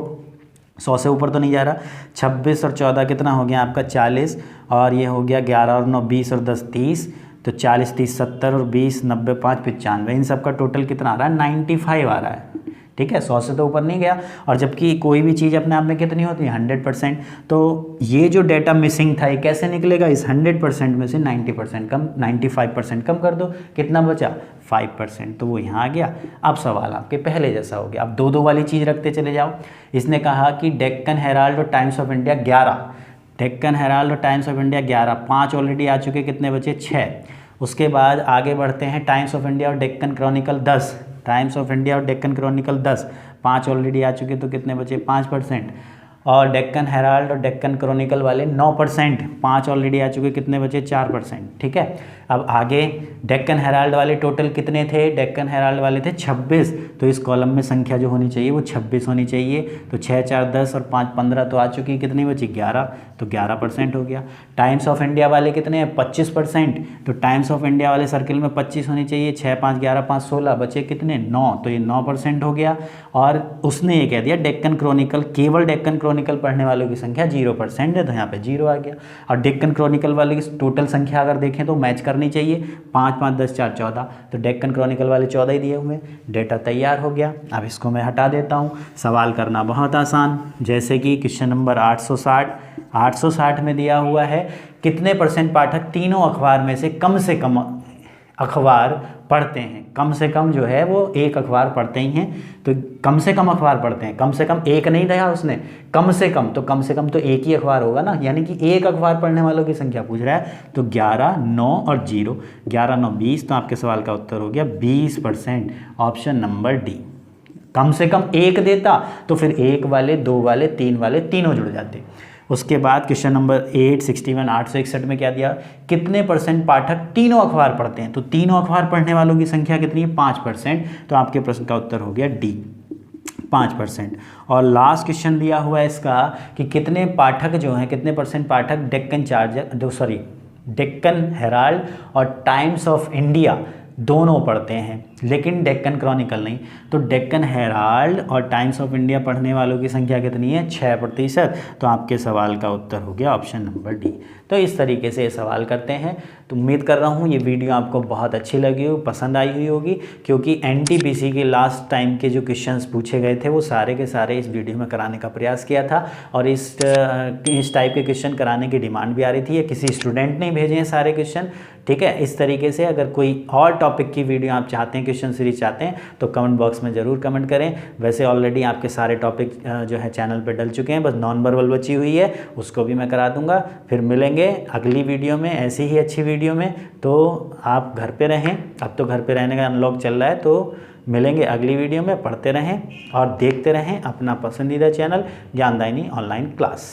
100 से ऊपर तो नहीं जा रहा। 26 और 14 कितना हो गया आपका 40, और ये हो गया 11 और 9 20 और 10 30, तो 40 30 70 और 20 90 5 95, इन सब का टोटल कितना आ रहा है 95 आ रहा है। ठीक है, 100 से तो ऊपर नहीं गया। और जबकि कोई भी चीज़ अपने आप में कितनी होती है 100%। तो ये जो डेटा मिसिंग था ये कैसे निकलेगा? इस 100% में से 90% कम 95% कम कर दो, कितना बचा 5%, तो वो यहाँ आ गया। अब सवाल आपके पहले जैसा हो गया। अब 2-2 वाली चीज़ रखते चले जाओ। इसने कहा कि डेक्कन हेराल्ड और times of India 11, Deccan Herald और टाइम्स ऑफ इंडिया 11, 5 ऑलरेडी आ चुके, कितने बचे 6। उसके बाद आगे बढ़ते हैं, टाइम्स ऑफ इंडिया और Deccan Chronicle 10, times of India और डेक्कन क्रॉनिकल 10, 5 ऑलरेडी आ चुके, तो कितने बचे 5%। और डेक्कन हेराल्ड और डेक्कन क्रॉनिकल वाले 9%, 5 ऑलरेडी आ चुके, कितने बचे 4%। ठीक है, अब आगे डेक्कन हेराल्ड वाले टोटल कितने थे? डेक्कन हेराल्ड वाले थे 26, तो इस कॉलम में संख्या जो होनी चाहिए वो 26 होनी चाहिए। तो 6 4 10 और 5 15 तो आ चुकी, कितनी बची 11, तो 11% हो गया। टाइम्स ऑफ इंडिया वाले कितने हैं 25%, तो टाइम्स ऑफ इंडिया वाले सर्किल में 25 होनी चाहिए। 6 5 11 5 16, बचे कितने 9, तो ये 9% हो गया। और उसने ये कह दिया डेक्कन क्रॉनिकल, केवल डेक्कन क्रॉनिकल पढ़ने वालों की संख्या 0% है, तो यहाँ पे 0 आ गया। और डेक्कन क्रॉनिकल वाले की टोटल संख्या अगर देखें तो मैच करनी चाहिए, 5 5 10 4 14, तो डेक्कन क्रॉनिकल वाले 14 ही दिए हुए। डेटा तैयार हो गया। अब इसको मैं हटा देता हूँ। सवाल करना बहुत आसान, जैसे कि क्वेश्चन नंबर 860 में दिया हुआ है कितने % पाठक तीनों अखबार में से कम अखबार पढ़ते हैं। कम से कम जो है वो एक अखबार पढ़ते ही हैं, तो कम से कम अखबार पढ़ते हैं। कम से कम एक नहीं दिया उसने, कम से कम, तो कम से कम तो एक ही अखबार होगा ना, यानी कि एक अखबार पढ़ने वालों की संख्या पूछ रहा है। तो 11 9 और 0, 11 9 20, तो आपके सवाल का उत्तर हो गया 20%, ऑप्शन नंबर डी। कम से कम एक देता तो फिर 1 वाले 2 वाले 3 वाले तीनों जुड़ जाते। उसके बाद क्वेश्चन नंबर 861 में क्या दिया, कितने % पाठक तीनों अखबार पढ़ते हैं। तो तीनों अखबार पढ़ने वालों की संख्या कितनी है 5%, तो आपके प्रश्न का उत्तर हो गया डी 5%। और लास्ट क्वेश्चन दिया हुआ है इसका कि कितने पाठक जो हैं, कितने % पाठक डेक्कन हेराल्ड और टाइम्स ऑफ इंडिया दोनों पढ़ते हैं, लेकिन डेक्कन क्रॉनिकल नहीं। तो डेक्कन हेराल्ड और टाइम्स ऑफ इंडिया पढ़ने वालों की संख्या कितनी है 6%, तो आपके सवाल का उत्तर हो गया ऑप्शन नंबर डी। तो इस तरीके से ये सवाल करते हैं। तो उम्मीद कर रहा हूँ ये वीडियो आपको बहुत अच्छी लगी हो, पसंद आई हुई होगी, क्योंकि एनटीपीसी के लास्ट टाइम के जो क्वेश्चंस पूछे गए थे वो सारे के सारे इस वीडियो में कराने का प्रयास किया था, और इस टाइप के क्वेश्चन कराने की डिमांड भी आ रही थी। किसी स्टूडेंट ने भेजे हैं सारे क्वेश्चन। ठीक है, इस तरीके से अगर कोई और टॉपिक की वीडियो आप चाहते हैं, क्वेश्चन सीरीज चाहते हैं, तो कमेंट बॉक्स में ज़रूर कमेंट करें। वैसे ऑलरेडी आपके सारे टॉपिक जो है चैनल पे डल चुके हैं, बस नॉन वर्बल बची हुई है, उसको भी मैं करा दूंगा। फिर मिलेंगे अगली वीडियो में ऐसी ही अच्छी वीडियो में। तो आप घर पे रहें, अब तो घर पे रहने का अनलॉक चल रहा है, तो मिलेंगे अगली वीडियो में। पढ़ते रहें और देखते रहें अपना पसंदीदा चैनल ज्ञानदायिनी ऑनलाइन क्लास।